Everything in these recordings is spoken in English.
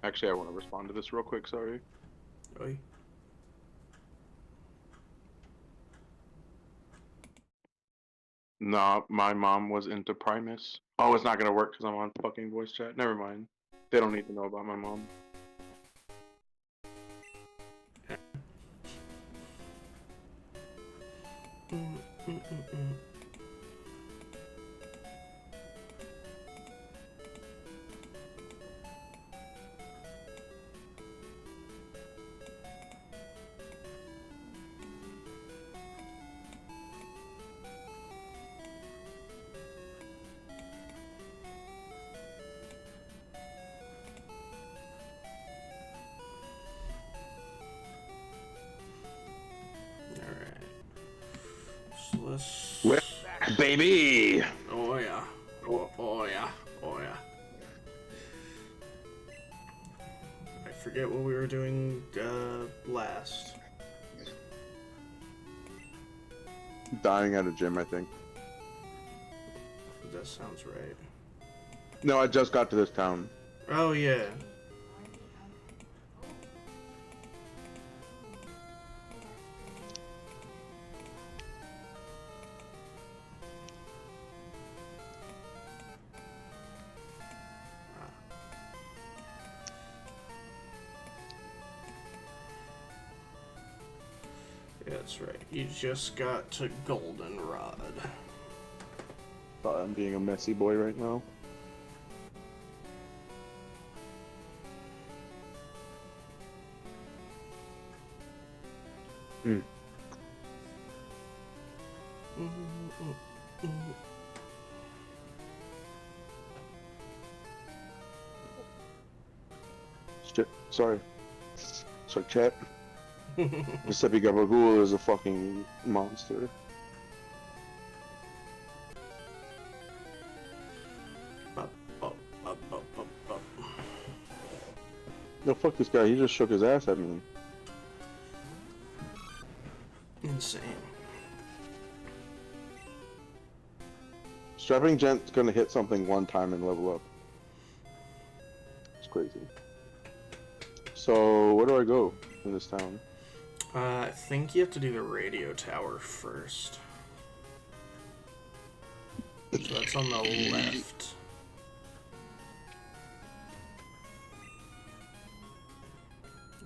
Actually, I want to respond to this real quick. Sorry. Oi. Nah, my mom was into Primus. Oh, it's not gonna work because I'm on fucking voice chat. Never mind. They don't need to know about my mom. Alright. So We're let's... back, baby. Oh yeah. Oh yeah. Oh yeah. I forget what we were doing last. Dying at a gym, I think. That sounds right. No, I just got to this town. Oh yeah. That's right. You just got to Goldenrod. I'm being a messy boy right now. Mm. Shit. Sorry. Sorry, chat. Mississippi Gabagool is a fucking monster. No, fuck this guy. He just shook his ass at me. Insane. Strapping Gent's gonna hit something one time and level up. It's crazy. So, where do I go in this town? I think you have to do the radio tower first. So that's on the left.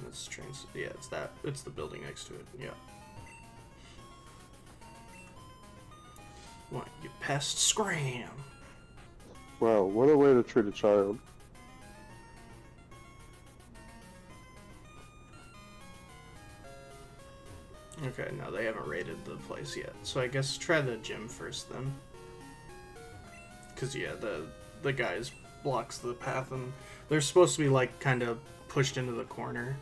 That's trains. Yeah, it's that. It's the building next to it. Yeah. What, you pest? Scram! Wow, what a way to treat a child. Okay, no, they haven't raided the place yet. So I guess try the gym first then. Because, yeah, the guys blocks the path, and they're supposed to be, like, kind of pushed into the corner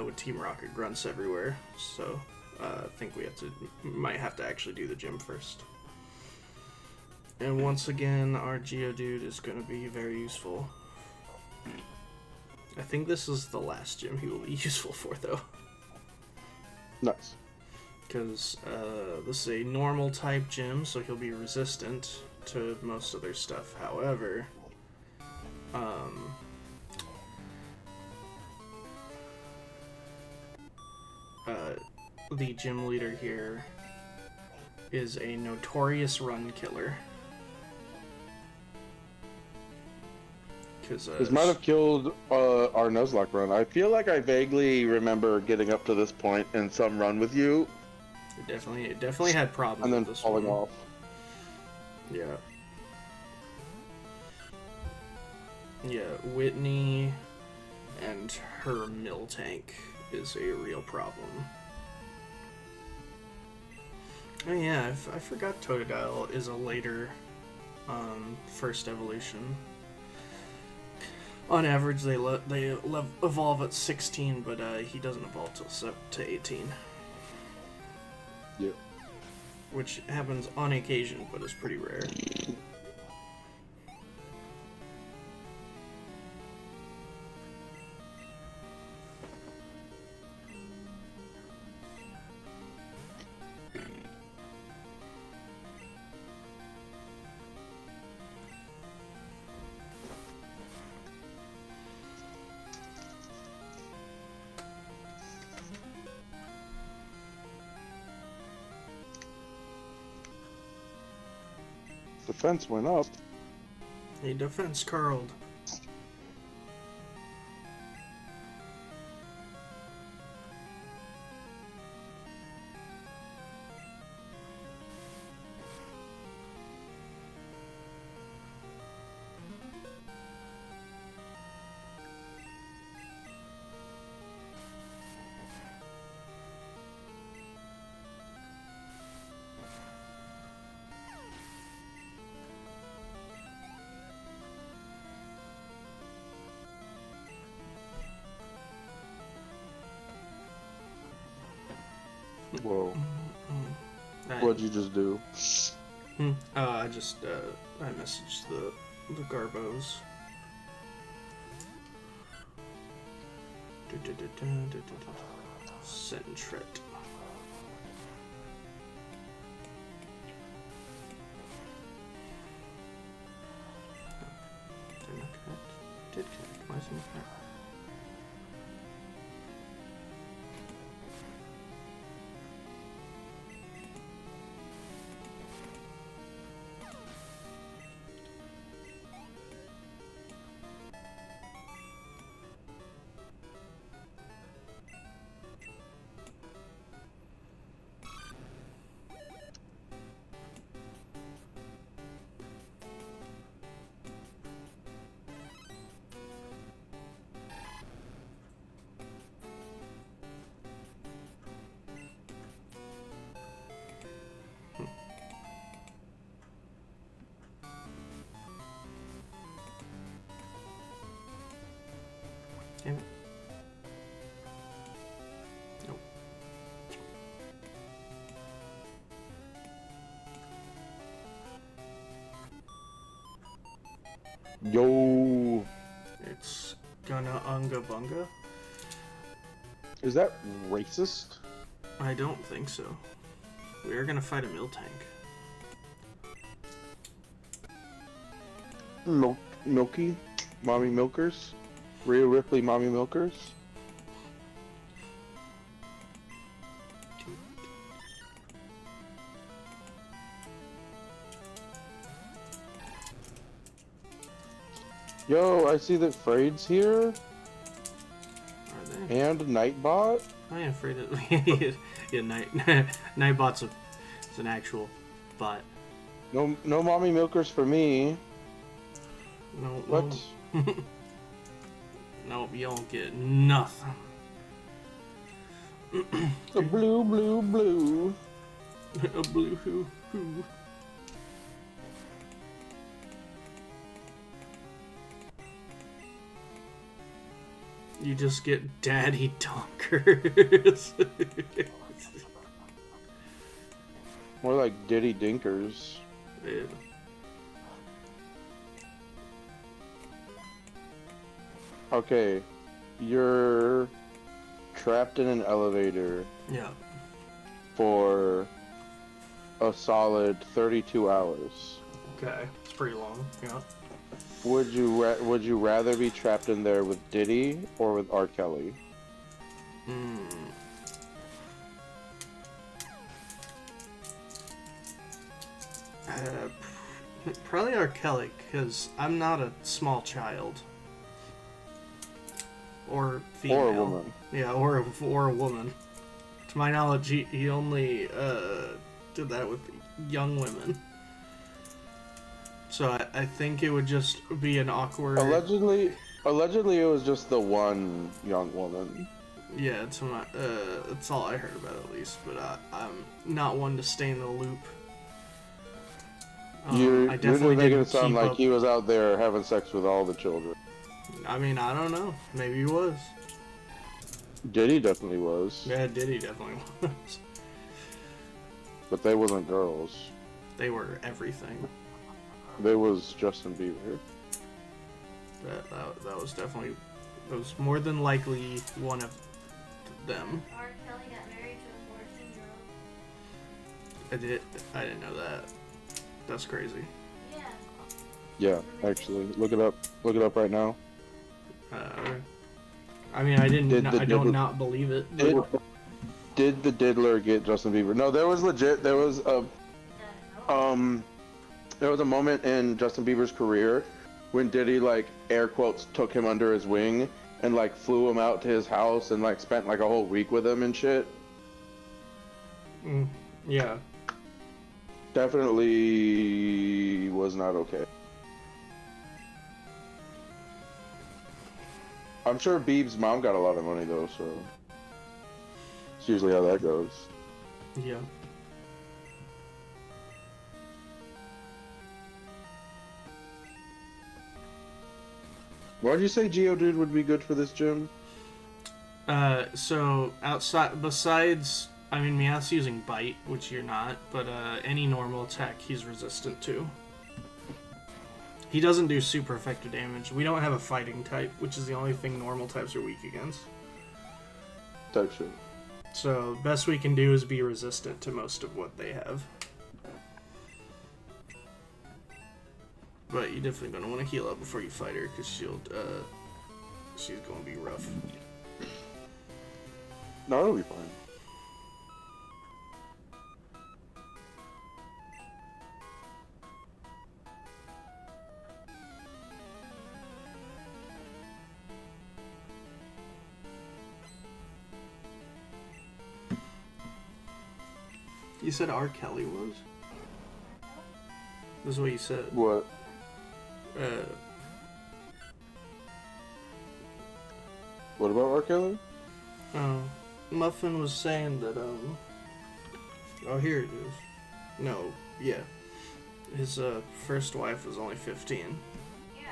with Team Rocket grunts everywhere. So I think we might have to actually do the gym first. And once again, our Geodude is going to be very useful. I think this is the last gym he will be useful for, though. Nice. Because this is a normal type gym, so he'll be resistant to most of their stuff. However, the gym leader here is a notorious run killer. This might have killed our Nuzlocke run. I feel like I vaguely remember getting up to this point in some run with you. It definitely had problems and then with this falling one. off. Yeah. Yeah, Whitney and her mill tank is a real problem. Oh yeah, I forgot Totodile is a later first evolution. On average, they evolve at 16, but he doesn't evolve till to 18. Yeah. Which happens on occasion, but is pretty rare. defense went up. A defense curled. Whoa. I, What'd you just do? I just I messaged the Garbos. Centret. They're not connect. Did connect. Why is it not connect? Damn it. Nope. Yo. It's gonna unga bunga? Is that racist? I don't think so. We are gonna fight a mill tank. Milky? Mommy Milkers? Rhea Ripley Mommy Milkers? Yo, I see that Freyd's here. Are they? And Nightbot? I am afraid that yeah, Nightbot's it's an actual bot. No Mommy Milkers for me. No. What? No. Nope, you don't get nothing. A blue, blue, blue. A blue hoo. You just get daddy donkers. More like Diddy Dinkers. Yeah. Okay, you're trapped in an elevator Yeah. for a solid 32 hours. Okay. It's pretty long. Yeah. Would you rather be trapped in there with Diddy or with R. Kelly? Probably R. Kelly, because I'm not a small child. Or female. Or a woman. Yeah, or a woman. To my knowledge, he only did that with young women. So I think it would just be an awkward... Allegedly it was just the one young woman. Yeah, it's all I heard about at least, but I'm not one to stay in the loop. You're I just definitely making didn't it sound keep like up. he was out there having sex with all the children. I mean, I don't know. Maybe he was. Diddy definitely was. Yeah, Diddy definitely was. But they wasn't girls. They were everything. They was Justin Bieber. That was definitely... That was more than likely one of them. R. Kelly got married to a 14-year-old. I didn't know that. That's crazy. Yeah. Yeah, actually. Look it up. Look it up right now. I mean, I didn't. Did the I don't diddler- not believe it. Did the diddler get Justin Bieber? No, there was legit. There was a There was a moment in Justin Bieber's career when Diddy, like, air quotes, took him under his wing and, like, flew him out to his house and, like, spent, like, a whole week with him and shit. Yeah. Definitely was not okay. I'm sure Bieb's mom got a lot of money, though, so... It's usually how that goes. Yeah. Why did you say Geodude would be good for this gym? So besides, I mean, Meowth's using Bite, which you're not, but any normal attack he's resistant to. He doesn't do super effective damage. We don't have a fighting type, which is the only thing normal types are weak against. Type shit. So best we can do is be resistant to most of what they have. But you're definitely gonna want to heal up before you fight her, because she's gonna be rough. No, it'll be fine. You said R. Kelly was? This is what you said. What? What about R. Kelly? Oh, Muffin was saying that, oh, here it is. No, yeah. His, first wife was only 15. Yeah,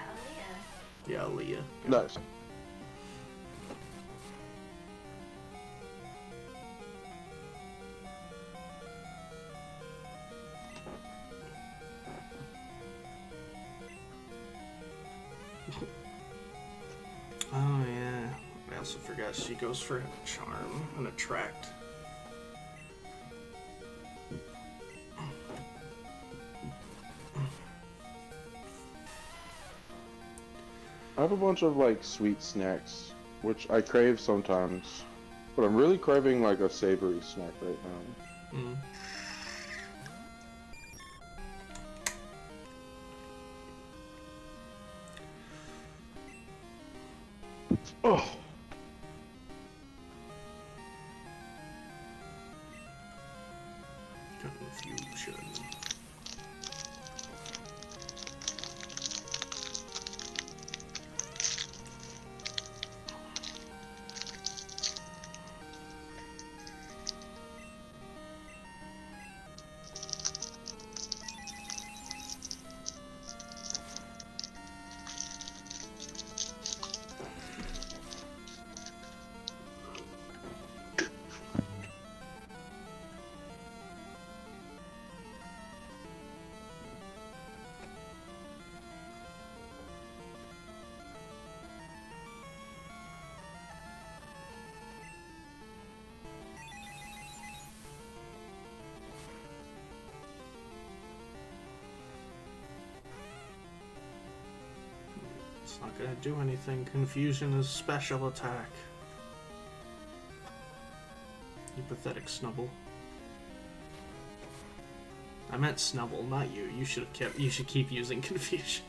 Aaliyah. Yeah, Leah. Nice. Oh, yeah. I also forgot she goes for Charm and Attract. I have a bunch of, like, sweet snacks, which I crave sometimes. But I'm really craving, like, a savory snack right now. Mm. Oh! Confusion. It's not gonna do anything. Confusion is special attack. You pathetic Snubble. I meant Snubble, not you. You should have kept. You should keep using Confusion.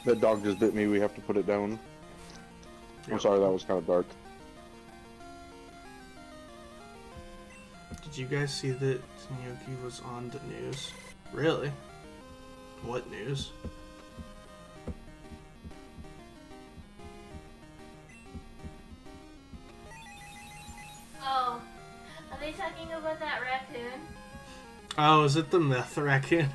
That dog just bit me, we have to put it down. I'm sorry, that was kind of dark. Did you guys see that Gnocchi was on the news? Really? What news? Oh, are they talking about that raccoon? Oh, is it the meth raccoon?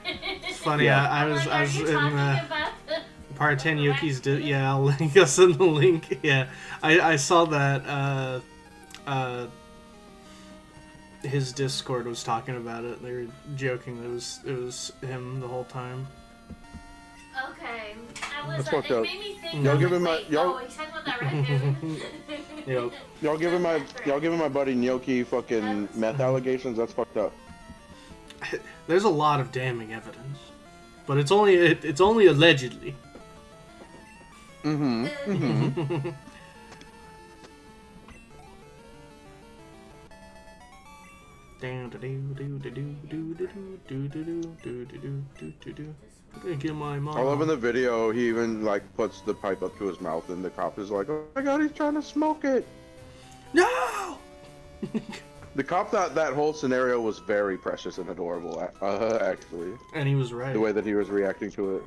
It's funny. Yeah. I was Are you in talking the about the part 10 Yuki's. raccoon? Yeah, I'll link us in the link. Yeah, I saw that. His Discord was talking about it. They were joking that it was him the whole time. Okay, I was. That's fucked It up. made me think. Y'all I'm giving like, my- y'all- Oh, he's talking about that raccoon. Yep. Y'all giving my buddy Gnocchi fucking meth allegations? That's fucked up. There's a lot of damning evidence, but it's only allegedly. Mm-hmm. Mm-hmm. Get my I love in mom. the video he even like puts the pipe up to his mouth and the cop is like, "Oh my god, he's trying to smoke it." No! The cop thought that whole scenario was very precious and adorable, actually. And he was right. The way that he was reacting to it.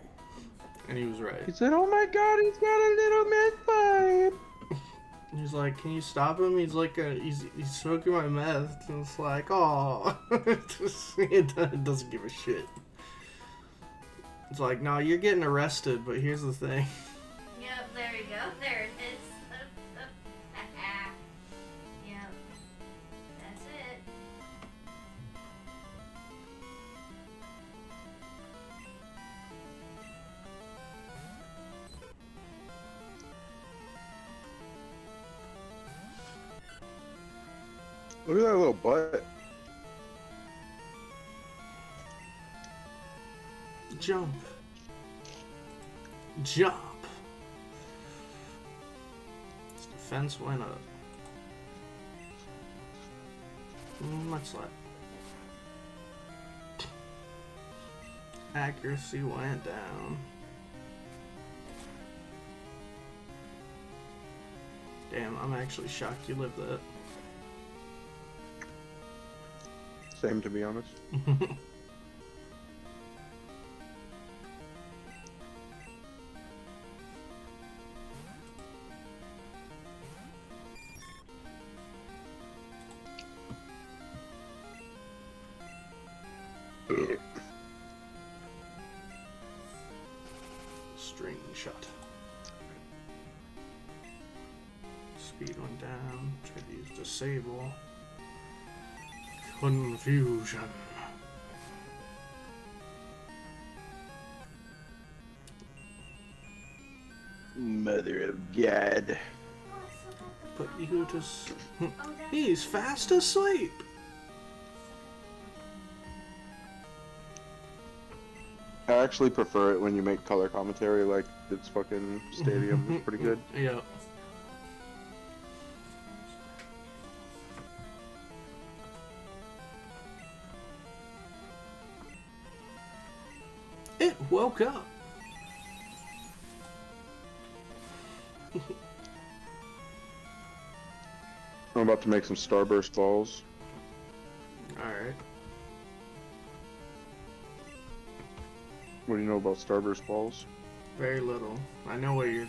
And he was right. He said, "Oh my god, he's got a little meth pipe." He's like, "Can you stop him?" He's like, he's smoking my meth. And it's like, oh, it doesn't give a shit. It's like, no, you're getting arrested, but here's the thing. Yep, there you go. There it is. Yep. That's it. Look at that little butt. Jump. Jump. His defense went up. Much like. Accuracy went down. Damn, I'm actually shocked you lived that. Same, to be honest. String shot. Speed went down. Try to use disable. Confusion. Mother of God. But you just... He's fast asleep. I actually prefer it when you make color commentary like it's fucking Stadium. It's pretty good. Yeah. It woke up. I'm about to make some Starburst balls. Alright. What do you know about Starburst balls? Very little. I know what you're...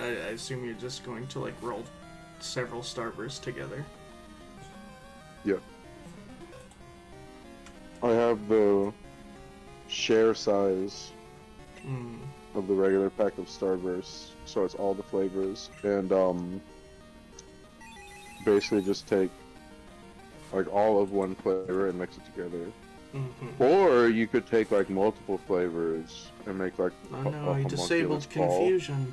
I assume you're just going to, like, roll several Starbursts together. Yeah. I have the share size of the regular pack of Starbursts, so it's all the flavors, and basically just take like all of one flavor and mix it together. Or you could take like multiple flavors and make like oh no, you disabled confusion.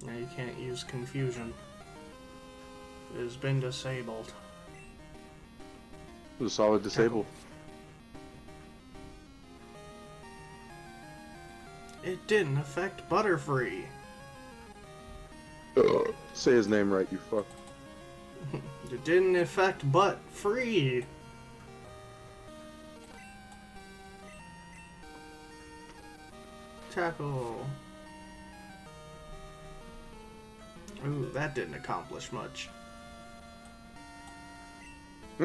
Now you can't use confusion. It has been disabled. It was a solid disable. It didn't affect Butterfree. Say his name right, you fuck. It didn't affect Butt-Free. Tackle. Ooh, that didn't accomplish much. I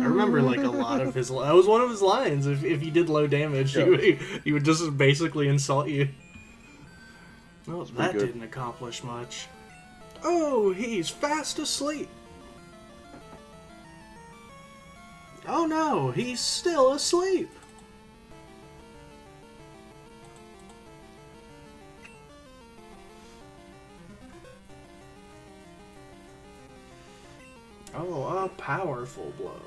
remember like a lot of his. That was one of his lines. If he did low damage, yeah. he would just basically insult you. Well, that good. didn't accomplish much. Oh, he's fast asleep. Oh no, he's still asleep. Oh, a powerful blow.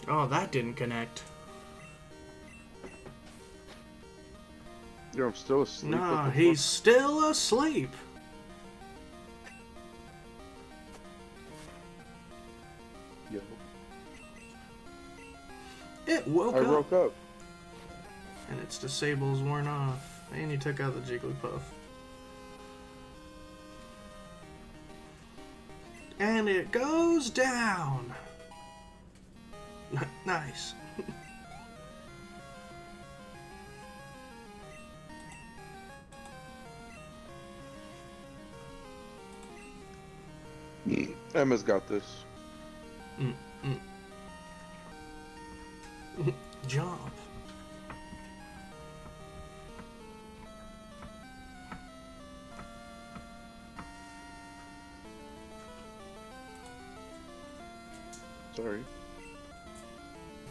Oh, that didn't connect. Yo, I'm still asleep. Nah, What the he's still asleep. fuck? Yo. It woke I up. woke up. And its disables worn off. And you took out the Jigglypuff. And it goes down. Nice. Emma's got this. Jump. Sorry.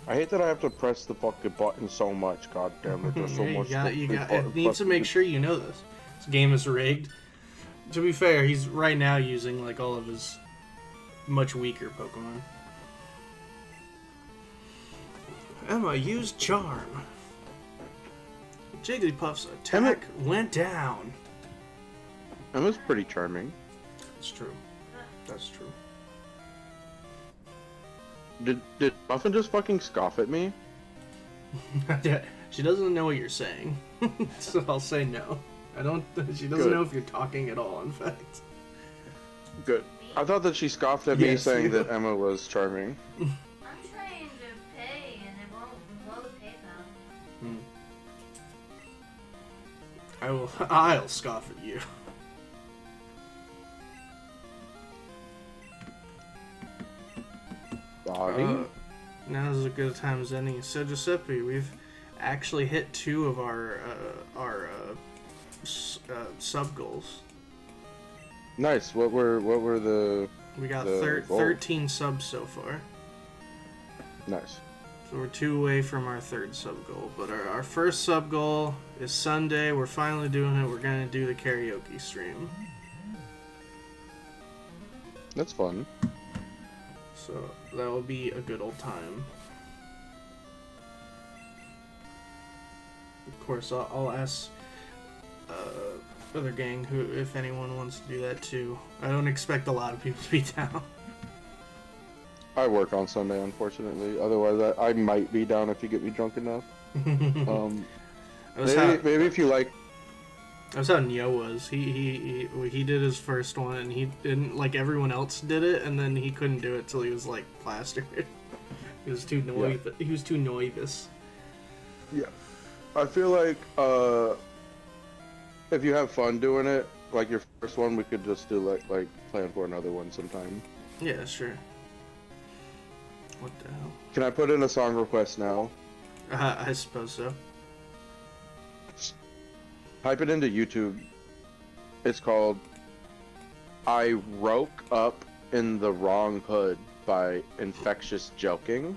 I hate that I have to press the fucking button so much. God damn it! There's so much. It needs to make sure you know this. This game is rigged. To be fair, he's right now using like all of his much weaker Pokemon. Emma used Charm. Jigglypuff's attack went down. Emma's pretty charming. That's true. That's true. Did Muffin just fucking scoff at me? She doesn't know what you're saying, so I'll say no. I don't. She doesn't know if you're talking at all. In fact. Good. I thought that she scoffed at me Yes, saying you- that Emma was charming. I'm trying to pay and it won't load PayPal. I'll scoff at you. Body? Now's as good a time as any. So Giuseppe, we've actually hit 2 of our sub goals. Nice. What were the? We got The goal. 13 subs so far. Nice. So we're 2 away from our 3rd sub goal. But our first sub goal is Sunday. We're finally doing it. We're gonna do the karaoke stream. That's fun. So that will be a good old time. Of course, I'll ask other gang who, if anyone wants to do that too. I don't expect a lot of people to be down. I work on Sunday, unfortunately. Otherwise, I might be down if you get me drunk enough. Maybe if you like. That's how Neo was. He did his first one, and he didn't like everyone else did it, and then he couldn't do it till he was like plastered. He was too He was too nervous. Yeah. I feel like if you have fun doing it, like your first one, we could just do like plan for another one sometime. Yeah, sure. What the hell? Can I put in a song request now? I suppose so. Type it into YouTube. It's called I Woke Up in the Wrong Hood by Infectious Joking.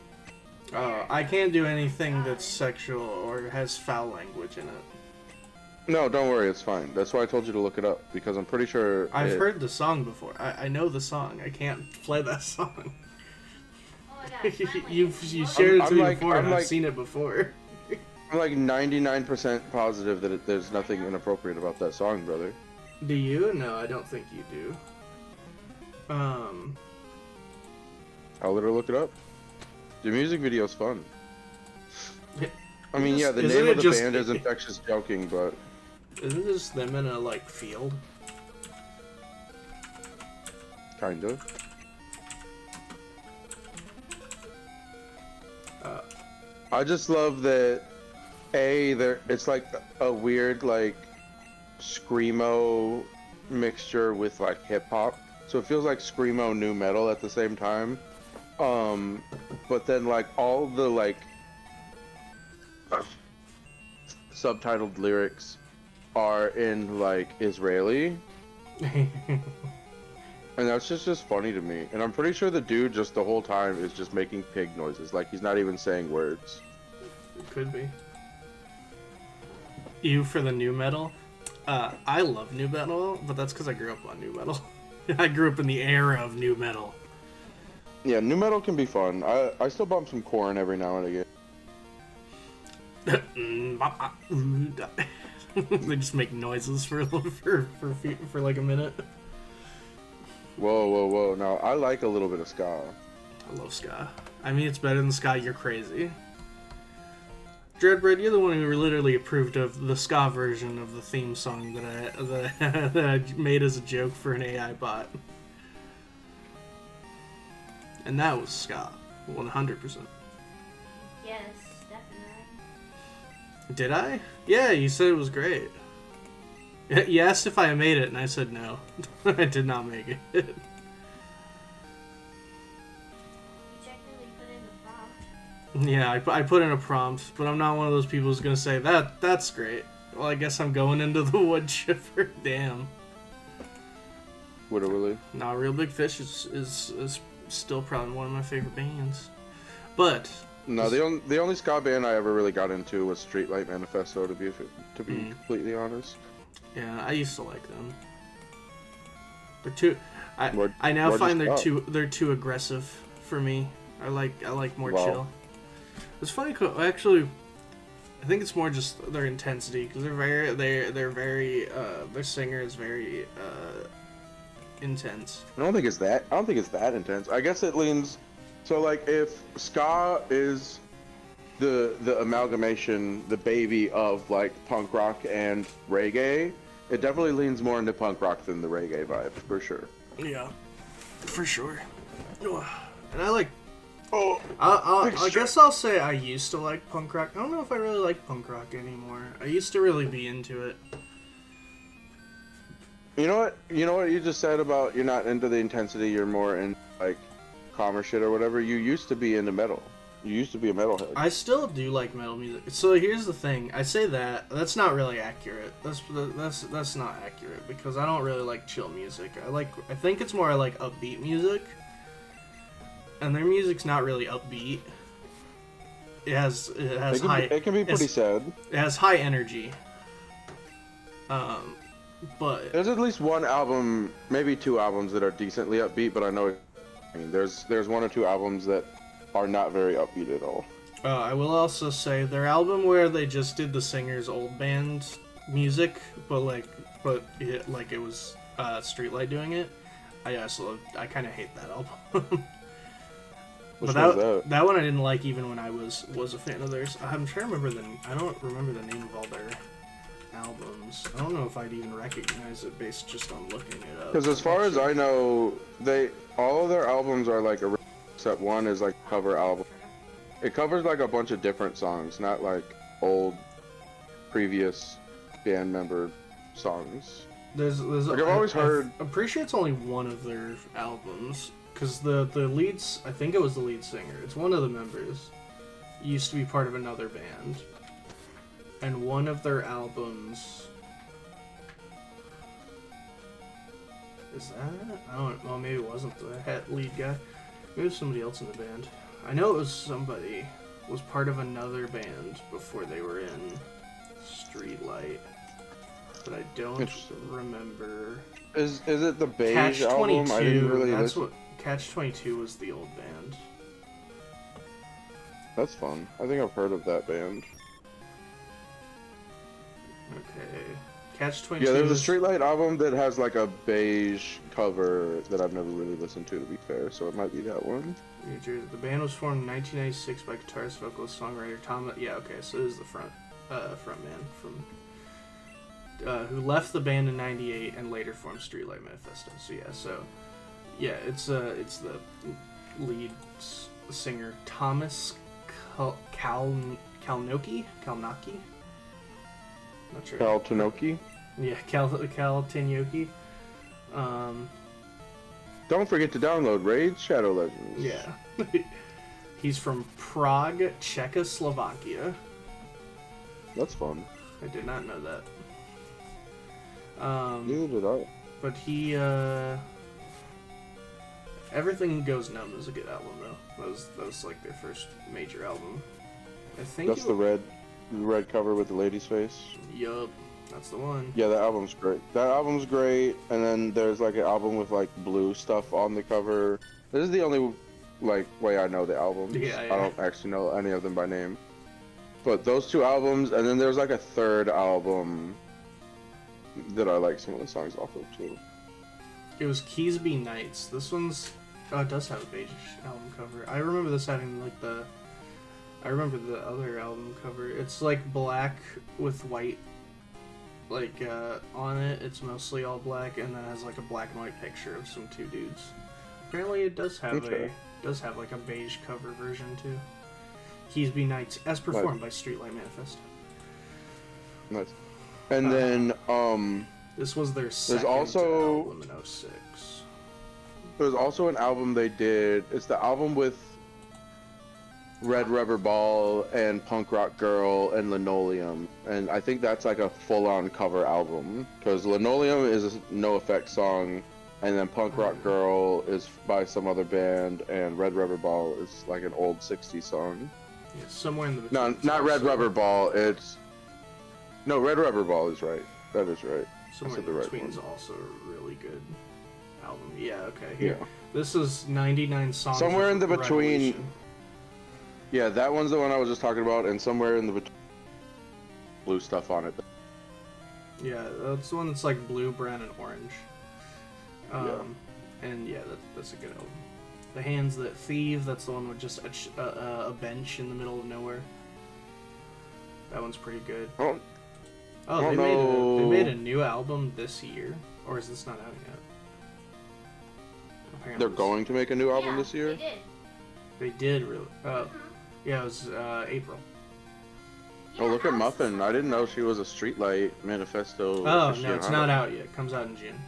I can't do anything that's sexual or has foul language in it. No, don't worry, it's fine. That's why I told you to look it up, because I'm pretty sure I've heard the song before. I know the song. I can't play that song. Oh my god. You shared it to me before, and I'm I've like- seen it before. I'm like 99% positive that there's nothing inappropriate about that song, brother. Do you? No, I don't think you do. I'll let her look it up. The music video's fun. I mean, yeah, the Isn't name it of the just- band is Infectious Joking, but Isn't this them in a like field? kind of. I just love that. It's like a weird like screamo mixture with like hip hop, so it feels like screamo new metal at the same time. But then like all the like subtitled lyrics are in like Israeli, and that's just funny to me. And I'm pretty sure the dude just the whole time is just making pig noises, like he's not even saying words. It could be. You for the new metal? I love new metal, but that's because I grew up on new metal. I grew up in the era of new metal. Yeah, new metal can be fun. I still bump some Korn every now and again. They just make noises for like a minute. Whoa, whoa, whoa! Now I like a little bit of ska. I love ska. I mean, it's better than ska. You're crazy. Dreadbread, you're the one who literally approved of the ska version of the theme song that I made as a joke for an AI bot. And that was ska, 100%. Yes, definitely. Did I? Yeah, you said it was great. You asked if I made it, and I said no. I did not make it. You technically put in the prompt. Yeah, I put in a prompt, but I'm not one of those people who's gonna say that's great. Well, I guess I'm going into the wood chipper. Damn. Literally. Nah, Real Big Fish is still probably one of my favorite bands. But No, the only ska band I ever really got into was Streetlight Manifesto. To be completely honest. yeah, I used to like them. They're too. More- I now more find just they're too aggressive for me. I like more Wow. chill. It's funny, actually. I think it's more just their intensity because they're very their singer is very intense. I don't think it's that intense. I guess it leans. So like, if ska is the amalgamation, the baby of like punk rock and reggae, it definitely leans more into punk rock than the reggae vibe for sure. Yeah, for sure. And I like. Oh, I guess I'll say I used to like punk rock. I don't know if I really like punk rock anymore. I used to really be into it. you know what? You know what you just said about you're not into the intensity. You're more in like calmer shit or whatever. You used to be into metal. You used to be a metalhead. I still do like metal music. So here's the thing. I say that's not really accurate. That's not accurate because I don't really like chill music. I think it's more like upbeat music. And their music's not really upbeat. It has It can be pretty sad. It has high energy. But There's at least one album, maybe two albums that are decently upbeat, but I know there's one or two albums that are not very upbeat at all. I will also say their album where they just did the singer's old band music, but it was Streetlight doing it. I kind of hate that album. Which But one's that? that one I didn't like even when I was a fan of theirs. I'm trying to remember I don't remember the name of all their albums. I don't know if I'd even recognize it based just on looking it up. Because as far as I know, all of their albums are like except one is like a cover album. It covers like a bunch of different songs, not like old, previous band member songs. There's Like I've always heard. I'm pretty sure it's only one of their albums. Because the leads, I think it was the lead singer. It's one of the members. Used to be part of another band. And one of their albums... Is that? I don't know. Well, maybe it wasn't the lead guy. Maybe it was somebody else in the band. I know it was somebody. Was part of another band before they were in Streetlight. But I don't remember. Is it the Beige Catch album? 22. I didn't really That's listen. what Catch 22 was the old band. That's fun. I think I've heard of that band. Okay. Catch 22. Yeah, there's a Streetlight album that has like a beige cover that I've never really listened to be fair, so it might be that one. New Jersey. The band was formed in 1996 by guitarist, vocalist, songwriter Tom. Yeah, okay, so it is the frontman from who left the band in '98 and later formed Streetlight Manifesto. So yeah, it's the lead singer Thomas Kalnoki. Not sure. Cal Tanoki. Yeah, Cal Tenyoki. Don't forget to download Raid Shadow Legends. Yeah. He's from Prague, Czechoslovakia. That's fun. I did not know that. Neither did I. But he, Everything Goes Numb is a good album, though. That was like their first major album. I think That's the red cover with the lady's face. Yup, that's the one. Yeah, that album's great. That album's great, and then there's like an album with like blue stuff on the cover. This is the only like way I know the albums. Yeah. I don't actually know any of them by name. But those two albums, and then there's like a third album that I like some of the songs off of too. It was Keys Be Nights. This one's... Oh, it does have a beige album cover. I remember this having, like, the... I remember the other album cover. It's, like, black with white, like, on it. It's mostly all black, and then has, like, a black and white picture of some two dudes. Apparently it does have like, a beige cover version, too. Keys Be Nights, as performed by Streetlight Manifest. Nice. And then, This was their second also... album in 06. There's also an album they did. It's the album with Red Rubber Ball and Punk Rock Girl and Linoleum. And I think that's like a full-on cover album. Because Linoleum is a No Effect song, and then Punk Rock Girl is by some other band, and Red Rubber Ball is like an old 60s song. Yeah, somewhere in the No, between. not Red Rubber Ball. It's... No, Red Rubber Ball is right. That is right. Somewhere in the the right between is one. also a really good album. Yeah, okay. Here. Yeah. This is 99 songs. Somewhere in the between. Revolution. Yeah, that one's the one I was just talking about, and somewhere in the between, blue stuff on it. Yeah, that's the one that's like blue, brown, and orange. And yeah, that's a good album. The Hands That Thieve, that's the one with just a bench in the middle of nowhere. That one's pretty good. Oh, they no. made a new album this year, or is this not out yet? Apparently They're going to make a new album this year? They did. They did really. Yeah, it was April. Oh, look at Muffin. I didn't know she was a Streetlight Manifesto. Oh no, it's not out yet. It comes out in June.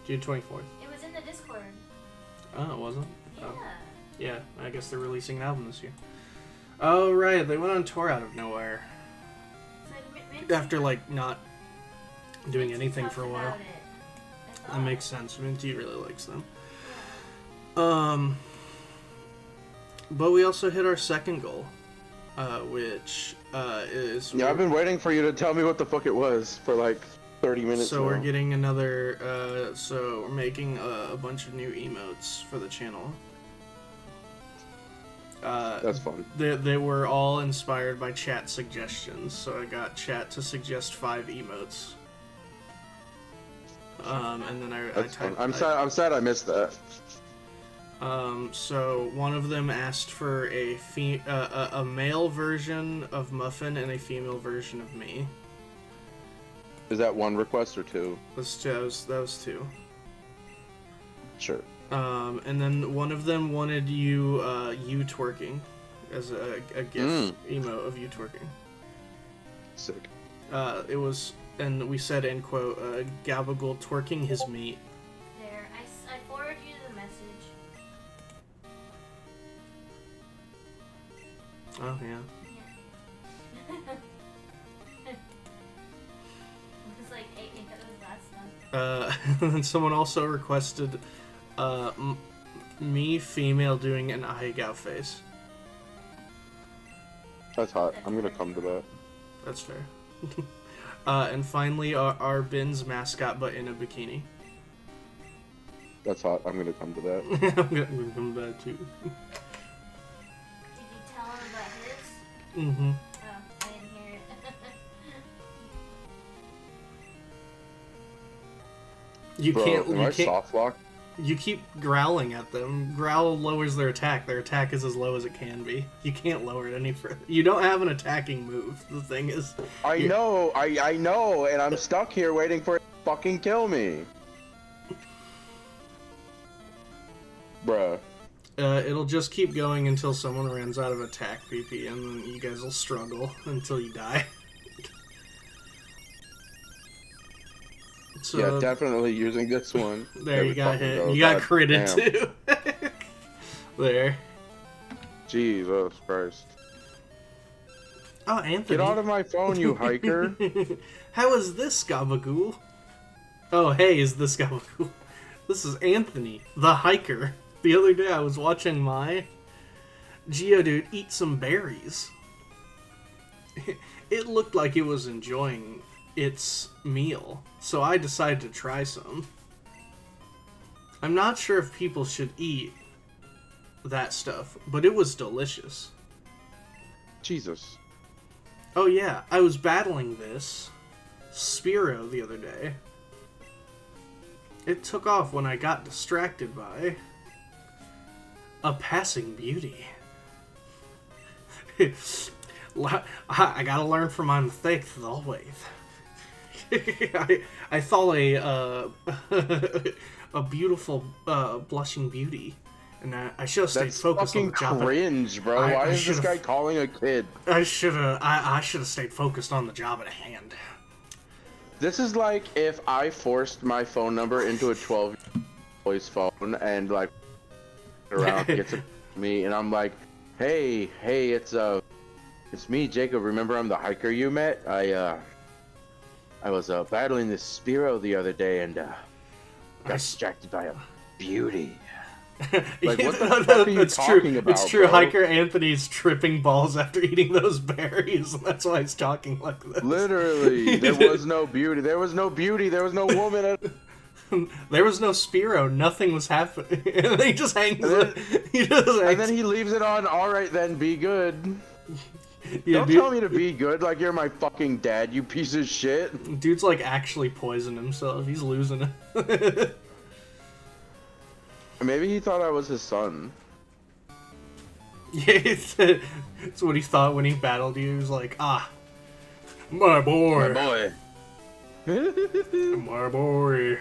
June 24th. It was in the Discord. Oh, it wasn't? Yeah. Oh. Yeah, I guess they're releasing an album this year. Oh right, they went on tour out of nowhere. After like not doing anything for a while. That makes sense. Minty really likes them. But we also hit our second goal, which is... Yeah, I've been waiting for you to tell me what the fuck it was for like 30 minutes So now. we're getting another... so we're making a bunch of new emotes for the channel. That's fun. They were all inspired by chat suggestions, so I got chat to suggest 5 emotes. And then I That's typed... fun. I'm sad I missed that. So one of them asked for a male version of Muffin and a female version of me. Is that one request or two? That was 2. Sure. And then one of them wanted you twerking as a GIF emote of you twerking. Sick. It was, and we said in quote, Gabagool twerking his meat. There, I forwarded you the message. Oh yeah. It was like 8 minutes last time. And someone also requested me female doing an Ahegao face. That's hot. I'm gonna come to that. That's fair. And finally, our bin's mascot, but in a bikini. That's hot. I'm gonna come to that. I'm gonna come to that too. Did you tell him about his? Mm-hmm. Oh, I didn't hear it. You Bro, can't. am You I can't. soft lock? You keep growling at them. Growl lowers their attack. Their attack is as low as it can be. You can't lower it any further. You don't have an attacking move. The thing is... I know, and I'm stuck here waiting for it to fucking kill me. Bruh. It'll just keep going until someone runs out of attack PP, and then you guys will struggle until you die. So, Yeah, definitely using this one. there, you got hit. goes. You got God critted, damn. too. There. Jesus Christ. Oh, Anthony. Get out of my phone, you hiker. How is this, Gabagool? Oh, hey, is this Gabagool? This is Anthony, the hiker. The other day I was watching my Geodude eat some berries. It looked like it was enjoying its meal, so I decided to try some. I'm not sure if people should eat that stuff, but it was delicious. Jesus. Oh yeah, I was battling this Spiro the other day. It took off when I got distracted by a passing beauty. I gotta learn from my mistakes as always. I saw a beautiful blushing beauty, and I should have stayed That's focused on fucking the job. cringe, bro. Why is this guy calling a kid? I should have stayed focused on the job at hand. This is like if I forced my phone number into a 12 voice phone and like around gets to me and I'm like, hey, it's me, Jacob. Remember I'm the hiker you met? I was battling this Spiro the other day and got distracted by a beauty. Like, what the fuck are you talking about, It's true. bro? Hiker Anthony's tripping balls after eating those berries, and that's why he's talking like this. Literally, there was no beauty. There was no beauty. There was no woman. There was no Spiro. Nothing was happening. And then he just hangs. And then he leaves it on. All right, then be good. Yeah, Don't tell me to be good like you're my fucking dad, you piece of shit. Dude's like actually poisoned himself. He's losing it. Maybe he thought I was his son. Yeah, it's what he thought when he battled you. He was like, my boy. My boy. My boy.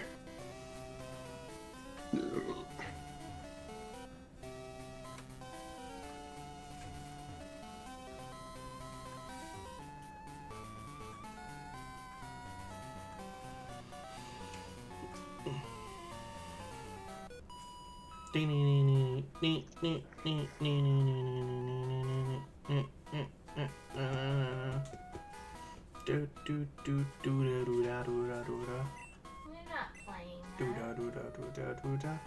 We're not playing that.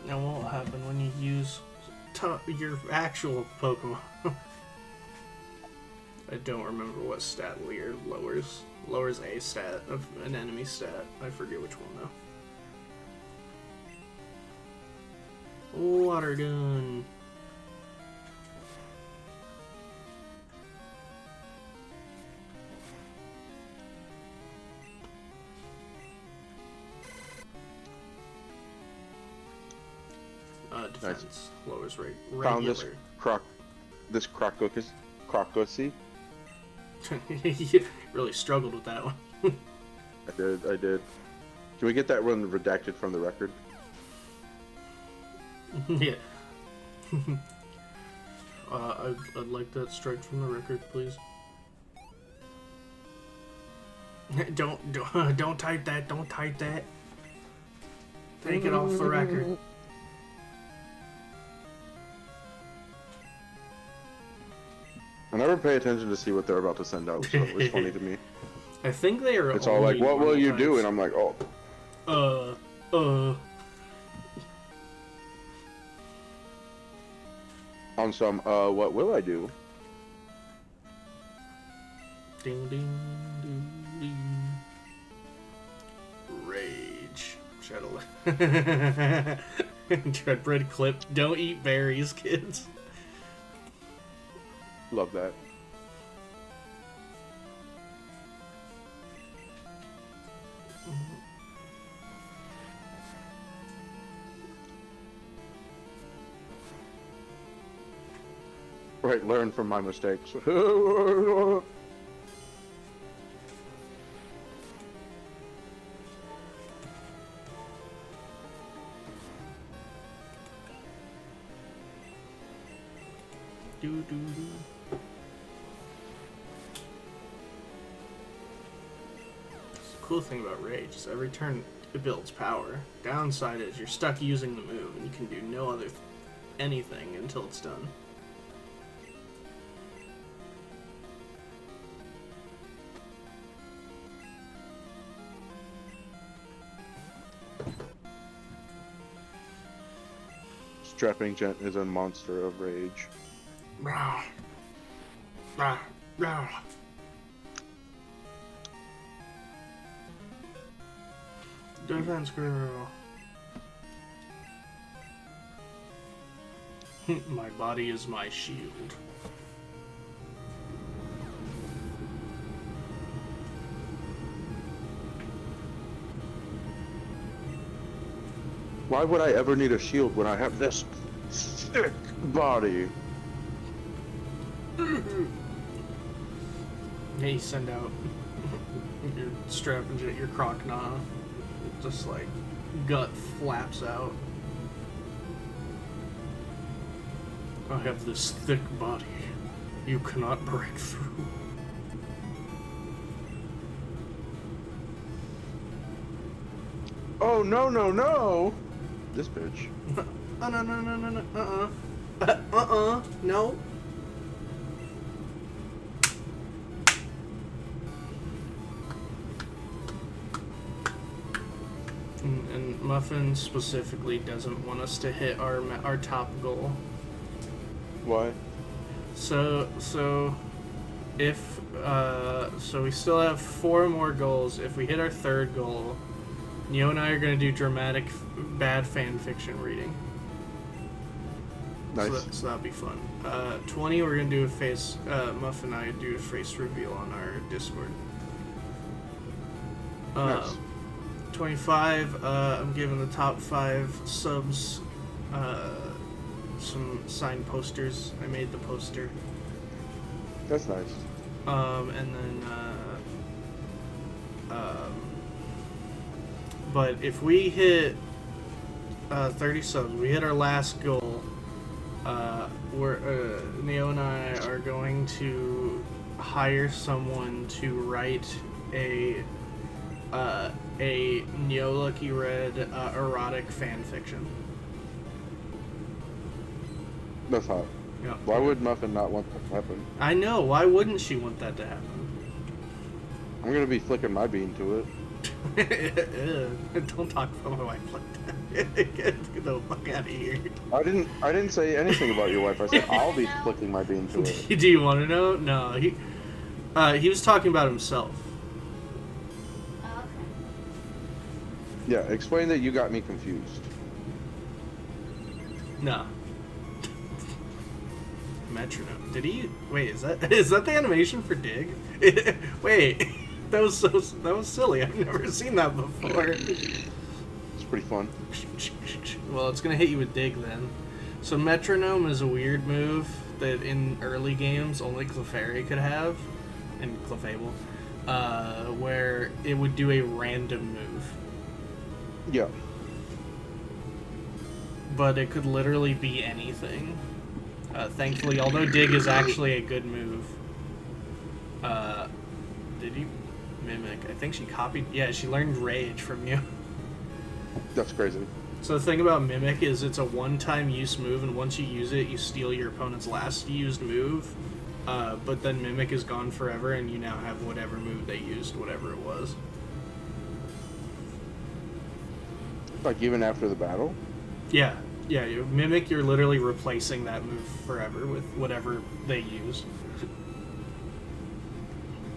Now what will happen when you use your actual Pokemon? I don't remember what stat Leer lowers. Lowers a stat of an enemy stat. I forget which one though. Water gun. Defense. Nice. Lowers rate. Found Regular. this Crococity. You really struggled with that one. I did. Can we get that one redacted from the record? Yeah. I'd like that strike from the record, please. Don't type that. Don't type that. Take it off the record. I never pay attention to see what they're about to send out, so it's funny to me. I think they are. It's all like, what will you do? And I'm. I'm like, oh. On some, what will I do? Ding ding ding ding. Rage. Shadow. Dreadbread clip. Don't eat berries, kids. Love that. Right, learn from my mistakes. Do. The cool thing about Rage is every turn it builds power. Downside is you're stuck using the move and you can do no other anything until it's done. Strapping Gent is a monster of rage. Rah. Rah. Rah. Defense girl. My body is my shield. Why would I ever need a shield when I have this thick body? Hey, send out your strapping jet, your crocodile. Just like gut flaps out. I have this thick body. You cannot break through. Oh no no no! This bitch. No no no no no no no. And Muffin specifically doesn't want us to hit our top goal. Why? So if so we still have 4 more goals. If we hit our 3rd goal, Neo and I are going to do dramatic bad fan fiction reading. Nice. So that'll be fun. 20 we're going to do a face Muff and I do a face reveal on our Discord. Nice. 25 I'm giving the top 5 subs some signed posters. I made the poster. That's nice. And then but if we hit 30 subs, we hit our last goal, we're Neo and I are going to hire someone to write a Neo Lucky Red erotic fan fiction. That's hot. Yeah. Why would Muffin not want that to happen? I know. Why wouldn't she want that to happen? I'm gonna be flicking my bean to it. Don't talk about my wife like that. Get the fuck out of here. I didn't say anything about your wife. I said I'll be flicking my bean to it. Do you want to know? No. He was talking about himself. Oh, okay. Yeah, explain that. You got me confused. No. Metronome. Did he? Wait, is that the animation for Dig? Wait, that was silly. I've never seen that before. It's pretty fun. Well, it's gonna hit you with Dig then. So Metronome is a weird move that in early games only Clefairy could have, and Clefable, where it would do a random move. Yeah. But it could literally be anything. Thankfully, although Dig is actually a good move. Did you Mimic? I think she copied. Yeah, she learned Rage from you. That's crazy. So the thing about Mimic is it's a one-time use move, and once you use it, you steal your opponent's last used move. But then Mimic is gone forever, and you now have whatever move they used, whatever it was. Like even after the battle? Yeah. Yeah, you Mimic, you're literally replacing that move forever with whatever they use.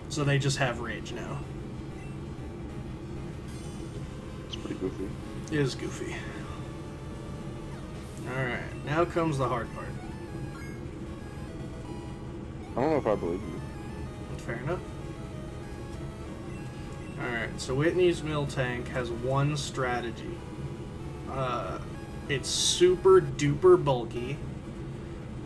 So they just have Rage now. It's pretty goofy. It is goofy. Alright, now comes the hard part. I don't know if I believe you. Fair enough. Alright, so Whitney's Mill Tank has one strategy. It's super duper bulky,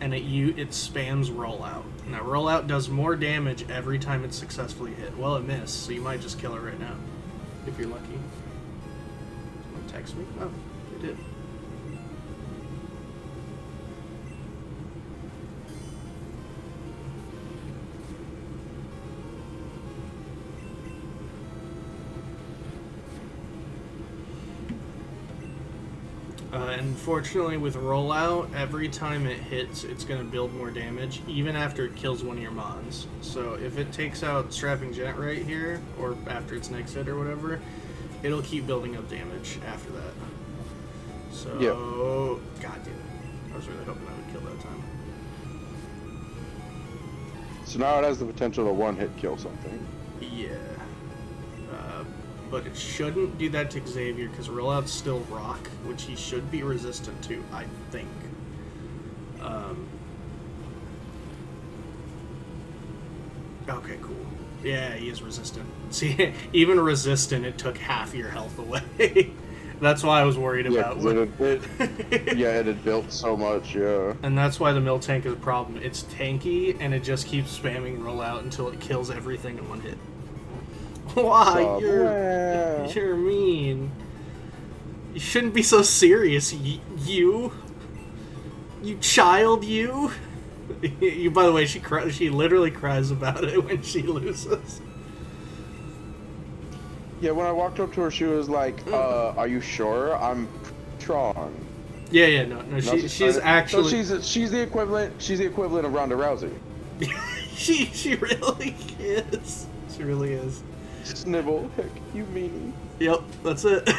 and it spams rollout. Now rollout does more damage every time it's successfully hit. Well, it missed, so you might just kill it right now, if you're lucky. Someone text me? Oh, they did. Unfortunately, with rollout, every time it hits, it's going to build more damage, even after it kills one of your mons. So if it takes out Strapping Jet right here, or after its next hit or whatever, it'll keep building up damage after that. So, yeah. God damn it. I was really hoping I would kill that time. So now it has the potential to one-hit kill something. Yeah. But it shouldn't do that to Xavier, because rollout's still rock, which he should be resistant to, I think. Okay, cool. Yeah, he is resistant. See, even resistant, it took half your health away. That's why I was worried about it had built so much, yeah. And that's why the mill tank is a problem. It's tanky, and it just keeps spamming rollout until it kills everything in one hit. Why? You're mean. You shouldn't be so serious, you child, you. You. By the way, she literally cries about it when she loses. Yeah, when I walked up to her, she was like, "Are you sure? I'm strong." Yeah, no. She's actually. So she's the equivalent. She's the equivalent of Ronda Rousey. she really is. She really is. Snibble, heck, you meanie. Yep, that's it.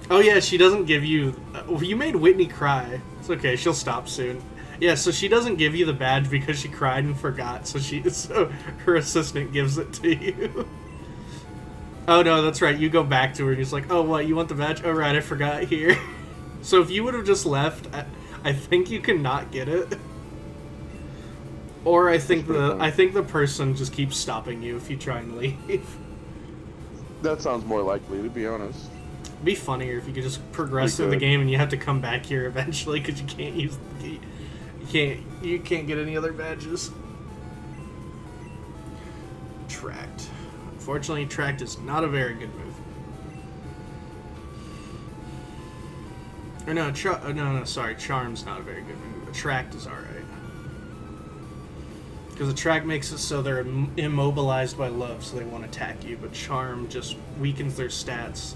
Oh yeah, she doesn't give you. You made Whitney cry. It's okay. She'll stop soon. Yeah, so she doesn't give you the badge because she cried and forgot. So her assistant gives it to you. Oh no, that's right. You go back to her and he's like, "Oh, what? You want the badge? Oh right, I forgot here." So if you would have just left, I think you can not get it. Or I think the person just keeps stopping you if you try and leave. That sounds more likely, to be honest. It'd be funnier if you could just progress through the game and you have to come back here eventually because you can't use you can't get any other badges. Tracked. Unfortunately, tracked is not a very good move. Or no, sorry, charm's not a very good move. Attract is alright. Because attract makes it so they're immobilized by love, so they won't attack you, but charm just weakens their stats.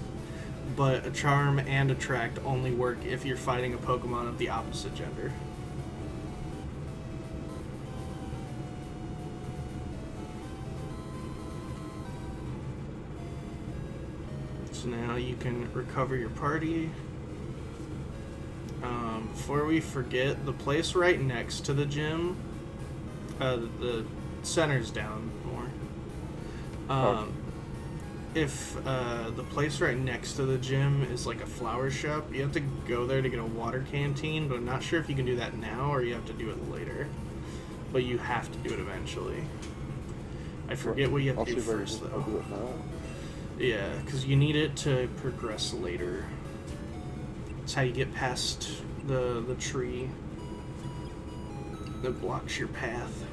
But a charm and attract only work if you're fighting a Pokemon of the opposite gender. So now you can recover your party. Before we forget, the place right next to the gym, the center's down more. If the place right next to the gym is like a flower shop, you have to go there to get a water canteen, but I'm not sure if you can do that now or you have to do it later. But you have to do it eventually. I forget what you have to do first, though. Do it now. Yeah, because you need it to progress later. That's how you get past the tree that blocks your path.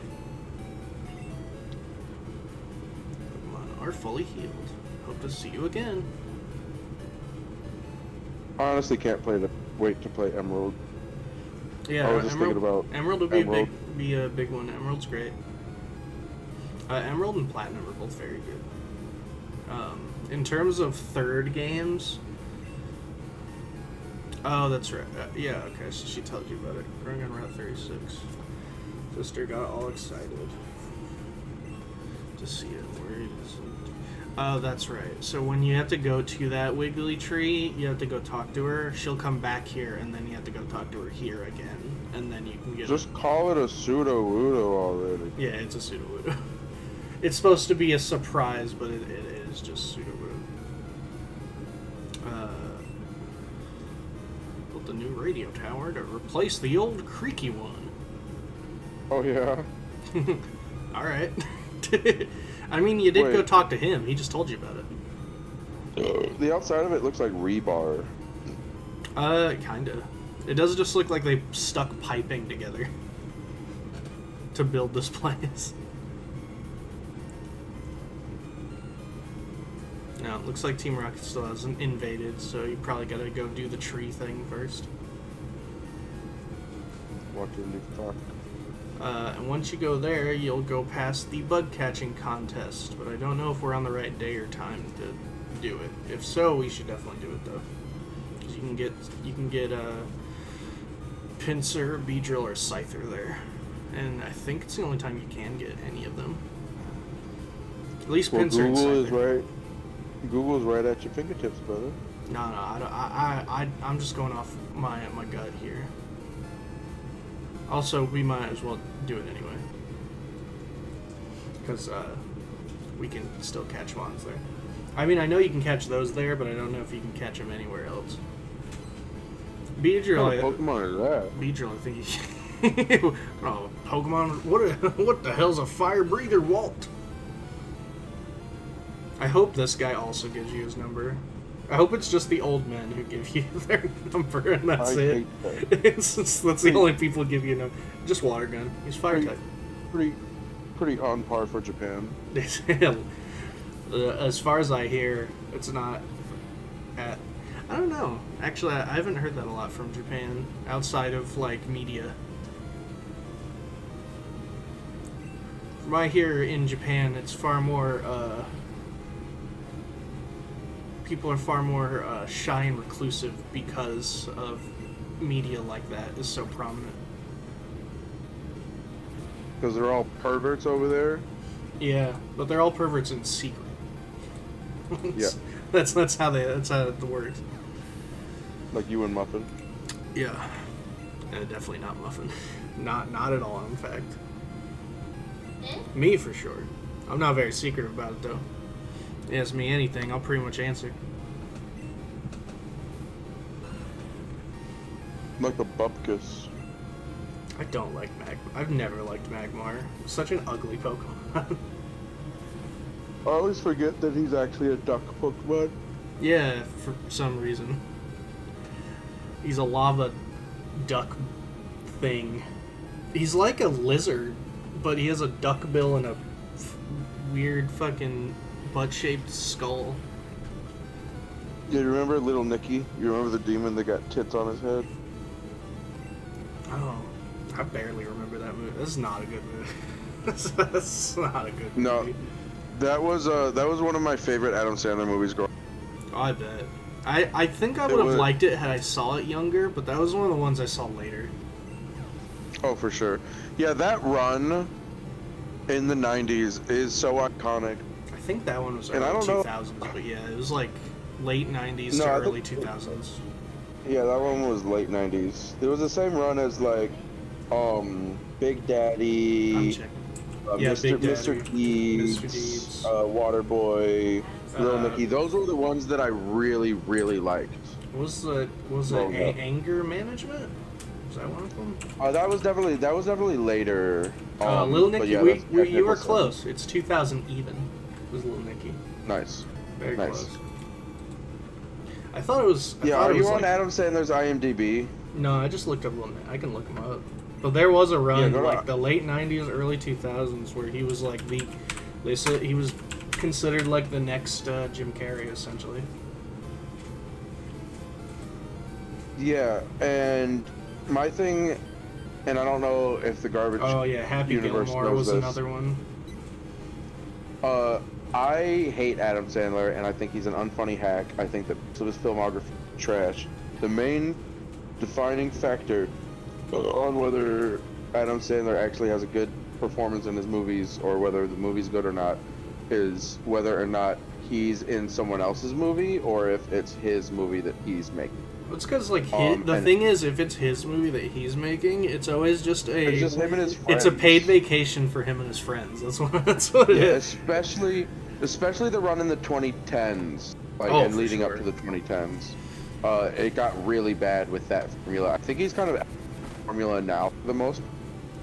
Pokemon are fully healed. Hope to see you again. I honestly can't wait to play Emerald. Yeah, I was just thinking about Emerald would be a big one. Emerald's great. Emerald and Platinum are both very good. In terms of third games, oh, that's right. Yeah, okay, so she tells you about it. Growing on Route 36. Sister got all excited to see it. Where is it? Oh, that's right. So when you have to go to that Wiggly tree, you have to go talk to her. She'll come back here, and then you have to go talk to her here again, and then you can get. Just call it a pseudo-wudo already. Yeah, it's a pseudo-wudo. It's supposed to be a surprise, but it is just pseudo-wudo. Built a new radio tower to replace the old creaky one. Oh yeah. All right. I mean, you did go talk to him. He just told you about it. The outside of it looks like rebar. Kinda. It does just look like they stuck piping together to build this place. Now, it looks like Team Rocket still hasn't invaded, so you probably gotta go do the tree thing first. What do you need to talk? And once you go there, you'll go past the bug catching contest, but I don't know if we're on the right day or time to do it. If so, we should definitely do it though, because you can get Pinsir, Beedrill, or Scyther there, and I think it's the only time you can get any of them. At least Pinsir and Scyther. Google is right. Google's right at your fingertips, brother. No, I'm just going off my gut here. Also, we might as well do it anyway. Because we can still catch mons there. I mean, I know you can catch those there, but I don't know if you can catch them anywhere else. Beedrill, What kind of Pokemon is that? Beedrill, I think you... oh, Pokemon... What the hell's a fire breather, Walt? I hope this guy also gives you his number. I hope it's just the old men who give you their number, and that's it. That's the only people who give you a number. Just water gun. He's fire type. Pretty on par for Japan. As far as I hear, it's not at... I don't know. Actually, I haven't heard that a lot from Japan, outside of, like, media. From what I hear in Japan, it's far more, people are far more shy and reclusive because of media like that is so prominent. Because they're all perverts over there? Yeah, but they're all perverts in secret. Yeah. That's how it works. Like you and Muffin? Yeah. Definitely not Muffin. Not at all, in fact. Me, for sure. I'm not very secretive about it, though. You ask me anything, I'll pretty much answer. Like a bupkis. I don't like I've never liked Magmar. Such an ugly Pokemon. I always forget that he's actually a duck Pokemon. Yeah, for some reason. He's a lava duck thing. He's like a lizard, but he has a duck bill and a weird fucking butt-shaped skull. Yeah, you remember Little Nicky? You remember the demon that got tits on his head? Oh, I barely remember that movie. This is not a good movie. That's not a good movie. No, that was one of my favorite Adam Sandler movies growing up. Oh, I bet. I think I would have liked it had I saw it younger, but that was one of the ones I saw later. Oh, for sure. Yeah, that run in the 90s is so iconic. I think that one was And I early don't 2000s, but yeah, it was like late 90s to early 2000s. Yeah, that one was late 90s. It was the same run as like Big Daddy, I'm checking. Yeah, Big Daddy, Mr. Deeds, Mr. Deeds. Waterboy, Little Nicky. Those were the ones that I really, really liked. Was it Anger Management? Was that one of them? That was definitely later. Little Nicky, yeah, you were close. It's 2000 even. Was Little Nicky. Nice. Very nice. close. I thought it was. Are you on Adam Sandler's IMDb? No, I just looked up Little Nicky. I can look him up. But there was a run, like the late 90s, early 2000s, where he was like they said he was considered like the next Jim Carrey, essentially. Yeah, and my thing, and I don't know if the garbage. Oh yeah, Happy Gilmore was another one. I hate Adam Sandler, and I think he's an unfunny hack. I think that some of his filmography is trash. The main defining factor on whether Adam Sandler actually has a good performance in his movies or whether the movie's good or not is whether or not he's in someone else's movie or if it's his movie that he's making. It's because like the thing is, if it's his movie that he's making, it's always just it's just him and his friends. It's a paid vacation for him and his friends. That's what it is. Especially the run in the 2010s, and leading up to the 2010s. It got really bad with that formula. I think he's kind of formula now for the most.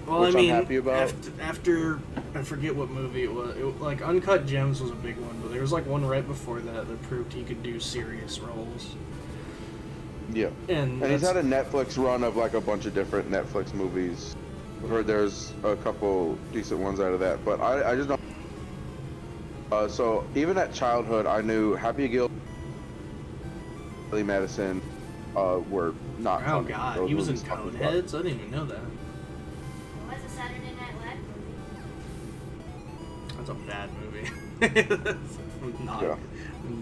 Well, which I mean, I'm happy about. After I forget what movie it was. Like Uncut Gems was a big one, but there was like one right before that proved he could do serious roles. Yeah, and he's had a Netflix run of like a bunch of different Netflix movies. I've heard there's a couple decent ones out of that, but I just don't. So even at childhood, I knew Happy Gilmore, Billy Madison, were not. Oh funny. God, Those he was in movies fucking Coneheads. sucked. I didn't even know that. What was a Saturday Night Live movie? That's a bad movie.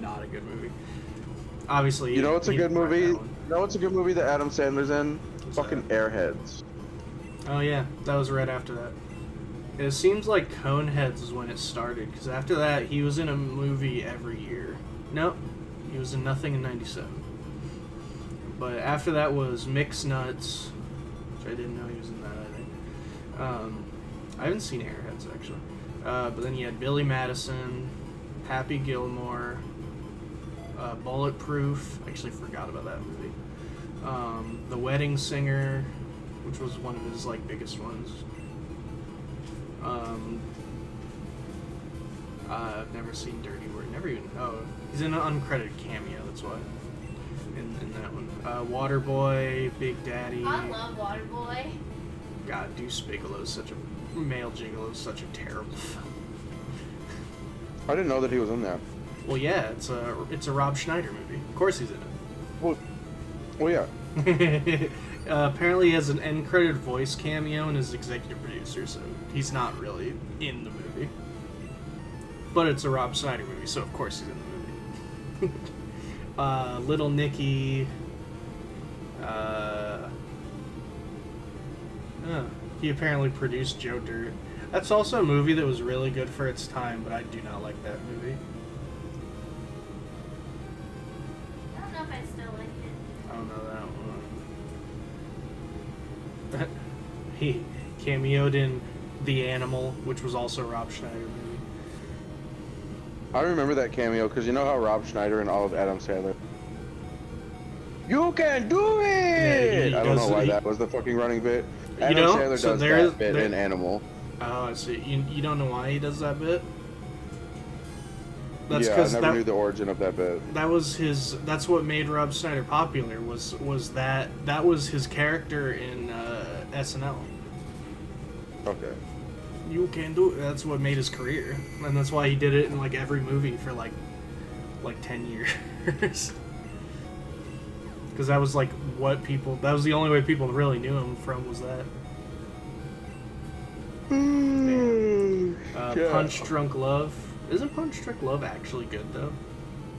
Not a good movie. Obviously, You know what's a good movie? that You one. know what's a good movie that Adam Sandler's in? What's Fucking Airheads. Oh yeah, that was right after that. It seems like Coneheads is when it started, because after that he was in a movie every year. Nope, he was in nothing in '97. But after that was Mixed Nuts, which I didn't know he was in that either. I haven't seen Airheads actually. But then you had Billy Madison, Happy Gilmore, Bulletproof. I actually forgot about that movie. The Wedding Singer, which was one of his like biggest ones. I've never seen Dirty Work. Never even. Oh, he's in an uncredited cameo. That's why. In that one, Waterboy, Big Daddy. I love Waterboy. God, Deuce Bigelow's such a male gigolo. Such a terrible film. I didn't know that he was in that. Well, yeah, it's a Rob Schneider movie. Of course he's in Well, yeah. it. Apparently, he has an end-credited voice cameo and is executive producer, so he's not really in the movie. But it's a Rob Schneider movie, so of course he's in the movie. Little Nicky. He apparently produced Joe Dirt. That's also a movie that was really good for its time, but I do not like that movie. I don't know if I still like it. I don't know that one. He cameoed in The Animal, which was also a Rob Schneider movie. I remember that cameo because you know how Rob Schneider and all of Adam Sandler. You can do it! Yeah, I don't know why that was the fucking running bit. Adam don't? Sandler So does there that is- bit there- in Animal. Oh, I see. You don't know why he does that bit? That's Yeah, I because never knew the origin of that bit. that was his. That's what made Rob Schneider popular. Was that was his character in SNL. Okay. You can do it. That's what made his career, and that's why he did it in like every movie for like 10 years. Because that was like what people. That was the only way people really knew him from was that. Yeah. Punch Drunk Love. Isn't Punch Drunk Love actually good though?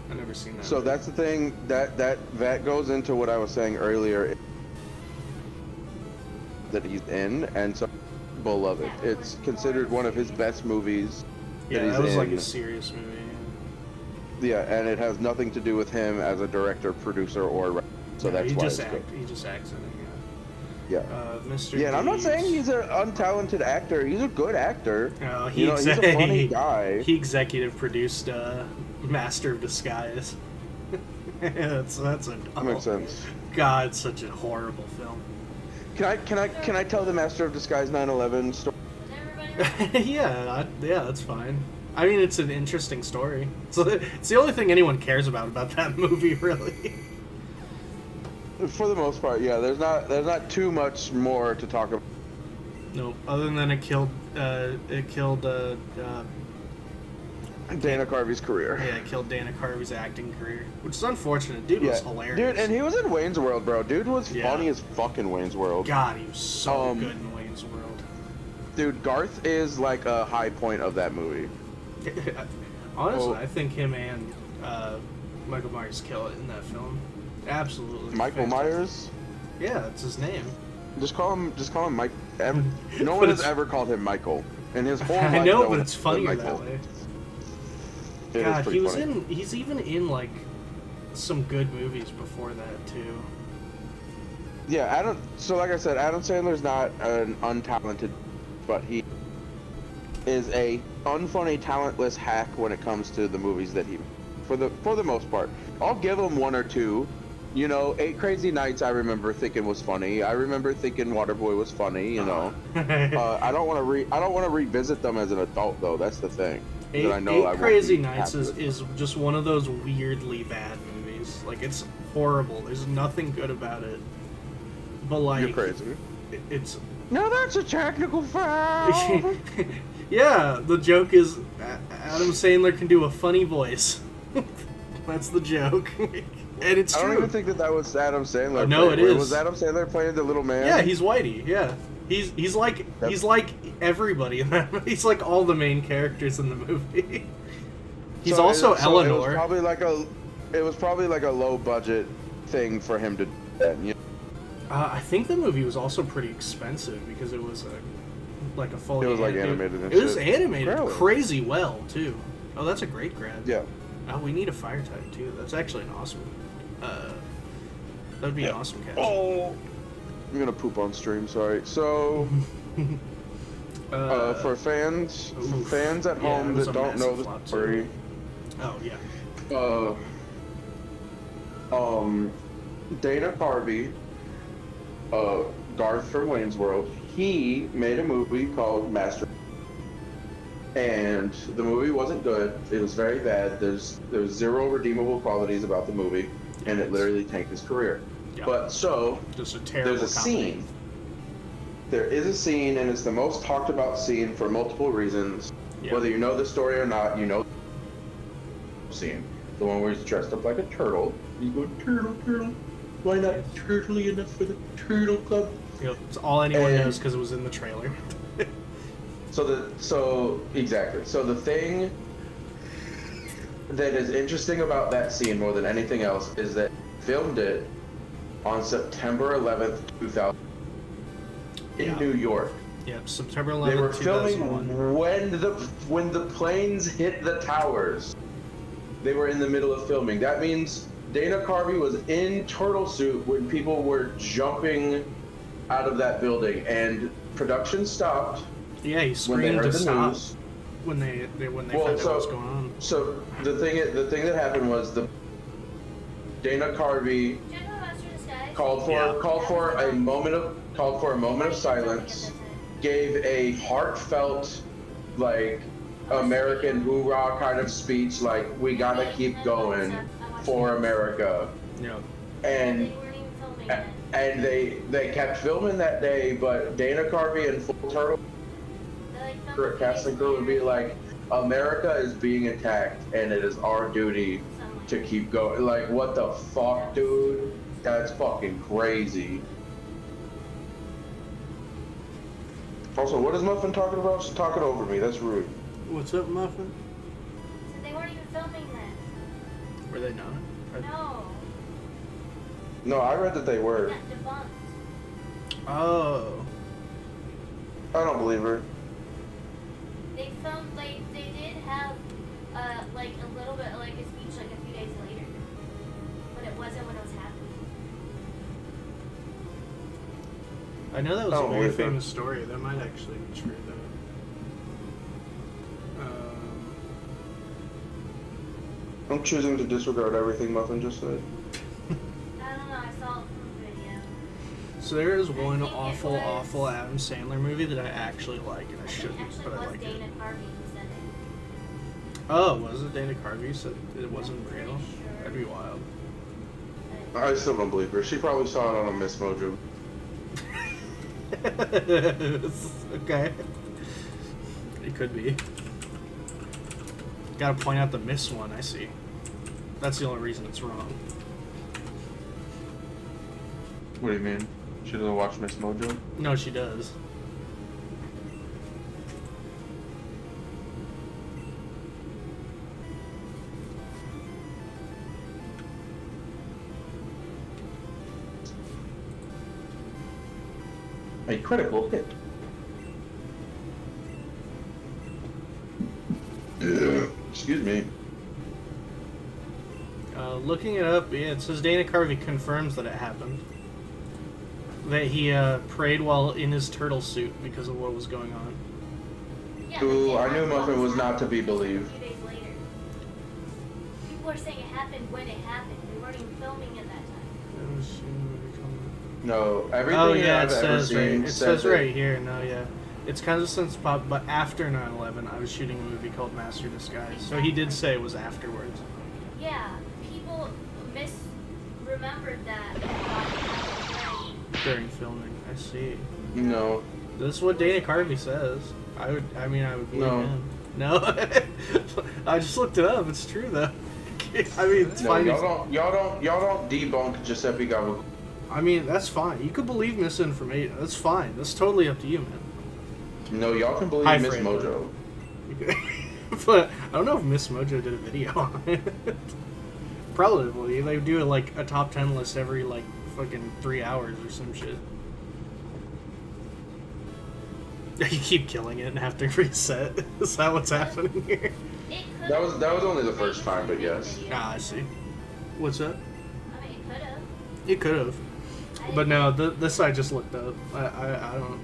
I've never seen that. So movie. that's the thing that goes into what I was saying earlier. That he's in, and so people love it. It's considered one of his best movies. Yeah, he's that was like in. a serious movie. Yeah, and it has nothing to do with him as a director, producer, or so Yeah, that's he why just it's good. he just acts in it. Yeah. Mr. Yeah, and I'm not Deeds. saying he's an untalented actor. He's a good actor. He he's a funny guy. He executive produced Master of Disguise. that's a That makes sense. God, such a horrible film. Can I tell the Master of Disguise 9/11 story? Everybody yeah, that's fine. I mean, it's an interesting story. It's the only thing anyone cares about that movie, really. For the most part, yeah. There's not too much more to talk about. No, other than it killed Dana Carvey's career. Yeah, it killed Dana Carvey's acting career, which is unfortunate. Dude was hilarious. Dude, and he was in Wayne's World, bro. Dude was Yeah. funny as fucking Wayne's World. God, he was so Um, good in Wayne's World. Dude, Garth is like a high point of that movie. Honestly, Oh. I think him and Michael Myers kill it in that film. Absolutely. Michael fantastic. Myers? Yeah, that's his name. Just call him Mike. No But one has it's- ever called him Michael. In his whole life, I know, no but one it's has called him funnier that Michael. way. It is God, pretty he was funny. he's even in like some good movies before that too. Yeah, so like I said, Adam Sandler's not an untalented, but he is a unfunny, talentless hack when it comes to the movies that he, for the most part. I'll give him one or two. You know, 8 Crazy Nights I remember thinking was funny. I remember thinking Waterboy was funny. You know, I don't want to revisit them as an adult though. That's the thing. Eight, that I know Eight I won't Crazy be Nights happy with. is just one of those weirdly bad movies. Like, it's horrible. There's nothing good about it. But like, You're crazy. It's No, that's a technical foul. yeah. The joke is Adam Sandler can do a funny voice. That's the joke, and it's I don't true. even think that was Adam Sandler. Oh, no, playing. it is. Was Adam Sandler playing the little man? Yeah, he's Whitey. Yeah, he's like everybody in that. He's like all the main characters in the movie. He's also Eleanor. It was probably like a low budget thing for him to do. Then, you know? I think the movie was also pretty expensive because it was a fully. It was, like, animated and It was shit. animated Really? crazy well too. Oh, that's a great grab. Yeah. Oh, we need a fire type too. That's actually an awesome. That'd be an awesome catch. Oh, I'm gonna poop on stream. Sorry. So, For fans Oof. at Yeah, home it was that a don't know massive the flop, too. story, Oh yeah. Dana Carvey, Garth from Wayne's World, he made a movie called Master, and the movie wasn't good. It was very bad. There's zero redeemable qualities about the movie, and it literally tanked his career. Yeah. But so Just a terrible there's a comedy. scene. There is a scene, and it's the most talked about scene for multiple reasons. Yeah. Whether you know the story or not, you know the scene. The one where he's dressed up like a turtle. He's going, turtle, turtle. Why not turtly enough for the turtle club? Yep, it's all anyone And- knows because it was in the trailer. So exactly. So the thing that is interesting about that scene more than anything else is that filmed it on September 11th, 2000 in Yeah. New York. Yep, September They were 11th, filming 2001. when the planes hit the towers. They were in the middle of filming. That means Dana Carvey was in turtle suit when people were jumping out of that building, and production stopped Yeah, he when they screamed heard to the stop news. when they Well, found out so- what was going on. So the thing that happened was the Dana Carvey Check out Master Disguise. called for a moment of silence, gave a heartfelt, like, American hoorah kind of speech, like, we gotta keep going for America. Yeah. And They weren't even filming it. and they kept filming that day, but Dana Carvey and Full Turtle They, like, filmed cast and crew would be like, America is being attacked, and it is our duty to keep going. Like, what the fuck, dude? That's fucking crazy. Also, what is Muffin talking about? She's talking over me. That's rude. What's up, Muffin? So they weren't even filming this. Were they not? No. No, I read that they were. Got debunked. Oh. I don't believe her. They filmed, they did have, like, a little bit, like, a speech, like, a few days later. But it wasn't when it was happening. I know that was I a don't very believe her. famous story. That might actually be true, though. I'm choosing to disregard everything Muffin just said. I don't know, I saw it from the video. So there is I one think it awful, was- awful Adam Sandler movie that I actually like, and I It shouldn't, actually but I was like Dana it. Carvey who said it. Oh, was it Dana Carvey said it wasn't I'm real? pretty sure. That'd be wild. I still don't believe her. She probably saw it on a Miss Mojo. Okay. It could be. Gotta point out the miss one, I see. That's the only reason it's wrong. What do you mean? She doesn't watch Miss Mojo? No, she does. A critical hit. Excuse me. Looking it up, yeah, it says Dana Carvey confirms that it happened. That he prayed while in his turtle suit because of what was going on. Yeah, but Ooh, they I weren't knew Muffin filming was not to be it a believed. few days later. People are saying it happened when it happened. They weren't even filming it that time. No, everything Oh that yeah, it I've ever says seen right. It says says that- right here. No, yeah, it's kind of since pop, but after 9/11, I was shooting a movie called Master Disguise. So he did say it was afterwards. Yeah, people misremembered that and thought it happened then. During filming. I see. No. This is what Dana Carvey says. I would believe No. him. No, I just looked it up. It's true though. I mean, it's No, fine. y'all don't debunk Giuseppe Gabagool. I mean, that's fine. You could believe misinformation. That's fine. That's totally up to you, man. No, y'all can believe Hi, Miss Fred. Mojo. You could- but I don't know if Miss Mojo did a video on it. Probably. They do like a top 10 list every like fucking 3 hours or some shit. You keep killing it and have to reset. Is that what's happening here? It could That was only the first time, but yes. Ah, I see. What's up? I mean, it could have. It could have. But no, this I just looked up. I don't.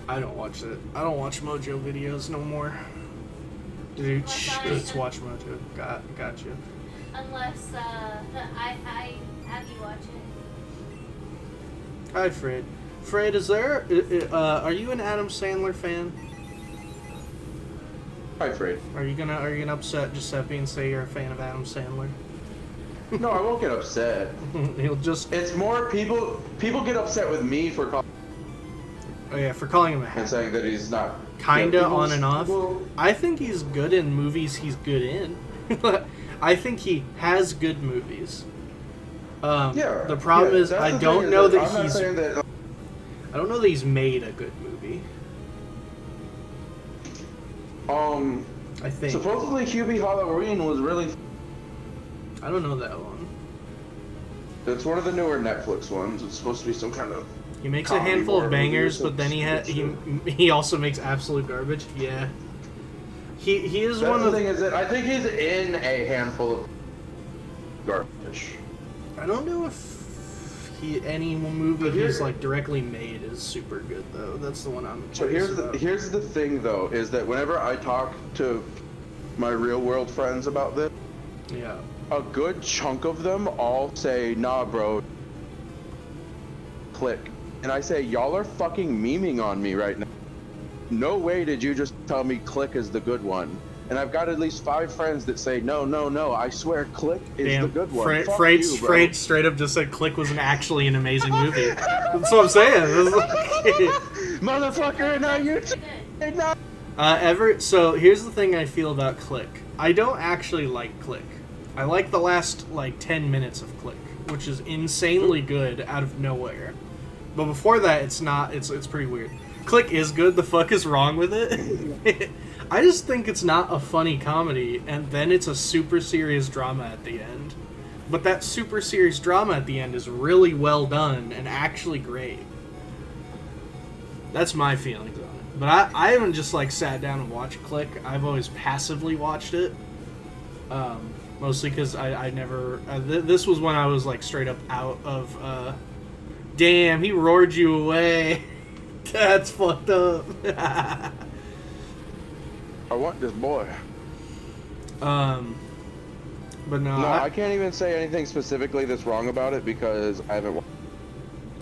I don't watch it. I don't watch Mojo videos no more. Dude, let's watch Mojo. Got you. Unless I have you watch it. Hi, Fred. Fred, is there? Are you an Adam Sandler fan? Hi, Fred. Are you gonna upset Giuseppe and say you're a fan of Adam Sandler? No, I won't get upset. He'll just. It's more people get upset with me for calling Oh yeah, for calling him a and hack. saying that he's not. Kinda Yeah, on and off. people- I think he's good in movies he's good in. I think he has good movies. Yeah. The problem yeah, is that's I the don't thing, know is that I'm not he's. saying that. I don't know that he's made a good movie. I think. Supposedly Hubie Halloween was really. I don't know that one. It's one of the newer Netflix ones. It's supposed to be some kind of. He makes a comedy handful horror of movie or bangers, some but then stupid he also makes absolute garbage. Yeah. He is That's one the of. thing is that I think he's in a handful of garbage. I don't know if any movie But here- he's like directly made is super good though. That's the one I'm. So curious here's about. here's the thing though, is that whenever I talk to my real world friends about this, Yeah. a good chunk of them all say, nah bro, click. And I say, y'all are fucking memeing on me right now. No way did you just tell me click is the good one. And I've got at least 5 friends that say, no, I swear click is the good one. Fuck you, bro. Frade straight up just said Click was actually an amazing movie. That's what I'm saying. It was like- Motherfucker, and now you're So here's the thing I feel about Click. I don't actually like Click. I like the last like 10 minutes of Click, which is insanely good out of nowhere. But before that, it's not. It's pretty weird. Click is good. The fuck is wrong with it? I just think it's not a funny comedy, and then it's a super serious drama at the end. But that super serious drama at the end is really well done and actually great. That's my feelings on it. But I haven't just like sat down and watched Click. I've always passively watched it. Mostly because I never... this was when I was like straight up out of... damn, he roared you away. That's fucked up. I want this boy. But no, No, I can't even say anything specifically that's wrong about it because I haven't watched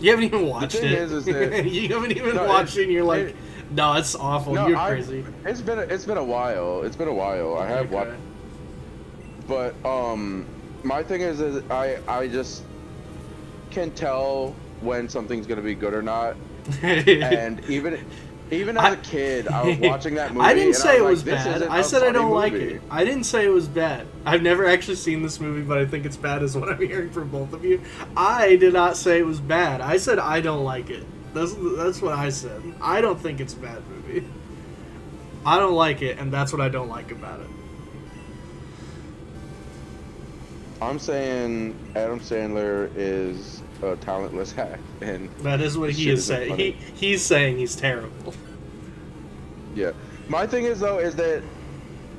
you haven't even watched thing it. is that- you haven't even No, watched it and you're like, it- no, it's awful. No, You're crazy. It's been a while. It's been a while. I have watched, but my thing is I just can tell when something's gonna be good or not, and even as a kid, I was watching that movie. I didn't and say I it was was like, this bad. isn't I a said I funny don't like movie. it. I didn't say it was bad. I've never actually seen this movie, but I think it's bad is what I'm hearing from both of you. I did not say it was bad. I said I don't like it. That's what I said. I don't think it's a bad movie. I don't like it, and that's what I don't like about it. I'm saying Adam Sandler is a talentless hack, and That is what he shit is isn't saying. funny. He's saying he's terrible. yeah. My thing is though is that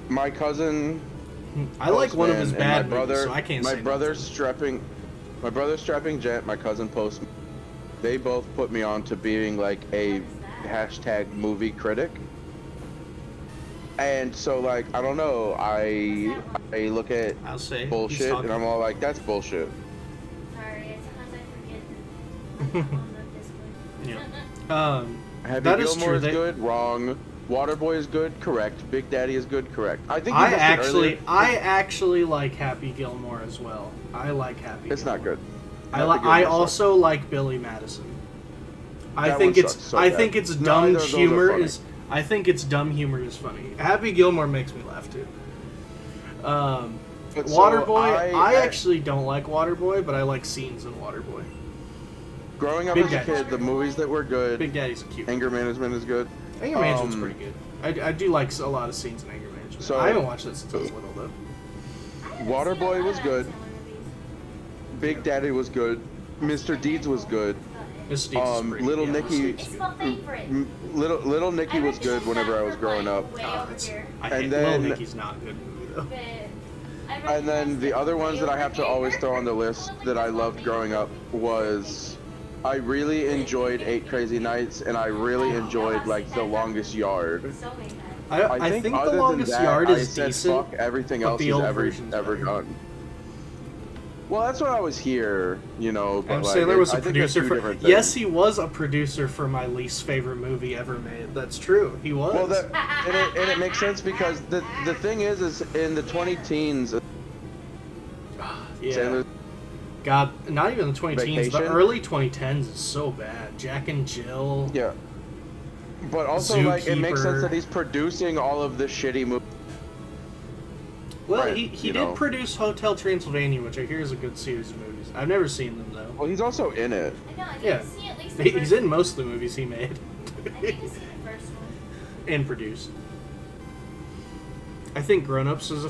my cousin. I like one of his Postman and bad my movies, brother, so I can't my say brother's nothing. strapping gent, my cousin Postman. They both put me on to being like a hashtag movie critic. And so like I don't know, I look at I'll say he's bullshit talking. and I'm all like, that's bullshit. Sorry, sometimes I forget. I'm on the Discord. Yeah. Happy That is Gilmore true. is They- good, wrong. Waterboy is good, correct. Big Daddy is good, correct. I think you I missed it earlier. actually like Happy Gilmore as well. I like Happy. It's not Gilmore. good. I Happy like. Gilmore I sucks. also like Billy Madison. I That think one it's. sucks so I bad. think it's Neither dumb of those are humor funny. is. I think it's dumb humor is funny. Happy Gilmore makes me laugh too. But so Waterboy. I actually don't like Waterboy, but I like scenes in Waterboy. growing up Big as a Daddy. kid, the movies that were good, Big Daddy's cute. Anger Management is good. Anger Management's pretty good. I do like a lot of scenes in Anger Management. So- I haven't watched that since I was little though. Waterboy was good. Big Daddy was good. Mr. Deeds was good. Mr. Deeds is pretty Little yeah, Nicky- Mr. Deeds is It's good. my favorite. Little Nicky was good whenever I was growing up. Way Oh, over it's, here. I And hate then- Little Nicky's not a good movie though. But And then the other ones that I have to always throw on the list that I loved growing up was I really enjoyed 8 Crazy Nights, and I really enjoyed like The Longest Yard. So many times. I think other The than Longest that, Yard I is said decent. fuck everything but else the he's old ever version's better. done. Well, that's what I was here, you know. But Adam like, Sandler was a I think they're producer two for. different things. Yes, he was a producer for my least favorite movie ever made. That's true. He was. Well, and it makes sense because the thing is in the 20 teens, yeah. Sandler, God, not even the 2010s. The Vacation? early 2010s is so bad. Jack and Jill. yeah. But also, like, it makes sense Zookeeper. that he's producing all of the shitty movies. Well, Right, he you did know. produce Hotel Transylvania, which I hear is a good series of movies. I've never seen them though. Well, he's also in it. I know, I need Yeah. to see at least the He's first in most of the movies he made I need to see the first one. and produced. I think Grown Ups are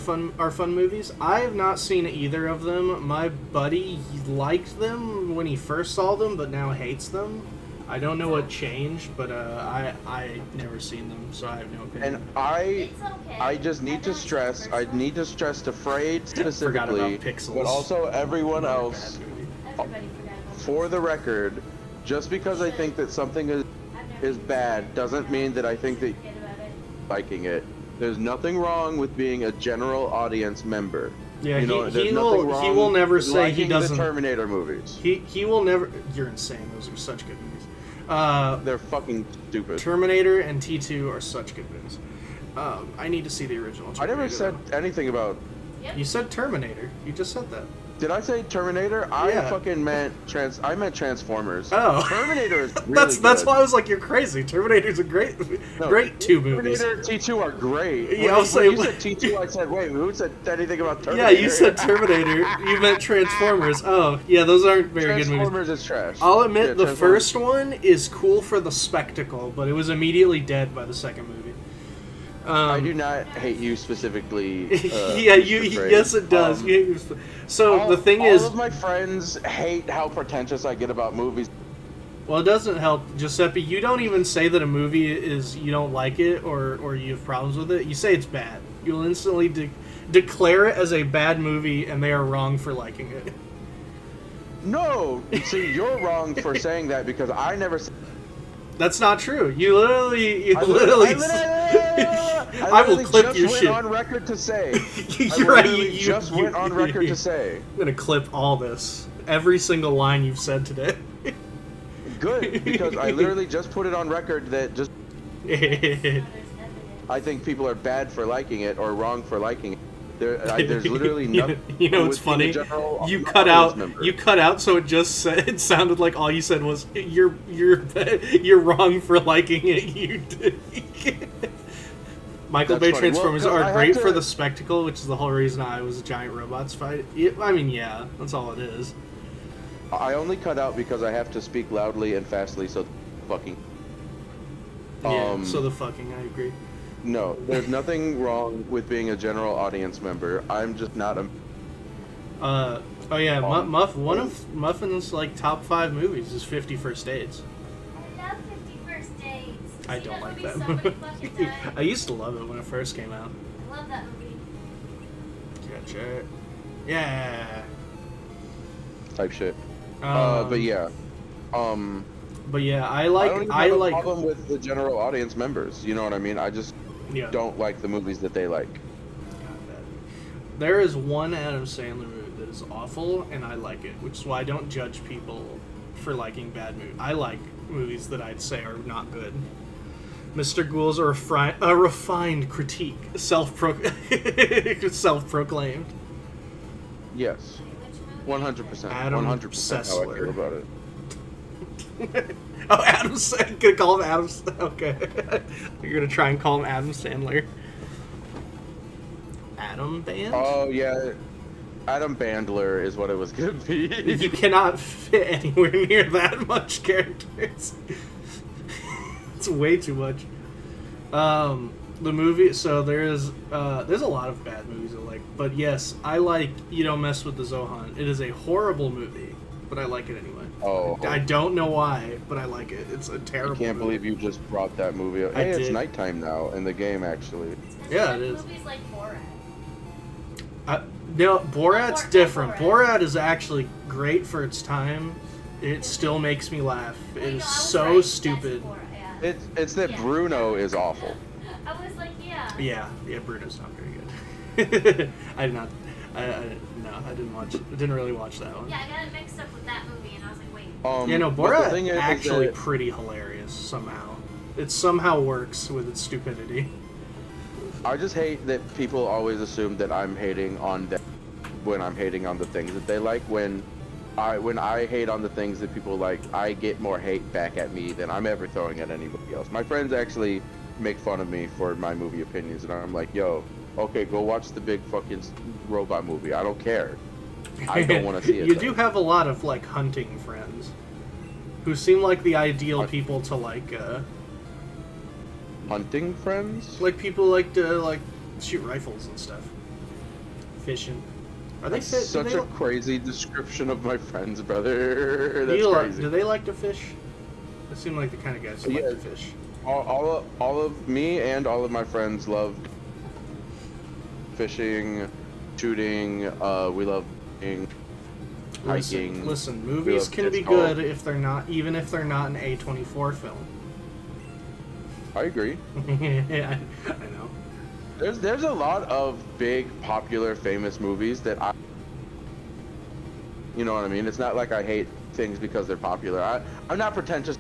fun movies. I have not seen either of them. My buddy liked them when he first saw them, but now hates them. I don't know what changed, but I never seen them, so I have no opinion. And It's okay. I just need to stress, I need to stress to Frayed Forgot specifically, about Pixels. but also everyone Another else, bad movie. Everybody forgot about for the record, just because I think that something I've never is even bad seen it. doesn't mean that I think that Forget about it. liking it. There's nothing wrong with being a general audience member. Yeah, You know, he there's nothing will he wrong will never with say he liking doesn't. the Terminator movies. He will never. You're insane. Those are such good movies. They're fucking stupid. Terminator and T2 are such good movies. I need to see the original. I never Terminator, said anything about. Yep. You said Terminator. You just said that. Did I say Terminator? Yeah. I fucking meant I meant Transformers. Oh. Terminator is really That's good. why I was like, you're crazy. Terminator's a great, No, great two movies. Terminator and T2 are great. Yeah, When I was saying- you said T2, I said, wait, who said anything about Yeah, Terminator? you said Terminator. You meant Transformers. Oh, yeah, those aren't very good movies. Transformers is trash. I'll admit Yeah, the Transformers- first one is cool for the spectacle, but it was immediately dead by the second movie. I do not hate you specifically. Yeah, Mr. Frey. yes, it does. So the thing is, all of my friends hate how pretentious I get about movies. well, it doesn't help, Giuseppe. You don't even say that a movie is you don't like it or you have problems with it. You say it's bad. You'll instantly declare it as a bad movie, and they are wrong for liking it. No, see, you're wrong for saying that because I never. That's not true. You literally. I I will literally clip just your went shit. on record to say. You're I right. literally just went on record to say. I'm gonna clip all this. Every single line you've said today. Good, because I literally just put it on record that just There's evidence. I think people are bad for liking it or wrong for liking it. There's literally nothing. You know what's with being funny? a general You cut audience out. member. You cut out, so it just said. It sounded like all you said was you're wrong for liking it. You did. Michael Bay That's funny. Well, Transformers 'cause I are have great to- for the spectacle, which is the whole reason I was a giant robots fight. I mean, yeah, that's all it is. I only cut out because I have to speak loudly and fastly, so fucking. Yeah. So the fucking, I agree. No, there's nothing wrong with being a general audience member. I'm just not a. Oh yeah, one of Muffin's like top 5 movies is 50 First Dates. I love 50 First Dates. I See don't like movie that so many movie. fucking times. I used to love it when it first came out. I love that movie. Gotcha. Yeah. Type shit. Um, But yeah. But yeah, I I don't like even I have a like problem with the general audience members. You know what I mean? I just yeah. don't like the movies that they like. There is one Adam Sandler movie that is awful, and I like it, which is why I don't judge people for liking bad movies. I like movies that I'd say are not good. Mr. Ghoul's a refined critique, self-proclaimed. Yes. Which movie? 100%. Adam 100% how I Sessler. feel about it. Oh, Adam Sandler. Gonna call him Adam. Okay, you're gonna try and call him Adam Sandler. Adam Band. Oh yeah, Adam Bandler is what it was gonna be. You cannot fit anywhere near that much characters. It's way too much. The movie. So there's a lot of bad movies I like, but yes, I like You Don't Mess with the Zohan. It is a horrible movie, but I like it anyway. Oh, I don't know why, but I like it. It's a I terrible. can't movie. believe you just brought that movie up. I Hey, it's did. nighttime now in the game actually. It's Yeah, like it is. Movies like Borat. No, Borat's Not different. Borat. Borat is actually great for its time. It still makes me laugh. It Well, is I was so right, that's stupid. Sephora, yeah. It's that Yeah. Bruno is awful. I was like, yeah. Yeah, Bruno's not very good. I did not. No, I didn't watch. I didn't really watch that one. Yeah, I got it mixed up with that movie, and I was like, wait. Yeah, no, But the Borat thing is actually that pretty hilarious somehow. It somehow works with its stupidity. I just hate that people always assume that I'm hating on them when I'm hating on the things that they like. When I hate on the things that people like, I get more hate back at me than I'm ever throwing at anybody else. My friends actually make fun of me for my movie opinions, and I'm like, yo, okay, go watch the big fucking robot movie. I don't care. I don't want to see it. You do have a lot of like hunting friends who seem like the ideal people to like. Hunting friends? Like people like to like shoot rifles and stuff. Fishing. Are they That's fit? such a crazy description of my friends, brother. That's crazy. Do they like to fish? They seem like the kind of guys who like Yeah. to fish. All of me and all of my friends love fishing, shooting. We love hiking. Listen, movies can be good if they're not, even if they're not an A24 film. I agree. Yeah, I know. There's a lot of big, popular, famous movies that you know what I mean? It's not like I hate things because they're popular. I'm not pretentious.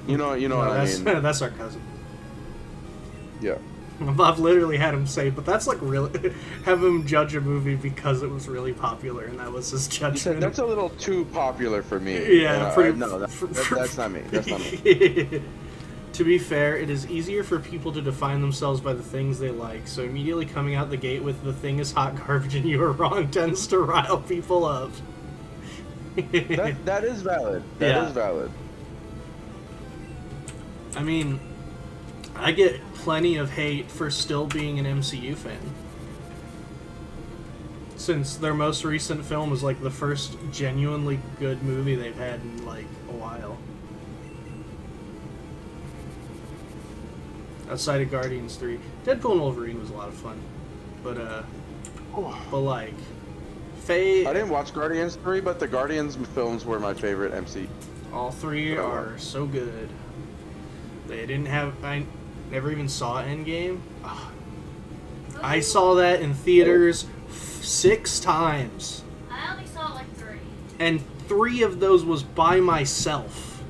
You know what I mean? That's sarcasm. Yeah. I've literally had him say, but that's like really have him judge a movie because it was really popular, and that was his You judgment. said that's a little too popular for me. Yeah, no, that's not me. That's not me. To be fair, it is easier for people to define themselves by the things they like, so immediately coming out the gate with the thing is hot garbage and you are wrong tends to rile people up. That is valid. That is valid. I mean, I get plenty of hate for still being an MCU fan. Since their most recent film was like the first genuinely good movie they've had in like a while. Outside of Guardians 3. Deadpool and Wolverine was a lot of fun. But like I didn't watch Guardians 3, but the Guardians films were my favorite MC. All three are so good. They didn't have... I never even saw Endgame. Ugh. I saw that in theaters 6 times. I only saw like 3. And 3 of those was by myself.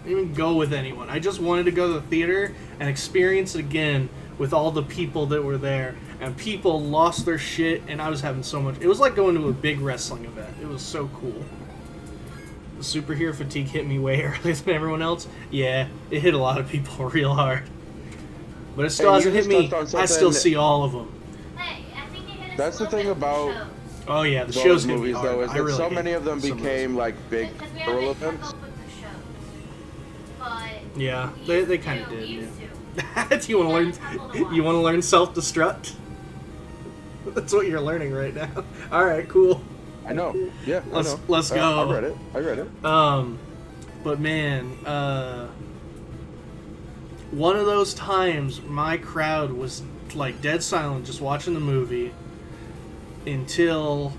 I didn't even go with anyone. I just wanted to go to the theater and experience it again with all the people that were there. And people lost their shit, and I was having so much... It was like going to a big wrestling event. It was so cool. The superhero fatigue hit me way earlier than everyone else. Yeah, it hit a lot of people real hard. But it still hasn't hit me. I still see all of them. Hey, I think it hit us That's a the little thing bit with about shows. Oh yeah, the those shows hit me movies, hard. though, is I that really so hate many of them some those. became like big Because we girl haven't kept events. up with the shows. But Yeah, we they used kind of to, did. we Yeah. used to. Do you want to learn? That's a couple to You want to watch. learn self-destruct? That's what you're learning right now. All right, cool. I know. Yeah, I know. Let's go. I read it. But man, one of those times my crowd was like dead silent, just watching the movie until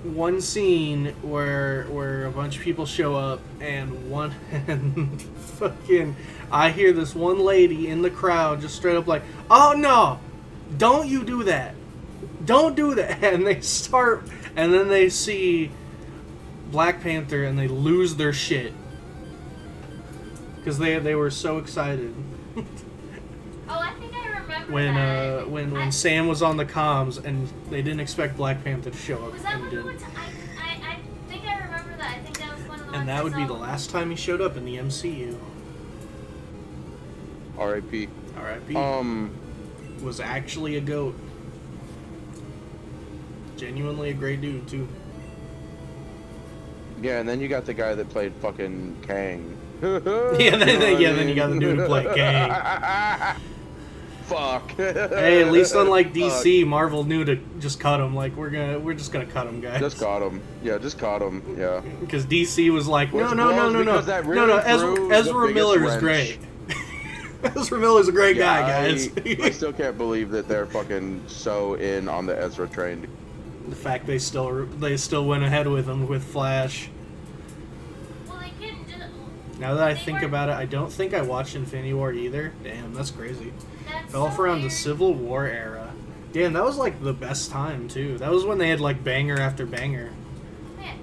one scene where a bunch of people show up and fucking I hear this one lady in the crowd just straight up like, "Oh no, don't you do that. Don't do that." And they start, and then they see Black Panther and they lose their shit. Because they were so excited. Oh, I think I remember When that. when Sam was on the comms and they didn't expect Black Panther to show up Was that and when he we went did. to... I think I remember that. I think that was one of the ones And that I would be saw. the last time he showed up in the MCU. R.I.P. R.I.P. Was actually a goat. Genuinely a great dude too. Yeah, and then you got the guy that played fucking Kang. Yeah, then you got the dude who played Kang. Fuck. Hey, at least unlike DC, Marvel knew to just cut him. Like we're just gonna cut him, guys. Just caught him. Yeah, just caught him. Yeah. Because DC was like, Which no. because that really threw the Ezra biggest Miller is wrench. great. Ezra Miller's a great guy, Yeah, guys. I still can't believe that they're fucking so in on the Ezra train. The fact they still went ahead with him with Flash. Well, they couldn't just. Now that I They think weren't- about it, I don't think I watched Infinity War either. Damn, that's crazy. That's Fell off around the weird. Civil War era. Damn, that was like the best time too. That was when they had like banger after banger Man,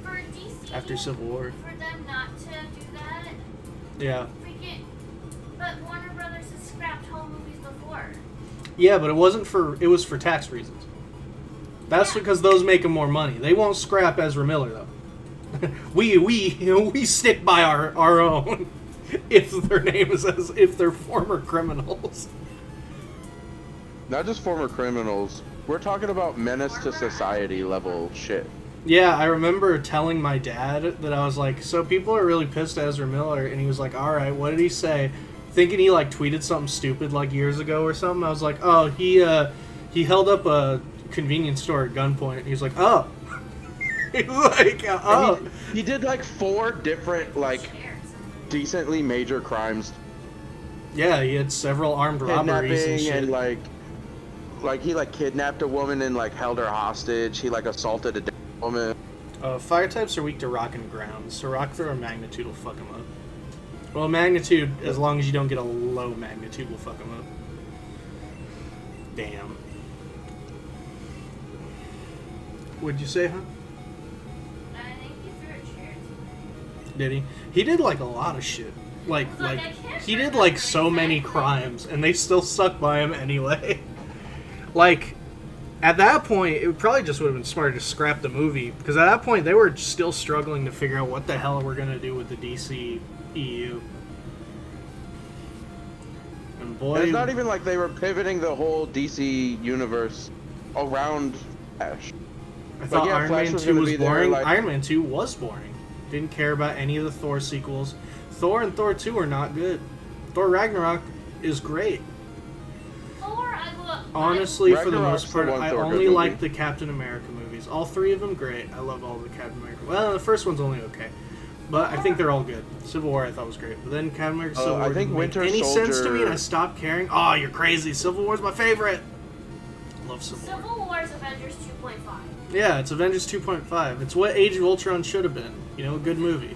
for DC. after Civil War. For them not to do that, Yeah. freaking. But Warner Brothers has scrapped home movies before. Yeah, but it wasn't for. It was for tax reasons. That's Yeah. because those make them more money. They won't scrap Ezra Miller though. we stick by our own. If their name is if they're former criminals. Not just former criminals. We're talking about menace to society level shit. Yeah, I remember telling my dad that I was like, so people are really pissed at Ezra Miller, and he was like, all right, what did he say? Thinking he like tweeted something stupid like years ago or something. I was like, oh, he held up a convenience store at gunpoint. He was like, oh. He was like, oh. He did like 4 different like decently major crimes, Yeah, he had several armed robberies and kidnapping shit. and like he like kidnapped a woman and like held her hostage. He like assaulted a woman. Fire types are weak to rock and ground, so rock throw or magnitude will fuck them up. Well, magnitude, as long as you don't get a low magnitude, will fuck them up. Damn. What'd you say, huh? I think he threw a chair. Did he? He did like a lot of shit. Like I can't he did remember like so many exactly. crimes, and they still stuck by him anyway. Like, at that point, it probably just would have been smarter to scrap the movie, because at that point they were still struggling to figure out what the hell we're gonna do with the DC EU. And boy, And it's not even like they were pivoting the whole DC universe around Flash. I thought yeah, Iron Flash Man was 2 gonna was be there, boring. like- Iron Man 2 was boring. Didn't care about any of the Thor sequels. Thor and Thor 2 are not good. Thor Ragnarok is great. Or I will. Honestly, for the Ragnarok's most part, the one I Thor only good like movie. the Captain America movies. All 3 of them, great. I love all the Captain America. Well, the first one's only okay. But I think they're all good. Civil War I thought was great. But then Captain America Civil War I think didn't Winter make any sense to me, and Soldier- I stopped caring. Oh, you're crazy. Civil War's my favorite. Love Civil War. Civil War's Avengers 2.5. Yeah, it's Avengers 2.5. It's what Age of Ultron should have been. You know, a good movie.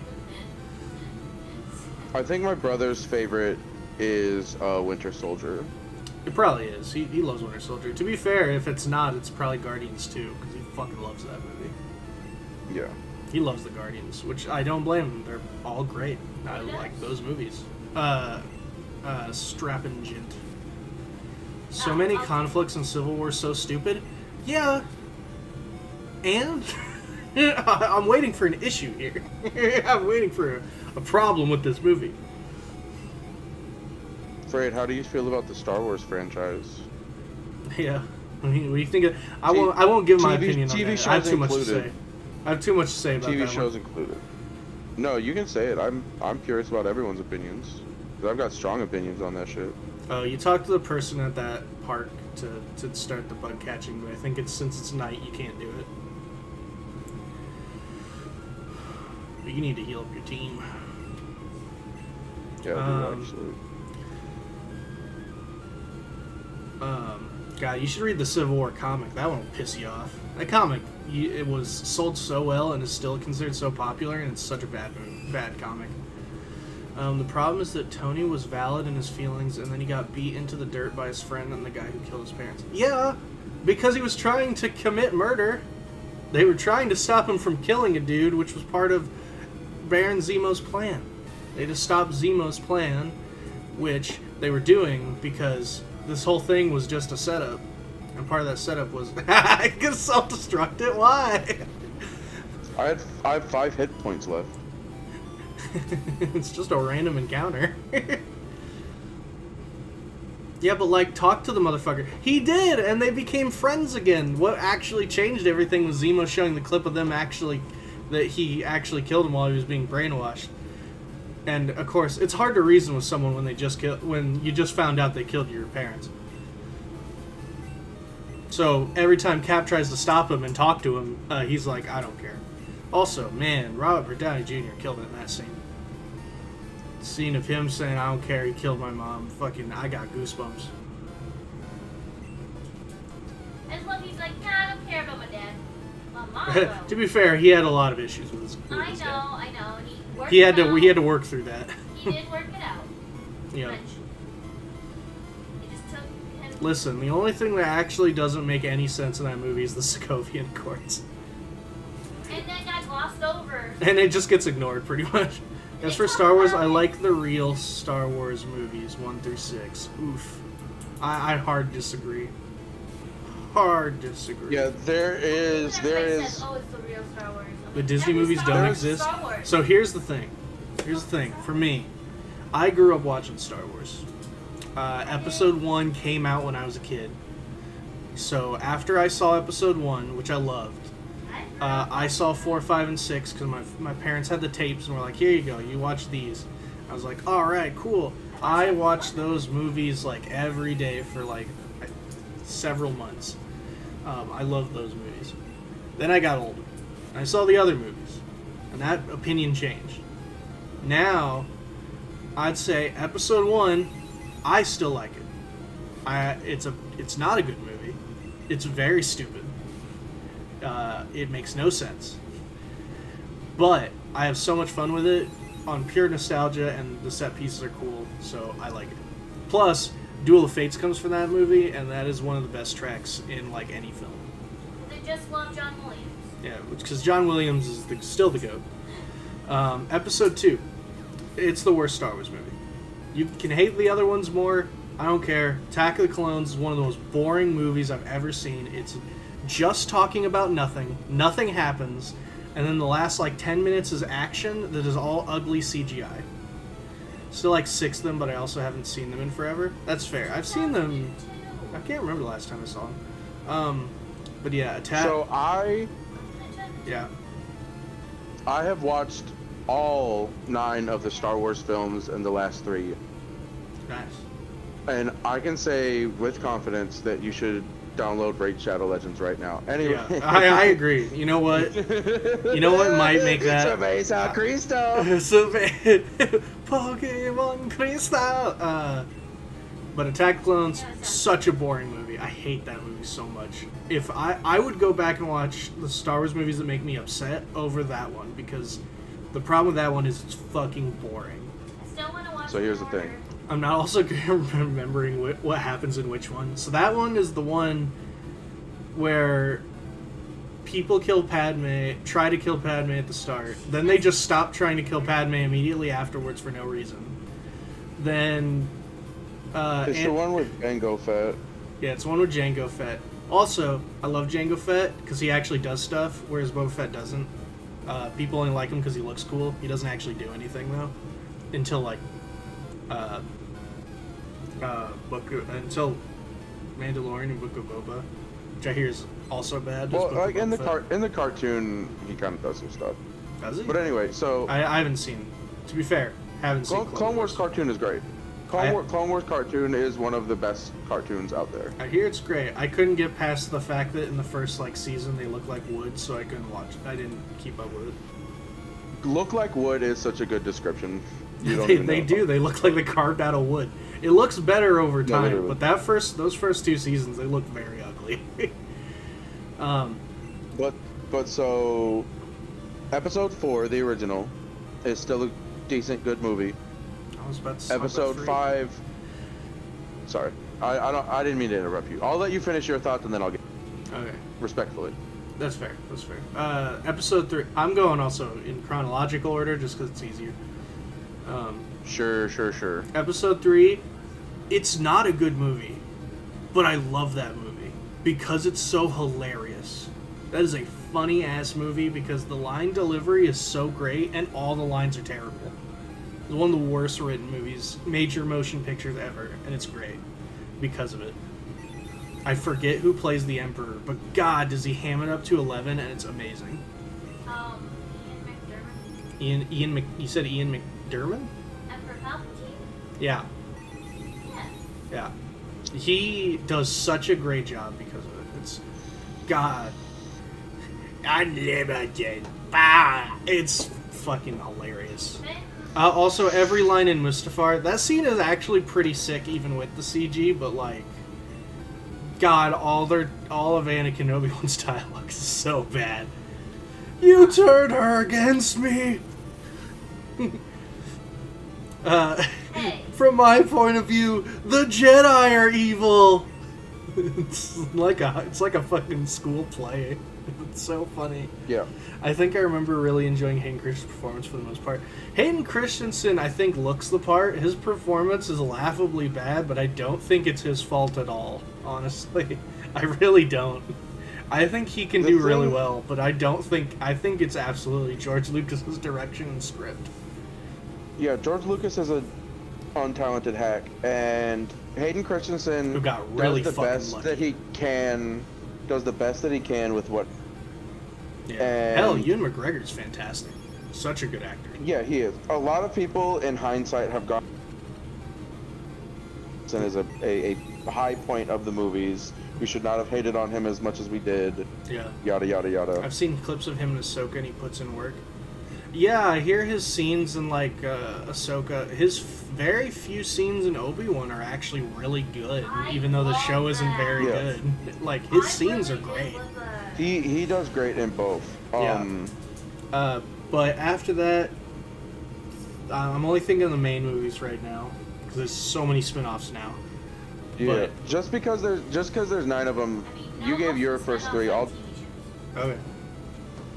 I think my brother's favorite is Winter Soldier. It probably is. He loves Winter Soldier. To be fair, if it's not, it's probably Guardians 2, because he fucking loves that movie. Yeah. He loves the Guardians, which I don't blame him. They're all great. I like those movies. Strappin' Gent. So many conflicts in Civil War so stupid. Yeah. And? I'm waiting for an issue here. I'm waiting for a problem with this movie. Fred, how do you feel about the Star Wars franchise? Yeah. What do you think of, I won't give my TV opinion on that. I have shows too much to included. say. I have too much to say about TV that shows one. included. No, you can say it. I'm curious about everyone's opinions. 'Cause I've got strong opinions on that shit. Oh, you talked to the person at that park to start the bug catching, but I think since it's night, you can't do it. But you need to heal up your team. Yeah, I do, actually. God, you should read the Civil War comic. That one will piss you off. That comic, it was sold so well and is still considered so popular, and it's such a bad comic. The problem is that Tony was valid in his feelings, and then he got beat into the dirt by his friend and the guy who killed his parents. Yeah, because he was trying to commit murder. They were trying to stop him from killing a dude, which was part of Baron Zemo's plan. They just stopped Zemo's plan, which they were doing because this whole thing was just a setup. And part of that setup was, I can self-destruct it, why? I have 5 hit points left. It's just a random encounter. Yeah, but like, talk to the motherfucker. He did, and they became friends again. What actually changed everything was Zemo showing the clip of them that he actually killed him while he was being brainwashed. And of course, it's hard to reason with someone when you just found out they killed your parents. So every time Cap tries to stop him and talk to him, he's like, I don't care. Also, man, Robert Downey Jr. killed it in that scene. The scene of him saying, I don't care, he killed my mom. Fucking, I got goosebumps. And look, he's like, nah, I don't care. care about my dad. My mom will. To be fair, he had a lot of issues with his I dad. know. And he worked He had it to. out. We had to work through that. He did work it out. Yeah. Eventually. It just took him. Listen, the only thing that actually doesn't make any sense in that movie is the Sokovian Accords. And then got glossed over. And it just gets ignored pretty much. As for Star Wars, I like the real Star Wars movies, 1 through 6. Oof. I hard disagree. Hard disagree. Yeah, there is. Everybody says, oh, it's the real Star Wars. I'm The like, Disney every movies Star don't Wars is exist. Star Wars. So here's the thing. Here's the thing. For me, I grew up watching Star Wars. Episode 1 came out when I was a kid. So after I saw Episode 1, which I loved, I saw 4, 5, and 6 because my parents had the tapes and were like, here you go, you watch these. I was like, all right, cool. I watched those movies like every day for like several months. I loved those movies. Then I got older. And I saw the other movies. And that opinion changed. Now, I'd say Episode 1, I still like it. It's not a good movie. It's very stupid. It makes no sense. But I have so much fun with it on pure nostalgia, and the set pieces are cool, so I like it. Plus, Duel of Fates comes from that movie, and that is one of the best tracks in like any film. They just love John Williams. Yeah, because John Williams is still the GOAT. Episode 2. It's the worst Star Wars movie. You can hate the other ones more. I don't care. Attack of the Clones is one of the most boring movies I've ever seen. It's just talking about nothing. Nothing happens. And then the last, 10 minutes is action that is all ugly CGI. Still like 6 of them, but I also haven't seen them in forever. That's fair. I've seen them. I can't remember the last time I saw them. But yeah, Attack. So Yeah. I have watched all 9 of the Star Wars films in the last 3 years. Nice. And I can say with confidence that you should download Raid Shadow Legends right now. Anyway. Yeah, I agree. You know what? You know what might make that? Cerveza Cristo. Pokemon Crystal. But Attack of the Clones, such a boring movie. I hate that movie so much. If I would go back and watch the Star Wars movies that make me upset over that one, because the problem with that one is it's fucking boring. I still want to watch. So here's the thing. I'm not also remembering what happens in which one. So that one is the one where people kill Padme, try to kill Padme at the start. Then they just stop trying to kill Padme immediately afterwards for no reason. Then... It's the one with Jango Fett. Yeah, it's the one with Jango Fett. Also, I love Jango Fett because he actually does stuff, whereas Boba Fett doesn't. People only like him because he looks cool. He doesn't actually do anything, though. Until, until Mandalorian and Book of Boba, which I hear is also bad. Well, Book of in the Boba Fett. in the cartoon, he kind of does some stuff. Does he? But anyway, so I haven't seen. To be fair, haven't seen Clone Wars cartoon is great. Clone Wars cartoon is one of the best cartoons out there. I hear it's great. I couldn't get past the fact that in the first season they look like wood, so I couldn't watch it. I didn't keep up with it. Look like wood is such a good description. You don't they even know do. about They look like they carved out of wood. It looks better over Yeah, time, literally. but those first 2 seasons they look very ugly. But so, episode 4, the original, is still a decent, good movie. I was about to say Episode 5. Sorry, I didn't mean to interrupt you. I'll let you finish your thoughts and then I'll get Okay, respectfully. that's fair. That's fair. Episode 3. I'm going also in chronological order just because it's easier. Sure. Episode 3. It's not a good movie, but I love that movie because it's so hilarious. That is a funny ass movie because the line delivery is so great and all the lines are terrible. It's one of the worst written movies, major motion pictures ever, and it's great because of it. I forget who plays the Emperor, but God, does he ham it up to 11, and it's amazing. Ian McDermott. You said Ian McDermott? Emperor Palpatine. Yeah. Yeah. He does such a great job because of it. It's God. Unlimited. Bah! It's fucking hilarious. Also, every line in Mustafar, that scene is actually pretty sick even with the CG, but God, all of Anakin and Obi-Wan's dialogue is so bad. You turned her against me. Hey. From my point of view, the Jedi are evil. It's like a fucking school play. It's so funny. Yeah. I think I remember really enjoying Hayden Christensen's performance for the most part. Hayden Christensen, I think, looks the part. His performance is laughably bad, but I don't think it's his fault at all, honestly. I really don't. I think he can do really well, but I think it's absolutely George Lucas's direction and script. Yeah, George Lucas is a untalented hack, and Hayden Christensen Who got really does the fucking best lucky. that he can. Does the best that he can with what. Yeah. And- Hell, Ewan McGregor's fantastic. Such a good actor. Yeah, he is. A lot of people, in hindsight, have gone. And is a high point of the movies. We should not have hated on him as much as we did. Yeah. Yada yada yada. I've seen clips of him in Ahsoka, and he puts in work. Yeah, I hear his scenes in, like, Ahsoka. His very few scenes in Obi-Wan are actually really good, even though the show isn't very Yeah. good. Like, his I scenes are really did great. love, He does great in both. Yeah. But after that, I'm only thinking of the main movies right now, because there's so many spin-offs now. Yeah. But- Just because there's 9 of them, I mean, you no gave one your spin first off 3. on I'll TV shows. Okay.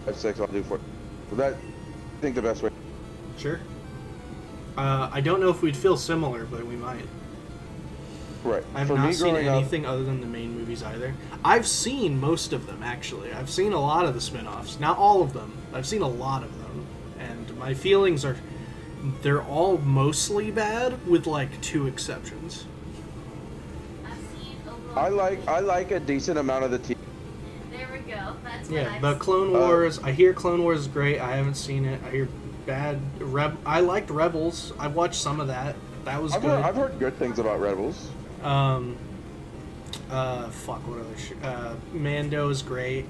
have 6. I'll do 4. So that I think the best way. Sure. I don't know if we'd feel similar, but we might. Right. I've For not me seen growing up, anything other than the main movies either. I've seen most of them, actually. I've seen a lot of the spin-offs. Not all of them. I've seen a lot of them. And my feelings are... They're all mostly bad, with, like, 2 exceptions. I've seen Obi-Wan. I like a decent amount of the TV. There we go. That's what Yeah, I've the seen. Clone Wars. I hear Clone Wars is great. I haven't seen it. I hear bad... I liked Rebels. I watched some of that. That was good. I've heard good things about Rebels. Fuck, what other Mando is great.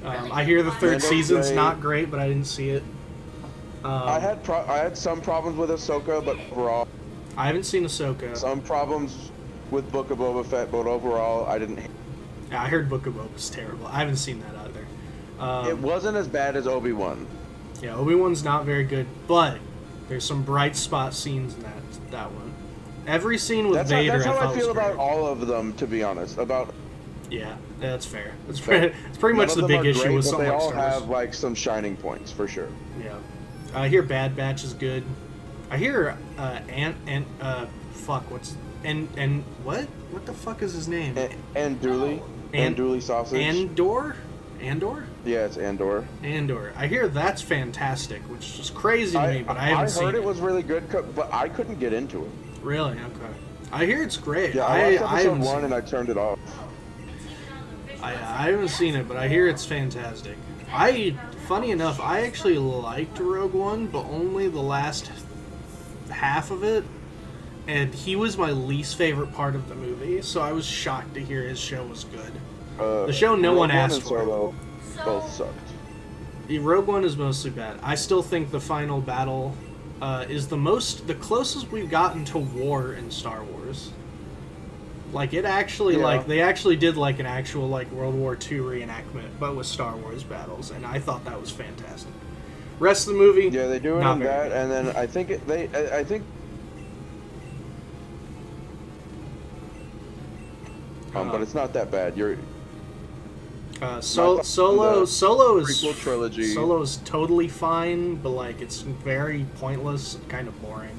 I hear the 3rd Mando's season's great. not great, but I didn't see it. I had some problems with Ahsoka, but overall, I haven't seen Ahsoka. some problems with Book of Boba Fett, but overall, I didn't. Yeah, I heard Book of Boba's terrible. I haven't seen that either. It wasn't as bad as Obi-Wan. Yeah, Obi-Wan's not very good, but there's some bright spot scenes in that one. Every scene with Vader, That's how I I thought feel was about great. all of them, to be honest. About Yeah, that's fair. It's pretty much none the of them big are issue great, with but something they like all Star Wars. have like some shining points for sure. Yeah, I hear Bad Batch is good. I hear what the fuck is his name? And Dooley, And- Dooley sausage. Andor. Yeah, it's Andor. I hear that's fantastic, which is crazy to me, but I haven't seen heard it. it was really good, but I couldn't get into it. Really? Okay. I hear it's great. Yeah, I watched episode haven't 1 seen and I turned it off. It's even on the visual I haven't seen it, but I hear it's fantastic. Funny enough, I actually liked Rogue One, but only the last half of it. And he was my least favorite part of the movie, so I was shocked to hear his show was good. The show no Rogue one asked and for. Solo both So, sucked. Rogue One is mostly bad. I still think the final battle is the closest we've gotten to war in Star Wars. Like it actually, Yeah. they actually did like an actual like World War II reenactment, but with Star Wars battles, and I thought that was fantastic. Rest of the movie, Yeah, they do it not in very that, good. and then I think I think. But it's not that bad. Solo the is prequel trilogy. Solo is totally fine, but like it's very pointless, kind of boring.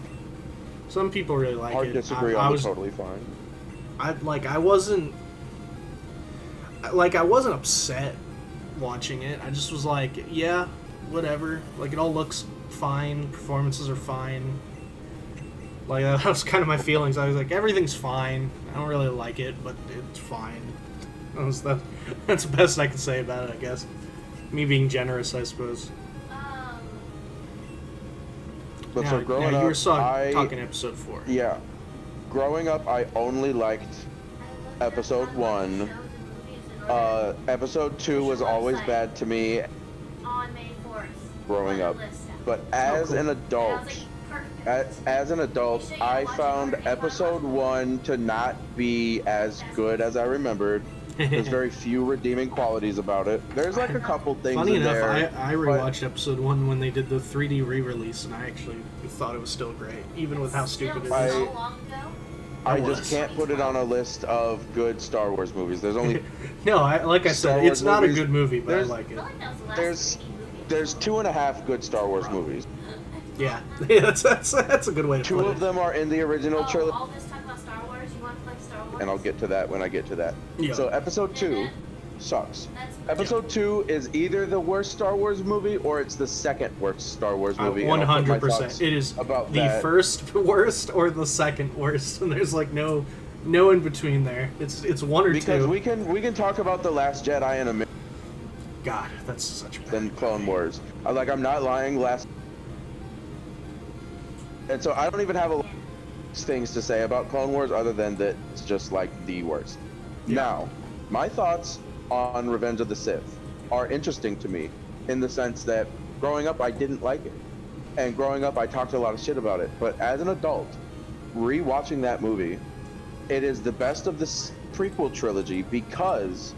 Some people really like Hard it. disagree I on the was totally fine. I wasn't upset watching it. I just was like, yeah, whatever. Like it all looks fine. Performances are fine. Like that was kind of my feelings. I was like, everything's fine. I don't really like it, but it's fine. That's the best I can say about it, I guess. Me being generous, I suppose. But Now, so growing now you were up, talking episode 4. Yeah, growing up, I only liked episode 1. Episode 2 was always bad to me on May 4th. growing up. But as an adult, As an adult, I found episode 1 to not be as good as I remembered. There's very few redeeming qualities about it. There's like a couple things Funny in enough, there. I rewatched episode 1 when they did the 3D re-release, and I actually thought it was still great, even with how stupid it is. I- So long ago. I was. just can't put it on a list of good Star Wars movies. There's only No, like I Star said, Wars it's not a movies, good movie, but I there's- like I it. feel like that was the last there's 3D movie. there's 2.5 good Star Wars movies. Yeah, that's a good way to Two put of it. them are in the original trilogy, All this talk about Star Wars. You want to play Star Wars? and I'll get to that when I get to that. Yeah. So episode 2 sucks. That's Episode 2 is either the worst Star Wars movie or it's the second worst Star Wars movie. and I'll put my 100%. thoughts It is about the that. first worst or the second worst, and there's like no in between there. It's one or Because two. we can talk about The Last Jedi in a minute God, that's such a bad. than Clone Wars. I'm not lying. And so I don't even have a lot of things to say about Clone Wars other than that it's just like the worst. Yeah. Now, my thoughts on Revenge of the Sith are interesting to me in the sense that growing up I didn't like it. And growing up I talked a lot of shit about it. But as an adult, rewatching that movie, it is the best of this prequel trilogy because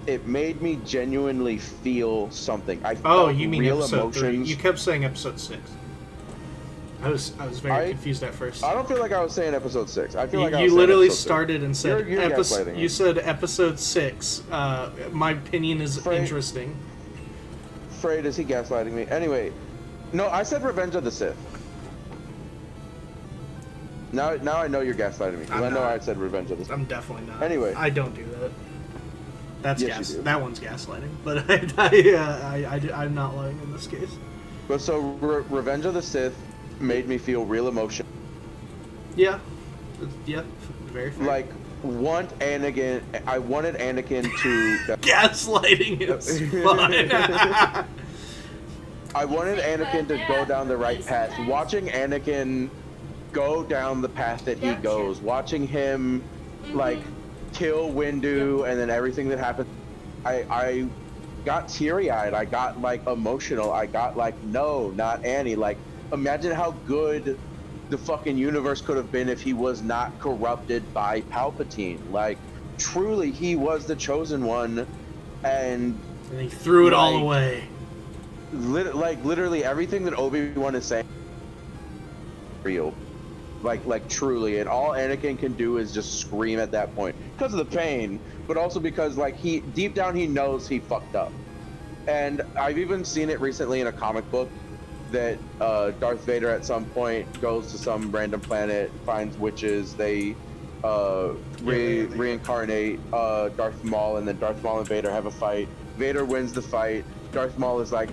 it made me genuinely feel something. I Oh, felt you mean real episode 3? emotions. You kept saying episode 6. I was very I- confused at first. I don't feel like I was saying episode 6. I feel You, like I you was saying literally episode 6. started and said You're gaslighting me. you said episode 6. My opinion is Frank- interesting. Afraid, is he gaslighting me? Anyway, no, I said Revenge of the Sith. Now I know you're gaslighting me because I'm I know not. I said Revenge of the Sith. I'm definitely not. Anyway. I don't do that. That's Yes, you do. That one's gaslighting, but I'm not lying in this case. But so Revenge of the Sith made me feel real emotion. Yeah, yeah, very fair. Like I wanted Anakin to. Gaslighting is fun. I wanted Anakin to go down the right path. Watching Anakin go down the path that he goes, watching him like kill Windu and then everything that happened, I got teary-eyed. I got like emotional. I got like, no, not Annie. Like, imagine how good the fucking universe could have been if he was not corrupted by Palpatine. Like, truly, he was the chosen one, and And he threw it all Like- away. literally everything that Obi-Wan is saying real. Like truly, and all Anakin can do is just scream at that point because of the pain, but also because like he deep down he knows he fucked up. And I've even seen it recently in a comic book that Darth Vader at some point goes to some random planet, finds witches, they reincarnate Darth Maul, and then Darth Maul and Vader have a fight. Vader wins the fight. Darth Maul is like,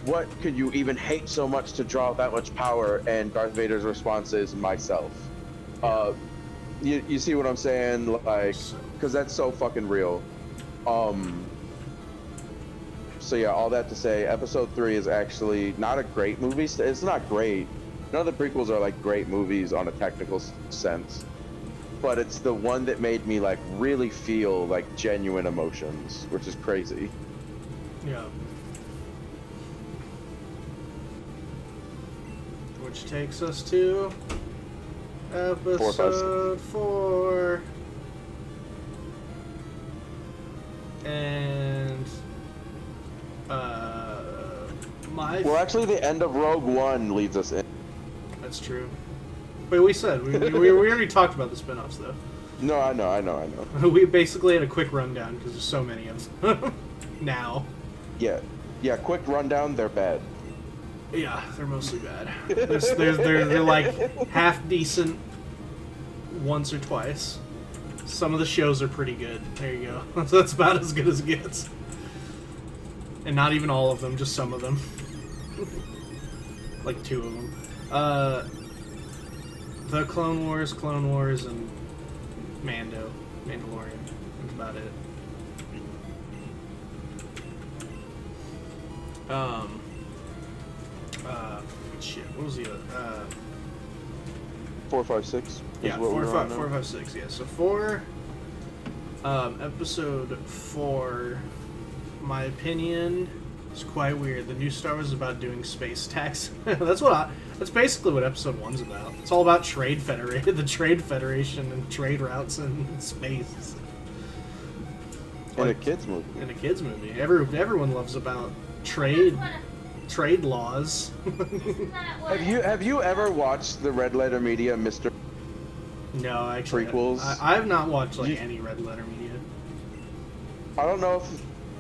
what could you even hate so much to draw that much power? And Darth Vader's response is myself. You see what I'm saying? Like, because that's so fucking real. So yeah, all that to say, episode 3 is actually not a great movie. It's not great. None of the prequels are like great movies on a technical sense, but it's the one that made me like really feel like genuine emotions, which is crazy. Yeah. Which takes us to episode 4. And Well, actually, the end of Rogue One leads us in. that's true. Wait, we said we already talked about the spin-offs though. No, I know. We basically had a quick rundown because there's so many of them now. Yeah, quick rundown, they're bad. Yeah, they're mostly bad. They're like half decent once or twice. Some of the shows are pretty good. There you go. That's about as good as it gets. And not even all of them, just some of them. Like 2 of them. The Clone Wars, and Mandalorian. That's about it. Shit, what was the other? 4, 5, 6. Yeah, 4, 5, 6. Yeah, so 4. Episode 4. My opinion It's quite weird. The new Star Wars is about doing space tax. That's basically what Episode 1's about. It's all about the Trade Federation and trade routes in space. In a kids movie. In a kids movie, everyone loves about trade laws. Have you ever watched the Red Letter Media Mr. No, actually, prequels? I've not watched any Red Letter Media. I don't know if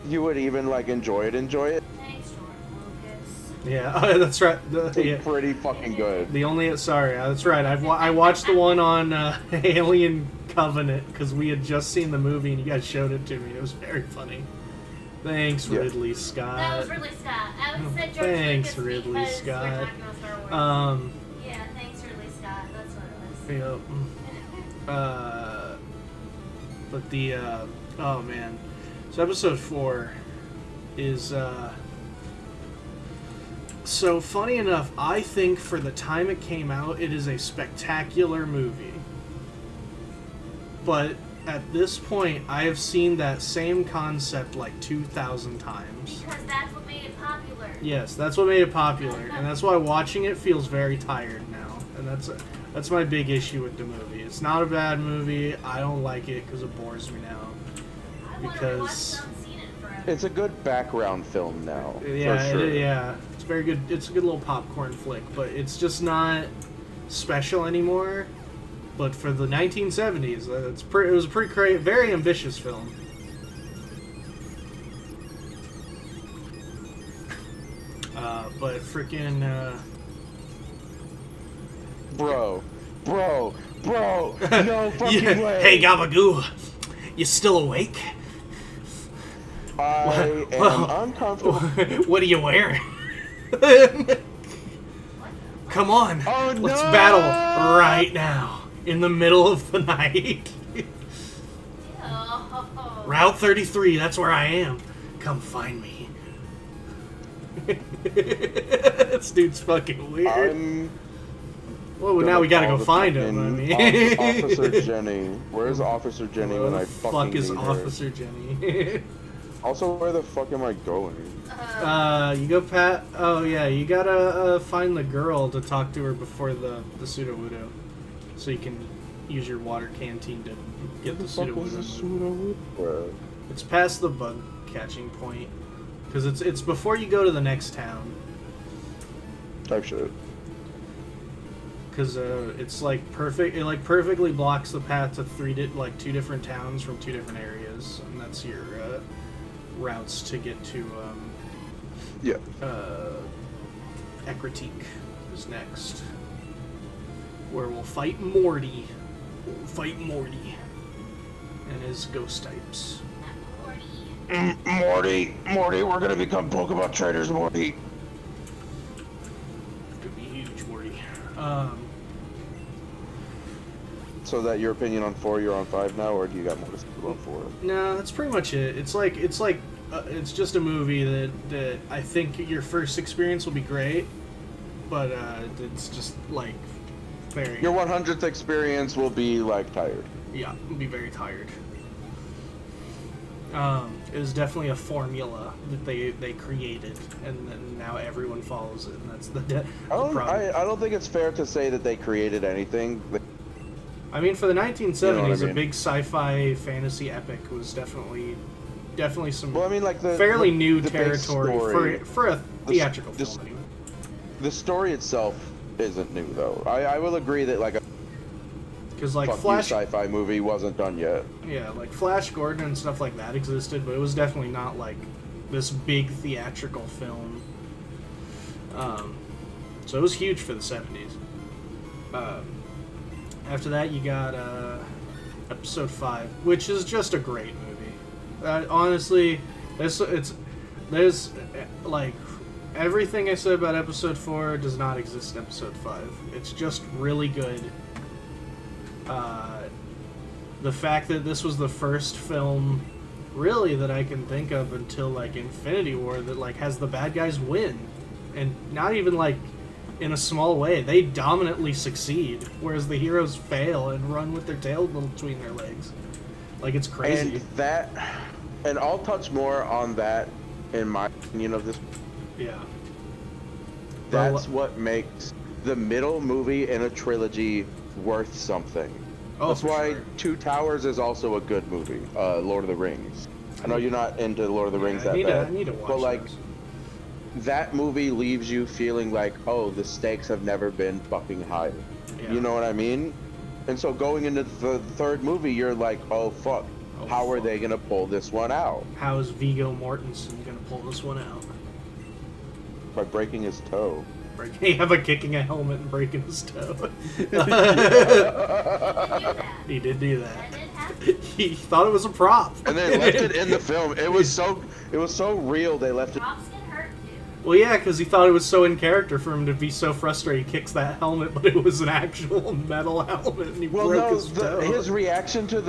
you would even like enjoy it. Thanks, George Lucas. Yeah, that's right. It's pretty fucking good. That's right. I watched the one on Alien Covenant because we had just seen the movie and you guys showed it to me. It was very funny. Thanks, Ridley Scott. That was Ridley Scott. I would say George Thanks, Lucas Ridley because Scott. we're talking about Star Wars. Um, Yeah, thanks, Ridley Scott. That's what it was. Yep. But the oh man, so episode 4 is so funny enough. I think for the time it came out, it is a spectacular movie. But at this point, I have seen that same concept like 2,000 times. Because that's what made it popular. Yes, that's what made it popular, and that's why watching it feels very tired now. And that's my big issue with the movie. It's not a bad movie. I don't like it because it bores me now. I want to watch it. I haven't seen it forever. It's a good background film now. Yeah, for sure. yeah, it's very good. It's a good little popcorn flick, but it's just not special anymore. But for the 1970s, it was a pretty very ambitious film. But freaking Bro, no fucking way. Hey Gabagool, you still awake? I am uncomfortable. What are you wearing? Come on, Oh, let's no! battle right now in the middle of the night. Oh. Route 33, that's where I am. Come find me. This dude's fucking weird. Well, now we gotta go find him. I mean, Officer Jenny. Where's Officer Jenny when I fucking is need Officer Jenny? Also, where the fuck am I going? You go Pat. Oh yeah, you gotta find the girl to talk to her before the pseudo-wudo, so you can use your water canteen to get the pseudo-wudo. It's past the bug catching point, because it's before you go to the next town. Type shit. Because it's like perfect. It like perfectly blocks the path to two different towns from two different areas, and that's your routes to get to. Yeah. Ekritique is next, where we'll fight Morty. And his ghost types. Morty, we're gonna become Pokemon traders, Morty. Could be huge, Morty. So that your opinion on 4, you're on 5 now, or do you got more to say about 4? No, that's pretty much it. It's just a movie that I think your first experience will be great, but it's just like very. Your 100th experience will be like tired. Yeah, it'll be very tired. It was definitely a formula that they created, and then now everyone follows it, and that's the problem. I don't think it's fair to say that they created anything. I mean, for the 1970s, You know what I mean? a big sci-fi fantasy epic was definitely some Well, I mean, like fairly new the big territory story. for a theatrical film. Anyway. The story itself isn't new, though. I will agree that like a Because like fuck Flash, you sci-fi movie wasn't done yet. yeah, like Flash Gordon and stuff like that existed, but it was definitely not like this big theatrical film. So it was huge for the 70s. After that, you got Episode 5, which is just a great movie. Honestly, there's like everything I said about Episode 4 does not exist in Episode 5. It's just really good. The fact that this was the first film, really, that I can think of until like Infinity War that like has the bad guys win, and not even like in a small way. They dominantly succeed, whereas the heroes fail and run with their tail between their legs. Like, it's crazy. And I'll touch more on that in my opinion of this. Yeah. That's what makes the middle movie in a trilogy worth something. Oh, That's for why sure. Two Towers is also a good movie. Lord of the Rings. I know you're not into Lord of the Rings that bad. I need to watch but like those. that movie leaves you feeling like, oh, the stakes have never been fucking higher. Yeah. You know what I mean? And so going into the third movie, you're like, oh fuck, how are they gonna pull this one out? How is Viggo Mortensen gonna pull this one out? By breaking his toe. By kicking a helmet and breaking his toe. He did do that. That did happen. He thought it was a prop. And they left it in the film. It was so real. They left it. Props can hurt too. Well, yeah, because he thought it was so in character for him to be so frustrated he kicks that helmet, but it was an actual metal helmet and he Well, broke no, his toe. his reaction to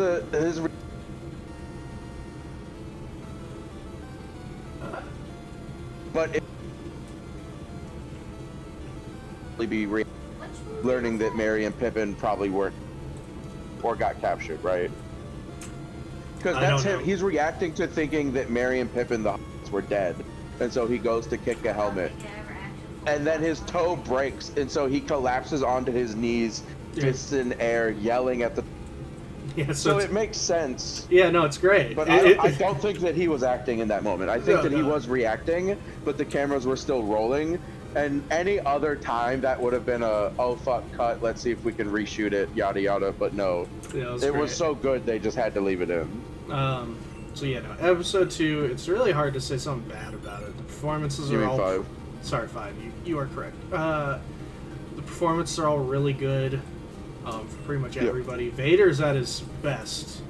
but it be Which movie learning was that Merry and Pippin probably weren't or got captured, right? Because I that's don't him. know. He's reacting to thinking that Merry and Pippin the were dead, and so he goes to kick a I don't helmet, think I ever actually and then his toe breaks, and so he collapses onto his knees, Yeah. fists in air, yelling at the. Yeah, So it's, it makes sense. yeah, no, it's great. But It- I don't think that he was acting in that moment. I think No, that he no. was reacting, but the cameras were still rolling. And any other time that would have been a, oh fuck, cut, let's see if we can reshoot it, yada yada. But no, yeah, it was great. so good they just had to leave it in. So yeah, no, episode 2, it's really hard to say something bad about it. The performances You are mean all... 5? Sorry, 5. You are correct. The performances are all really good for pretty much Yep. everybody. Vader's at his best,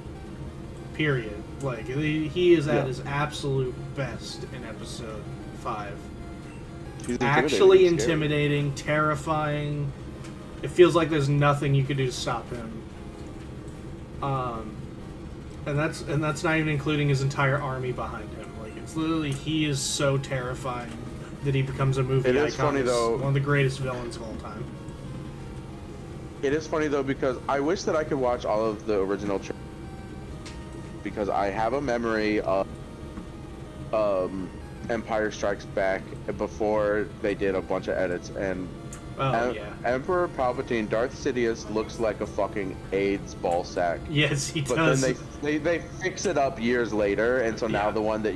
period. Like, he is at Yeah. his absolute best in episode 5. He's Actually and scary. intimidating, terrifying. It feels like there's nothing you could do to stop him. And that's not even including his entire army behind him. Like, it's literally, he is so terrifying that he becomes a movie It icon. is funny, He's though. one of the greatest villains of all time. It is funny though because I wish that I could watch all of the original because I have a memory of Empire Strikes Back before they did a bunch of edits, and Oh, yeah. Emperor Palpatine, Darth Sidious looks like a fucking AIDS ball sack. Yes, he But does. then they fix it up years later, and so now Yeah. the one that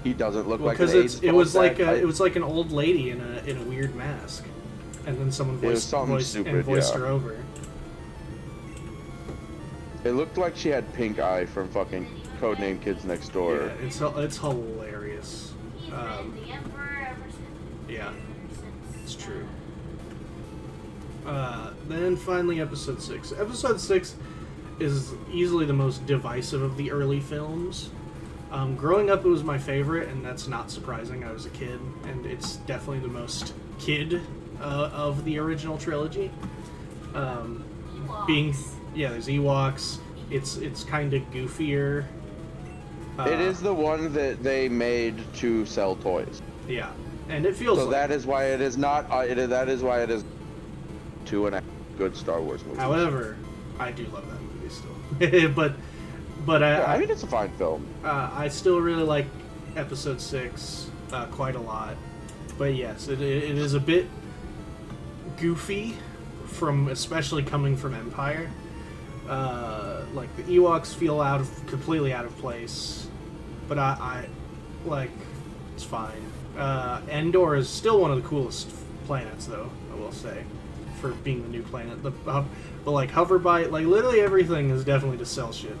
he doesn't look Well, like an because AIDS it ball was sack. it was like an old lady in a weird mask, and then someone was voiced something stupid, voiced yeah. her over. It looked like she had pink eye from fucking Codename Kids Next Door. Yeah, it's hilarious. He's been the emperor ever since. Yeah. Ever since, It's true. Then finally, episode 6. Episode 6 is easily the most divisive of the early films. Growing up, it was my favorite, and that's not surprising. I was a kid, and it's definitely the most kid of the original trilogy. Ewoks. There's Ewoks. It's kind of goofier. It is the one that they made to sell toys. Yeah, and it feels So like that is why it is not. That is why it is 2.5 good Star Wars movies. However, I do love that movie still. but I mean, it's a fine film. I still really like Episode 6 quite a lot. But yes, it is a bit goofy, especially coming from Empire. Like the Ewoks feel completely out of place, but I like it's fine. Endor is still one of the coolest planets, though, I will say, for being the new planet. But like Hoverbite, like literally everything is definitely to sell shit.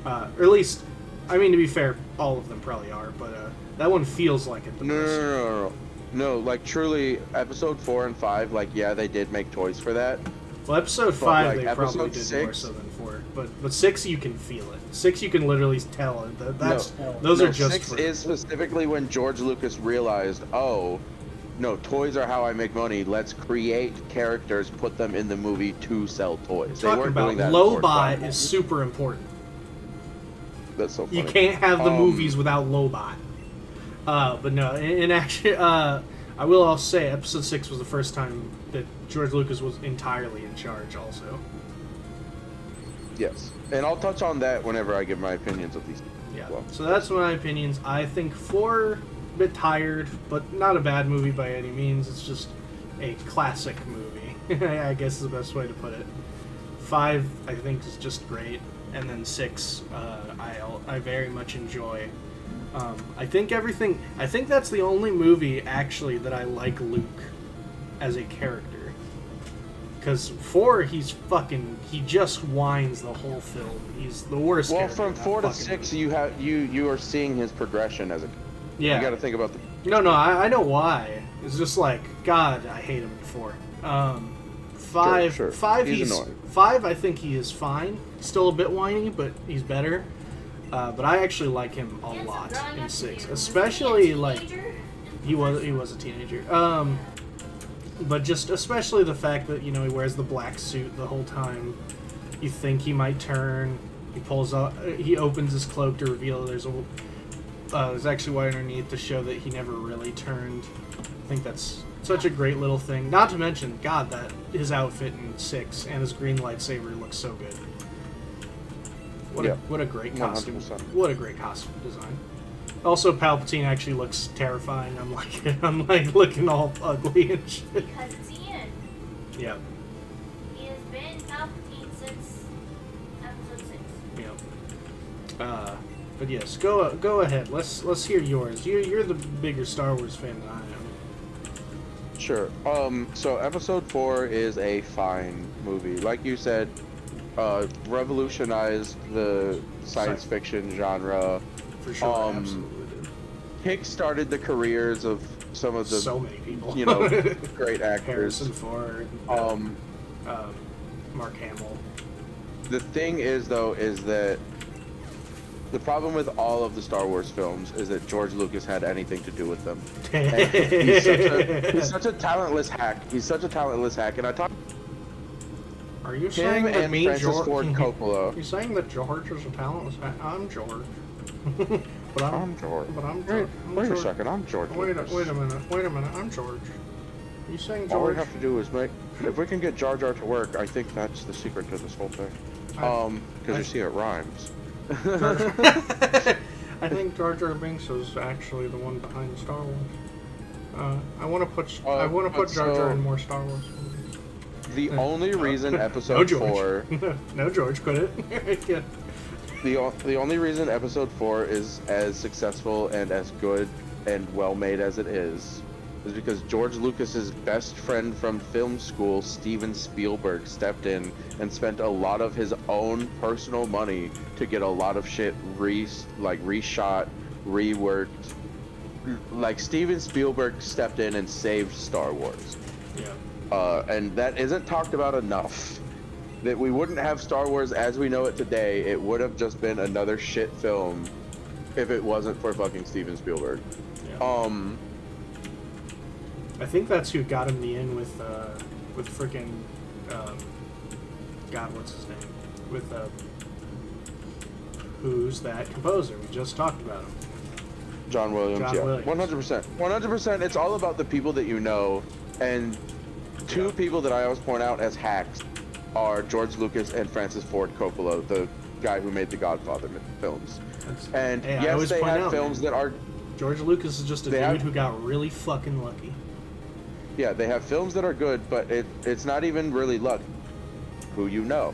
Or at least, I mean, to be fair, all of them probably are, but that one feels like it the most. No, like truly, episode 4 and 5, like yeah, they did make toys for that. Well, episode 5 like, they probably episode did more 6 so than 4, but 6 you can feel it. 6 you can literally tell it. Those No, are just 6 for, is specifically when George Lucas realized, oh, no, toys are how I make money. Let's create characters, put them in the movie to sell toys. They talking weren't about doing that. in Lobot Force is super important. That's so funny. You can't have the movies without Lobot. But no, in action, I will also say episode 6 was the first time that George Lucas was entirely in charge also. Yes, and I'll touch on that whenever I give my opinions of these. Yeah. Well, So that's my opinions. I think 4, a bit tired, but not a bad movie by any means. It's just a classic movie. I guess is the best way to put it. 5, I think, is just great, and then 6, I very much enjoy. I think everything. I think that's the only movie actually that I like Luke as a character. Because 4, he just whines the whole film. He's the worst. Well, character in from that 4 to fucking 6, movie. you are seeing his progression as a. Yeah. You got to think about the. No, I know why. It's just like, God, I hate him in 4. 5, Sure. 5, He's annoying. 5, I think he is fine. Still a bit whiny, but he's better. But I actually like him a lot in 6, especially like he was a teenager. But just especially the fact that he wears the black suit the whole time. You think he might turn. He opens his cloak to reveal there's actually white underneath to show that he never really turned. I think that's such a great little thing. Not to mention, God, that his outfit in 6 and his green lightsaber looks so good. What a great costume! 100%. What a great costume design. Also, Palpatine actually looks terrifying. I'm like looking all ugly and shit. Because it's Ian. Yeah. He has been Palpatine since episode 6. Yeah. But yes, go ahead. Let's hear yours. You're the bigger Star Wars fan than I am. Sure. So Episode 4 is a fine movie. Like you said, revolutionized the science fiction genre. For sure, absolutely did. Kick-started the careers of some of the So many people. great actors. Harrison Ford. Mark Hamill. The thing is that the problem with all of the Star Wars films is that George Lucas had anything to do with them. He's such a talentless hack. And I talk. Are you saying Him that and me, Francis George? Ford Coppola. You saying that George is a talentless? I'm George. But I'm George. But I'm George. Wait a second. I'm George. Wait Lucas. a minute. I'm George. Are you saying George? All we have to do is if we can get Jar Jar to work, I think that's the secret to this whole thing. Because you see, it rhymes. I think Jar Jar Binks is actually the one behind Star Wars. I want to put Jar Jar in more Star Wars movies. The only reason No Episode George. 4. No George, quit it. Yeah. The only reason Episode 4 is as successful and as good and well made as it is because George Lucas's best friend from film school, Steven Spielberg, stepped in and spent a lot of his own personal money to get a lot of shit reshot, reworked. Like Steven Spielberg stepped in and saved Star Wars. Yeah. And that isn't talked about enough. That we wouldn't have Star Wars as we know it today. It would have just been another shit film if it wasn't for fucking Steven Spielberg. Yeah. I think that's who got him the in with freaking God, what's his name? With who's that composer? We just talked about him. John Williams. John Williams. 100%. 100%. It's all about the people that you know, and two people that I always point out as hacks are George Lucas and Francis Ford Coppola, the guy who made the Godfather films. And yes, they had films that are. George Lucas is just a dude who got really fucking lucky. Yeah, they have films that are good, but it's not even really luck. Who you know,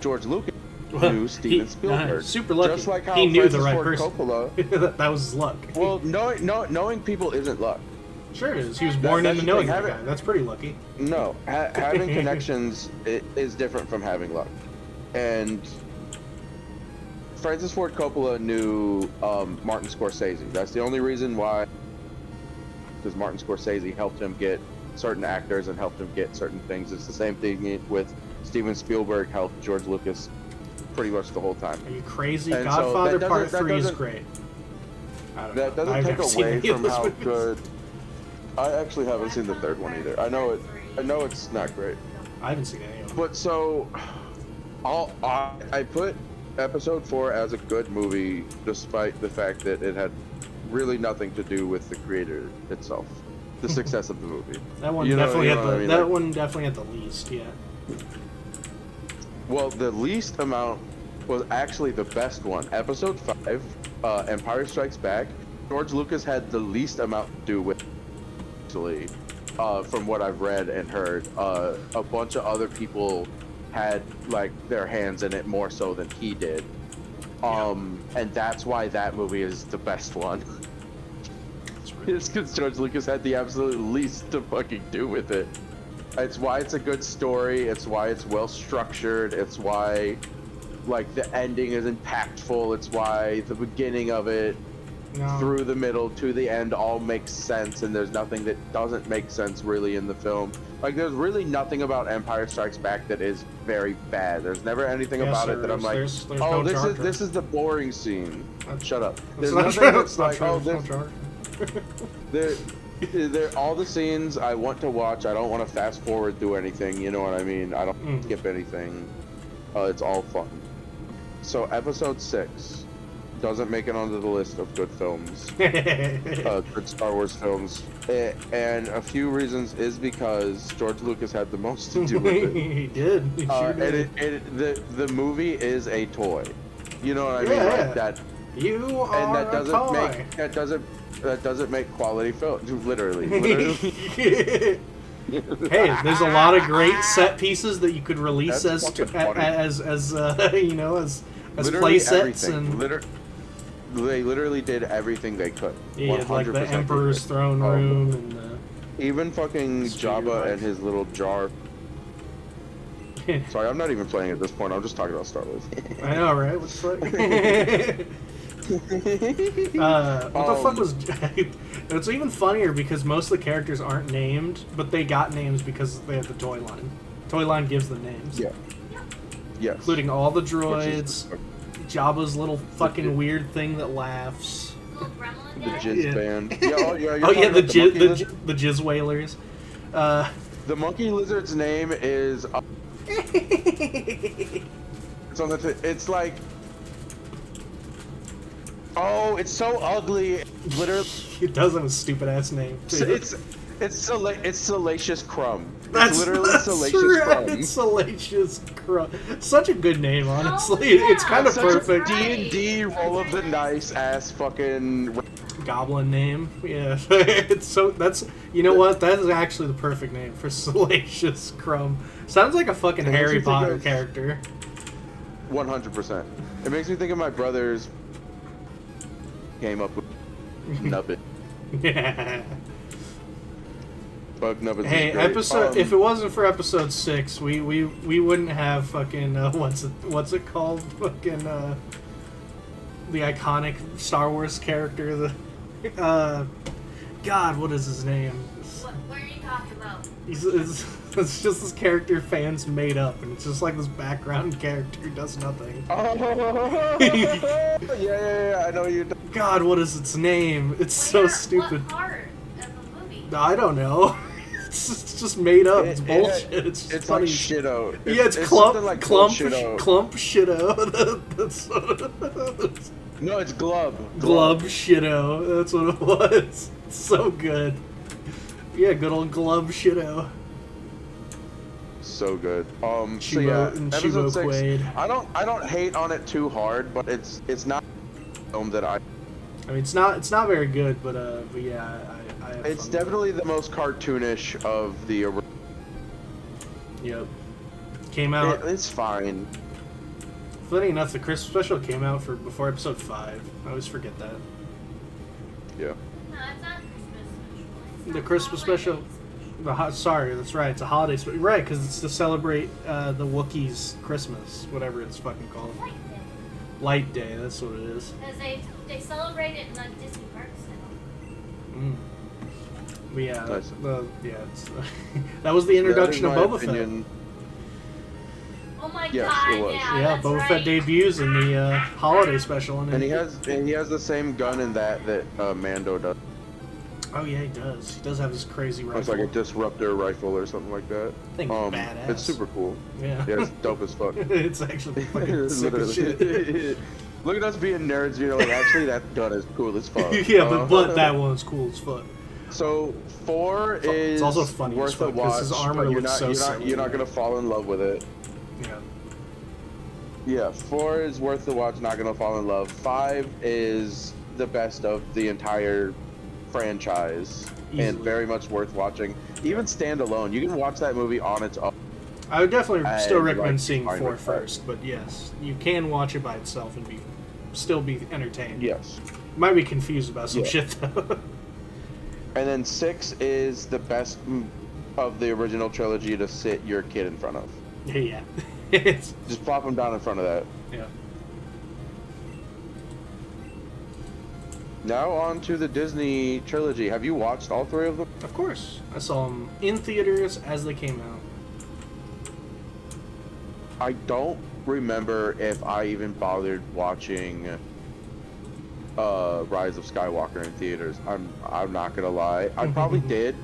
George Lucas knew Steven Spielberg. Super lucky. Just like how he knew Francis the right Ford person. Coppola. That was his luck. Well, knowing people isn't luck. Sure it is. He was born into knowing that guy. That's pretty lucky. No, having connections is different from having luck. And Francis Ford Coppola knew Martin Scorsese. That's the only reason why. Because Martin Scorsese helped him get certain actors and helped him get certain things. It's the same thing with Steven Spielberg helped George Lucas pretty much the whole time. Are you crazy? And Godfather so Part 3 is great. That doesn't take away from how good. I actually haven't seen the third one either. I know it's not great. I haven't seen any of them. But so, I put Episode 4 as a good movie, despite the fact that it had really nothing to do with the creator itself, the success of the movie. That one definitely had the least, yeah. Well, the least amount was actually the best one. Episode 5 Empire Strikes Back, George Lucas had the least amount to do with it, actually, from what I've read and heard. A bunch of other people had like their hands in it more so than he did. And that's why that movie is the best one. It's because George Lucas had the absolute least to fucking do with it. It's why it's a good story. It's why it's well structured. It's why, like, the ending is impactful. It's why the beginning of it, through the middle to the end, all makes sense. And there's nothing that doesn't make sense really in the film. Like, there's really nothing about Empire Strikes Back that is very bad. There's never anything about it that I'm like, there's oh, no this is the boring scene. Shut up. There's There's nothing that's like, oh, no they're all the scenes I want to watch. I don't want to fast forward through anything. You know what I mean? I don't skip anything. It's all fun. So episode 6 doesn't make it onto the list of good films, good Star Wars films, and a few reasons is because George Lucas had the most to do with it. He did. He sure did. And the movie is a toy. You know what I mean? Like that. You are and that doesn't a toy. that doesn't make quality film. Literally. Hey, there's a lot of great set pieces that you could release as you know, as play sets and. They literally did everything they could. Yeah, like the Emperor's throne room and even fucking Jabba and his little jar. Sorry, I'm not even playing at this point. I'm just talking about Star Wars. I know, right? What's the fuck? What the fuck was? It's even funnier because most of the characters aren't named, but they got names because they have the toy line. Toy line gives them names. Yeah. Yes. Including all the droids. Jabba's little fucking weird thing that laughs. The Jizz Band. The Jizz Whalers. The monkey lizard's name is. It's on the. It's like. Oh, it's so ugly. Literally. It does have a stupid ass name. It's Salacious Crumb. That's Salacious Crumb. It's Salacious Crumb. Such a good name, honestly. It's kind of perfect. D&D roll of the dice ass fucking goblin name. Yeah. It's so you know what? That is actually the perfect name for Salacious Crumb. Sounds like a fucking Harry Potter character. 100%. It makes me think of my brothers came up with Nubbit. Yeah. Bug Nubbins. Hey, if it wasn't for episode 6, we wouldn't have fucking what's it called? Fucking the iconic Star Wars character. The God, what is his name? What are you talking about? It's just this character fans made up, and it's just like this background character who does nothing. Yeah, I know you. God, what is its name? It's so stupid. What part of the movie? I don't know. It's just made up. It's bullshit. It's funny. Like shitto. It's clump shitto. No, it's glub. Glub shitto. That's what it was. It's so good. Yeah, good old glub shitto. So good. Episode 6. Quaid. I don't hate on it too hard, but it's not a film that I mean, it's not very good, but yeah, I have it's fun definitely the most cartoonish of the. Yep. Came out. It's fine. Funny enough, the Christmas special came out before episode 5. I always forget that. Yeah. No, it's not Christmas special. The Christmas special. Sorry, that's right. It's a holiday special. Right, because it's to celebrate the Wookiees' Christmas, whatever it's fucking called. Light Day, that's what it is. Because they celebrate it in the Disney parks now. But yeah, nice. That was the introduction of Boba Fett. Oh my yes, god, it was. Yeah, Boba Fett debuts in the holiday special. And he has the same gun in that Mando does. Oh yeah, he does. He does have this crazy rifle. It's like a disruptor rifle or something like that. Thing's badass. It's super cool. Yeah. Yeah, it's dope as fuck. It's actually fucking sick as shit. Look at us being nerds, you know, like, actually that gun is cool as fuck. Yeah, but that one's cool as fuck. So 4 is it's also funny worth a watch, his armor but looks so you're not gonna fall in love with it. Yeah. Yeah, 4 is worth the watch, not gonna fall in love. 5 is the best of the entire franchise and Easily. very much worth watching. Even standalone, you can watch that movie on its own. I would definitely still And, recommend like, seeing fine 4 with that. first, but yes, you can watch it by itself and still be entertained. Yes. Might be confused about some Yeah. shit though. And then 6 is the best of the original trilogy to sit your kid in front of. Yeah. It's, Just plop them down in front of that. yeah. Now on to the Disney trilogy. Have you watched all 3 of them? Of course. I saw them in theaters as they came out. I don't remember if I even bothered watching Rise of Skywalker in theaters. I'm not gonna lie. I probably did.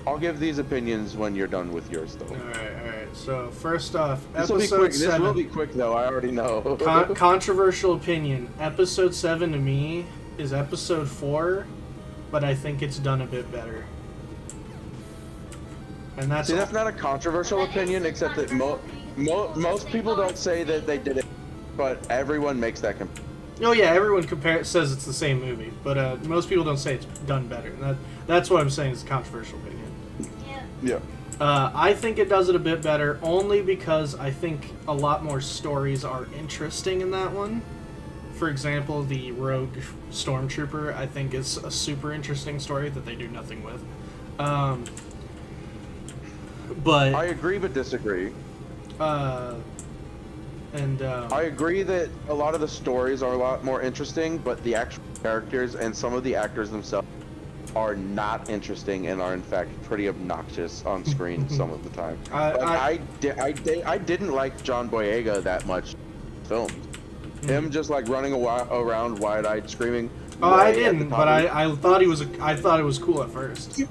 I'll give these opinions when you're done with yours, though. Alright. So, first off, This will be episode quick. 7. This will be quick, though. I already know. Controversial opinion. Episode 7 to me is episode 4, but I think it's done a bit better. And that's See, that's not a controversial opinion, except that most people don't say that they did it, but everyone makes that comparison. Oh yeah, everyone says it's the same movie, but most people don't say it's done better. And that's what I'm saying is a controversial opinion. Yeah. Yeah. I think it does it a bit better, only because I think a lot more stories are interesting in that one. For example, the rogue stormtrooper, I think, is a super interesting story that they do nothing with. But I agree but disagree. I I agree that a lot of the stories are a lot more interesting, but the actual characters and some of the actors themselves are not interesting and are in fact pretty obnoxious on screen some of the time. I didn't like John Boyega that much filmed. Him just like running around wide-eyed screaming. Oh, I way at the didn't, top but of I thought he was. I thought it was cool at first,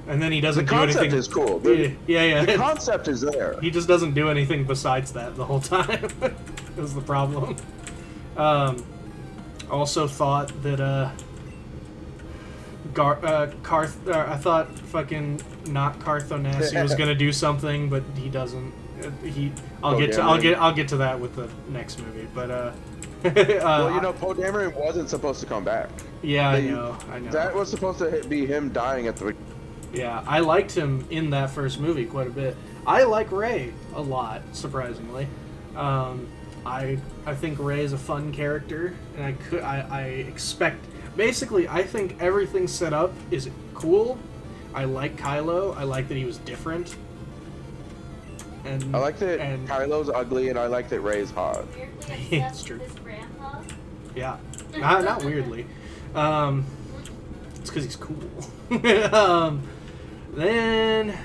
and then he doesn't the do concept anything. is cool. Yeah. The concept is there. He just doesn't do anything besides that the whole time. Is the problem. Also thought that I thought fucking not Carth Onasi was gonna do something, but he doesn't. I'll get to that with the next movie, but Well, you know, Poe Dameron wasn't supposed to come back. Yeah, I know. That was supposed to be him dying at the. Yeah, I liked him in that first movie quite a bit. I like Rey a lot, surprisingly. I think Rey is a fun character, and I expect. Basically, I think everything set up is cool. I like Kylo. I like that he was different. And I like that Kylo's ugly, and I like that Rey's hot. Weirdly It's obsessed true. with his grandpa. Yeah, not weirdly. It's because he's cool. Then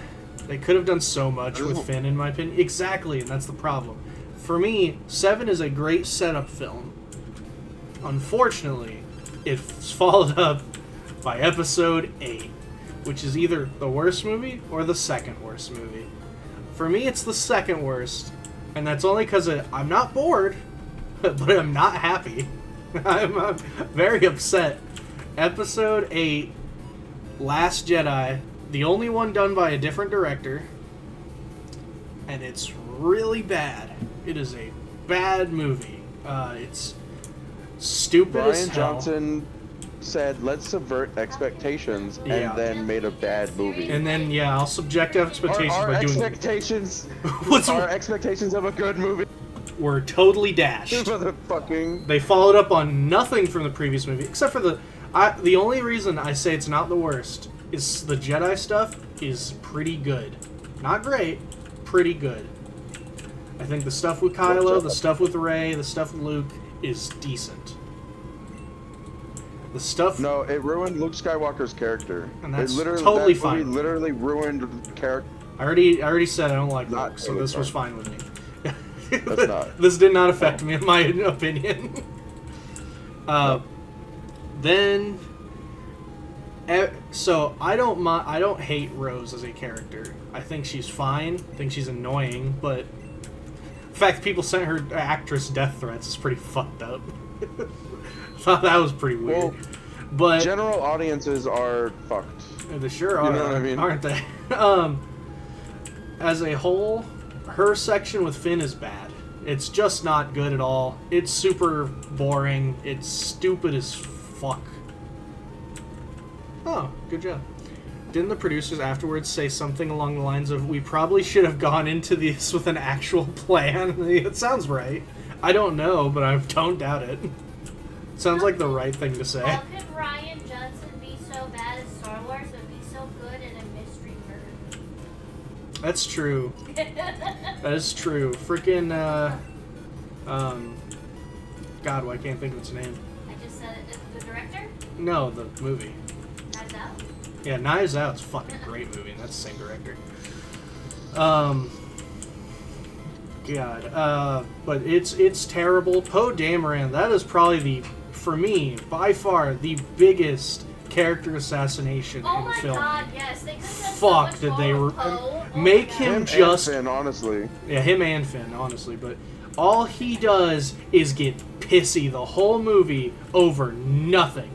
they could have done so much with Finn, in my opinion. Exactly, and that's the problem. For me, 7 is a great setup film. Unfortunately, it's followed up by Episode 8, which is either the worst movie or the second worst movie. For me, it's the second worst, and that's only because I'm not bored, but I'm not happy. I'm very upset. Episode 8, Last Jedi, the only one done by a different director, and it's really bad. It is a bad movie. It's stupid as Rian hell. Johnson said, "Let's subvert expectations," Yeah. and then made a bad movie. And then, yeah, I'll subject expectations our by doing... expectations, What's our expectations of a good movie. were totally dashed. Motherfucking. They followed up on nothing from the previous movie, except for the only reason I say it's not the worst is the Jedi stuff is pretty good. Not great, pretty good. I think the stuff with Kylo, the stuff with Rey, the stuff with Luke is decent. The stuff... No, it ruined Luke Skywalker's character. And that's it literally, totally that fine. movie literally ruined character. I already said I don't like Not Luke, so totally this was fine. fine with me. That's not. This did not affect me, in my opinion. Then, so I don't hate Rose as a character. I think she's fine. I think she's annoying, but the fact that people sent her actress death threats is pretty fucked up. Thought that was pretty weird. Well, but general audiences are fucked. they sure are, You know what I mean? aren't they? As a whole, her section with Finn is bad. It's just not good at all. It's super boring. It's stupid as fuck. Oh, good job. Didn't the producers afterwards say something along the lines of, we probably should have gone into this with an actual plan? It sounds right. I don't know, but I don't doubt it. Sounds like the right thing to say. How could Ryan Johnson be so bad at Star Wars but be so good in a mystery murder? That's true. That is true. Freaking, God, why can't I think of its name? I just said it. The director? No, the movie. Knives Out? Yeah, Knives Out's a fucking great movie, and that's the same director. God, but it's terrible. Poe Dameron, that is probably for me, by far, the biggest character assassination Oh in film. my god, yes. They could have done Fuck, so did much they more with Poe. Oh make my him God. just... and Finn, honestly. Yeah, him and Finn, honestly, but all he does is get pissy the whole movie over nothing.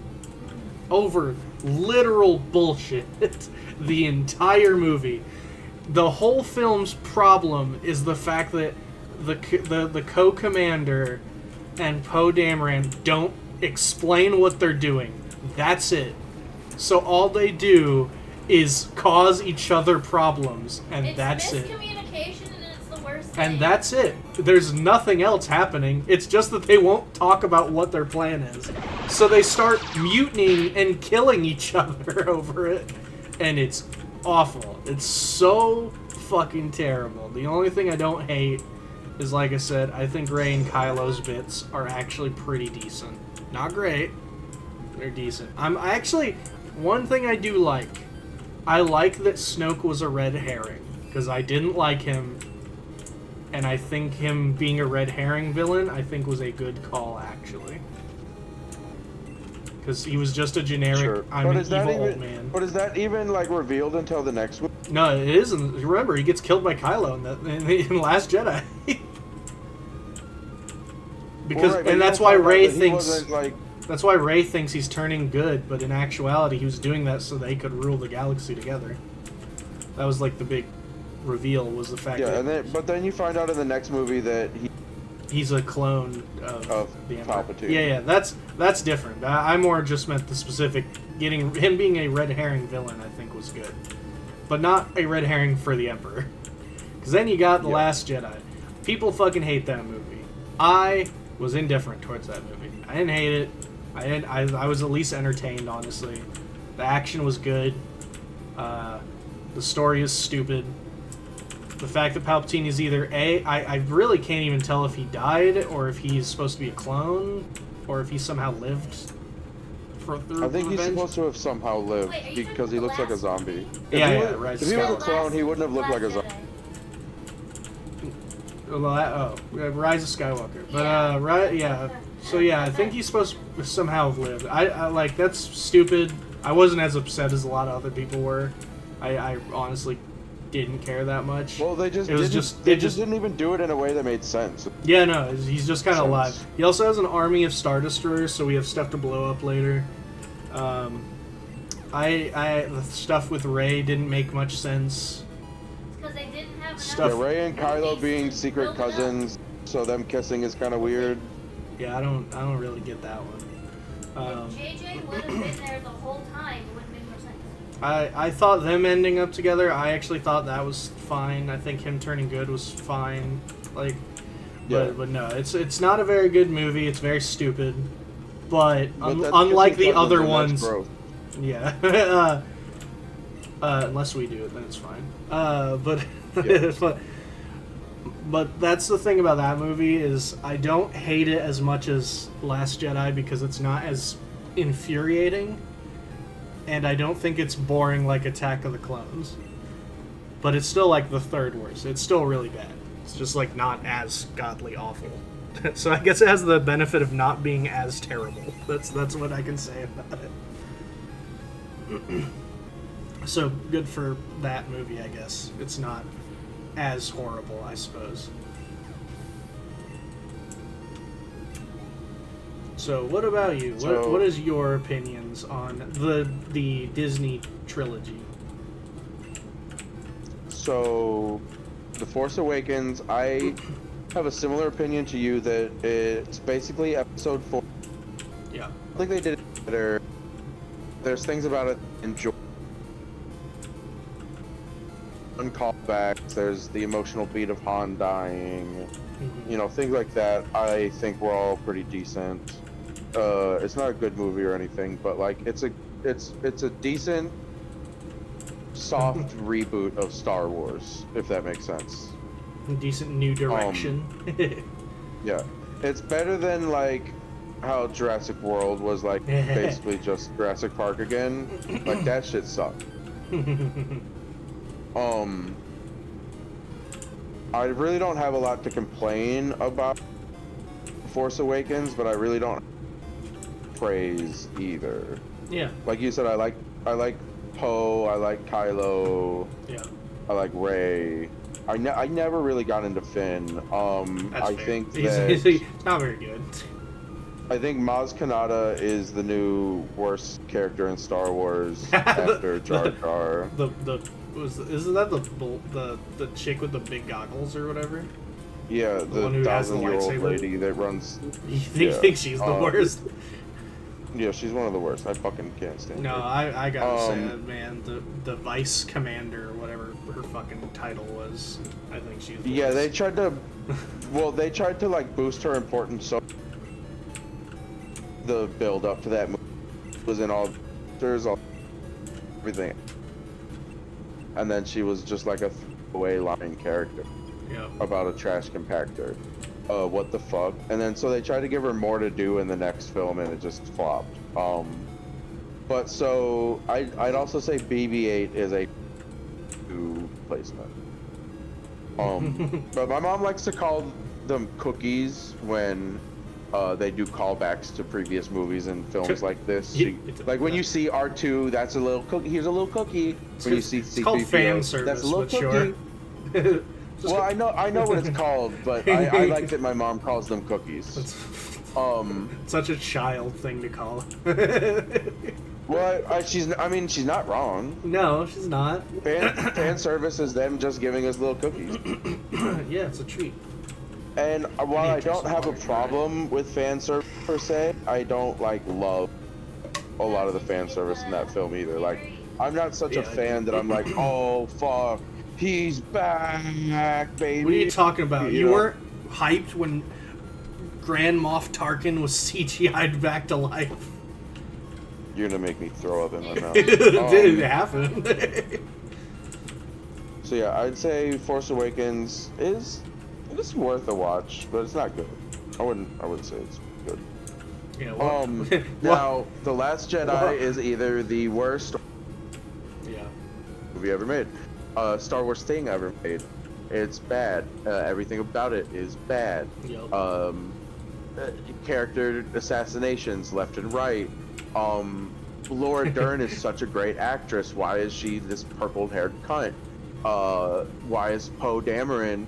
Over literal bullshit. The entire movie. The whole film's problem is the fact that the co-commander and Poe Dameron don't explain what they're doing. That's it. So all they do is cause each other problems, and It's that's it. miscommunication, and it's the worst thing. And that's it. There's nothing else happening. It's just that they won't talk about what their plan is. So they start mutinying and killing each other over it. And it's awful. It's so fucking terrible. The only thing I don't hate is, like I said, I think Rey and Kylo's bits are actually pretty decent. Not great. They're decent. One thing I do like, I like that Snoke was a red herring. Because I didn't like him. And I think him being a red herring villain, I think was a good call, actually. Because he was just a generic, Sure. I'm an evil old man. But is that even, like, revealed until the next one? No, it isn't. Remember, he gets killed by Kylo in Last Jedi. Because, Well, right, but and you that's don't why find out Rey that he thinks... wasn't, like... That's why Rey thinks he's turning good, but in actuality, he was doing that so they could rule the galaxy together. That was, like, the big reveal, was the fact Yeah, that... but then you find out in the next movie that he's a clone of the Emperor. Palpatine. Yeah, that's different. I more just meant the specific him being a red herring villain. I think was good, but not a red herring for the Emperor. Because then you got the Last Jedi. People fucking hate that movie. I was indifferent towards that movie. I didn't hate it. I was at least entertained. Honestly, the action was good. The story is stupid. The fact that Palpatine is either I really can't even tell if he died or if he's supposed to be a clone or if he somehow lived through I think he's Revenge. supposed to have somehow lived Wait, are you because he talking looks like a the last zombie. movie? Yeah, If Rise he of was a Skywalker. clone, he wouldn't have looked like a zombie. Rise of Skywalker. But Yeah. right, yeah. So yeah, I think he's supposed to somehow have lived. I like that's stupid. I wasn't as upset as a lot of other people were. I honestly didn't care that much. Well, they just didn't even do it in a way that made sense. Yeah, no, he's just kind of Sense. alive. He also has an army of Star Destroyers, so we have stuff to blow up later. The stuff with Rey didn't make much sense. Because they didn't have enough. Stuff- Yeah, Rey and Kylo They being built secret it up. cousins, so them kissing is kind of weird. Yeah, I don't really get that one. If JJ would have been there the whole time, it would have made more sense. I thought them ending up together. I actually thought that was fine. I think him turning good was fine. Like, Yeah. but no, it's not a very good movie. It's very stupid. But, But that's unlike the kissing other cousins, and that's ones, growth. yeah. Unless we do it, then it's fine. But Yeah. but that's the thing about that movie is I don't hate it as much as Last Jedi because it's not as infuriating, and I don't think it's boring like Attack of the Clones. But it's still like the third worst. It's still really bad. It's just like not as godly awful. So I guess it has the benefit of not being as terrible. That's what I can say about it. So good for that movie, I guess. It's not as horrible, I suppose. So what about you? What is your opinions on the Disney trilogy? So, The Force Awakens, I have a similar opinion to you that it's basically episode 4. Yeah. I think they did it better. There's things about it I enjoy. Callbacks, there's the emotional beat of Han dying, you know, things like that. I think were all pretty decent. It's not a good movie or anything, but like it's a decent soft reboot of Star Wars, if that makes sense. Decent new direction. Yeah, it's better than like how Jurassic World was like basically just Jurassic Park again. Like that shit sucked. I really don't have a lot to complain about Force Awakens, but I really don't praise either. Yeah. Like you said, I like Poe, I like Kylo, Yeah. I like Rey. I never really got into Finn. That's I fair. think He's not very good. I think Maz Kanata is the new worst character in Star Wars after Jar Jar. Isn't that the chick with the big goggles or whatever? Yeah, The one the who has the 1,000-year-old lightsaber? lady that runs. You think she's the worst? Yeah, she's one of the worst. I fucking can't stand No, her. I gotta say that, man. The vice commander or whatever her fucking title was, I think she's the Yeah, worst. they tried to. Well, they tried to like boost her importance. So the build up to that movie was in all. There's all everything, and then she was just like a throwaway line character Yeah. about a trash compactor. What the fuck? And then so they tried to give her more to do in the next film, and it just flopped. But so I'd also say BB-8 is a placement. But my mom likes to call them cookies when they do callbacks to previous movies and films like this. Like when you see R2, that's a little cookie. Here's a little cookie. When you see It's called fan C-3PO, service, that's a little but cookie. sure. Well, I know what it's called, but I like that my mom calls them cookies. Such a child thing to call. Well, she's not wrong. No, she's not. Fan service is them just giving us little cookies. Yeah, it's a treat. And while I drink don't some have a water, problem with fan service per se, I don't like love a lot of the fan service in that film either. Like, I'm not such a fan that I'm like, oh fuck, he's back, baby. What are you talking about? You know? weren't hyped when Grand Moff Tarkin was CGI'd back to life. You're gonna make me throw up in my mouth. It happened. So yeah, I'd say Force Awakens is worth a watch, but it's not good. I wouldn't say it's good. Yeah, well, Now, The Last Jedi is either the worst yeah. movie ever made, Star Wars thing ever made. It's bad. Everything about it is bad. Yep. Character assassinations left and right. Laura Dern is such a great actress. Why is she this purple-haired cunt? Why is Poe Dameron?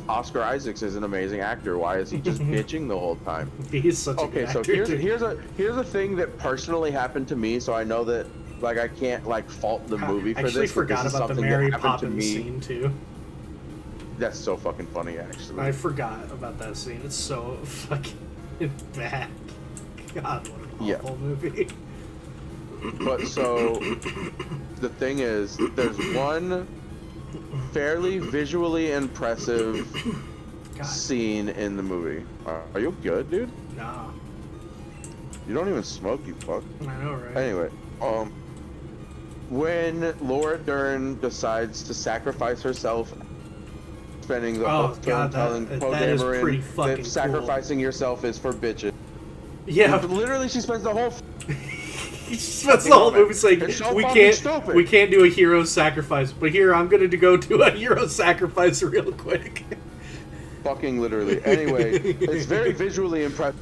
Oscar Isaacs is an amazing actor. Why is he just bitching the whole time? He's such a good Okay, so actor. here's a thing that personally happened to me, so I know that like I can't like fault the movie for I actually this. but forgot this is about the something Mary that happened to Poppins me. scene too. That's so fucking funny, actually. I forgot about that scene. It's so fucking bad. God, what an awful movie. But so the thing is, there's one fairly visually impressive God. scene in the movie. Are you good, dude? Nah. You don't even smoke, you fuck. I know, right? Anyway, when Laura Dern decides to sacrifice herself, spending the whole film telling Poe that is pretty Dameron fucking that sacrificing yourself is for bitches. Yeah. Literally, she spends the whole. He spends the whole movie saying It's so we fucking stupid. can't do a hero sacrifice, but here I'm gonna go do a hero sacrifice real quick. Fucking literally. Anyway, it's very visually impressive.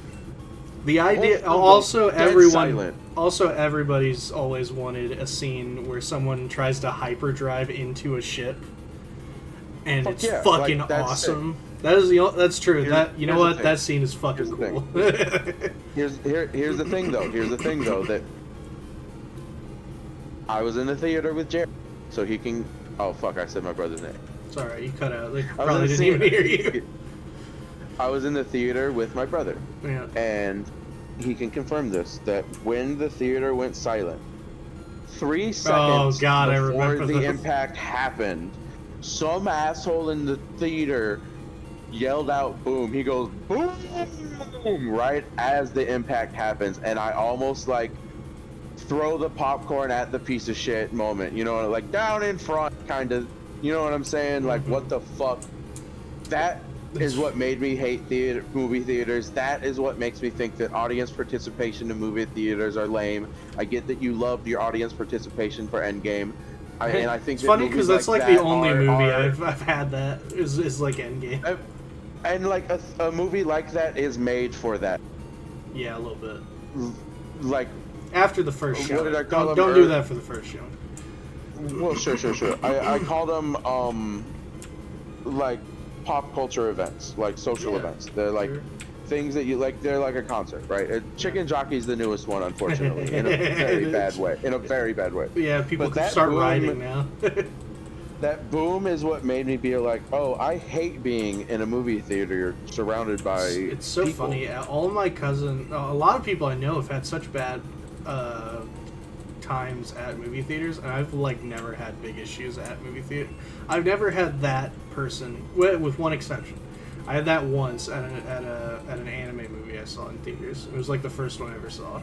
The idea, Whole film also dead everyone, silent. also everybody's always wanted a scene where someone tries to hyperdrive into a ship, and Fuck it's yeah, fucking like, that's awesome. That is that's true. You know here's the what? thing. That scene is fucking Here's the cool. Here's the thing though. That I was in the theater with Jared, so he can. Oh fuck! I said my brother's name. It's alright, you cut out. They I was probably in didn't the even hear you. I was in the theater with my brother, Yeah. and he can confirm this, that when the theater went silent, 3 seconds God, I before remember the this. impact happened, some asshole in the theater yelled out boom. He goes boom right as the impact happens, and I almost like throw the popcorn at the piece of shit moment, you know, like down in front kind of, you know what I'm saying? Like, what the fuck? That is what made me hate movie theaters. That is what makes me think that audience participation in movie theaters are lame. I get that you loved your audience participation for Endgame, and I think it's that funny because that's like that the only movie are, I've had that is like Endgame. and like a movie like that is made for that. Yeah, a little bit. Like, After the first show. what did I call them? Don't do that for the first show. Well, sure. I call them like pop culture events, like social events. They're like things that you like. They're like a concert, right? Chicken Jockey's the newest one, unfortunately, in a very bad way. In a very bad way. Yeah, people But can that start boom- riding now. That boom is what made me be like, oh, I hate being in a movie theater surrounded by. It's so people. funny. All my cousins, a lot of people I know have had such bad times at movie theaters, and I've like never had big issues at movie theater. I've never had that person, with one exception. I had that once at an anime movie I saw in theaters. It was like the first one I ever saw.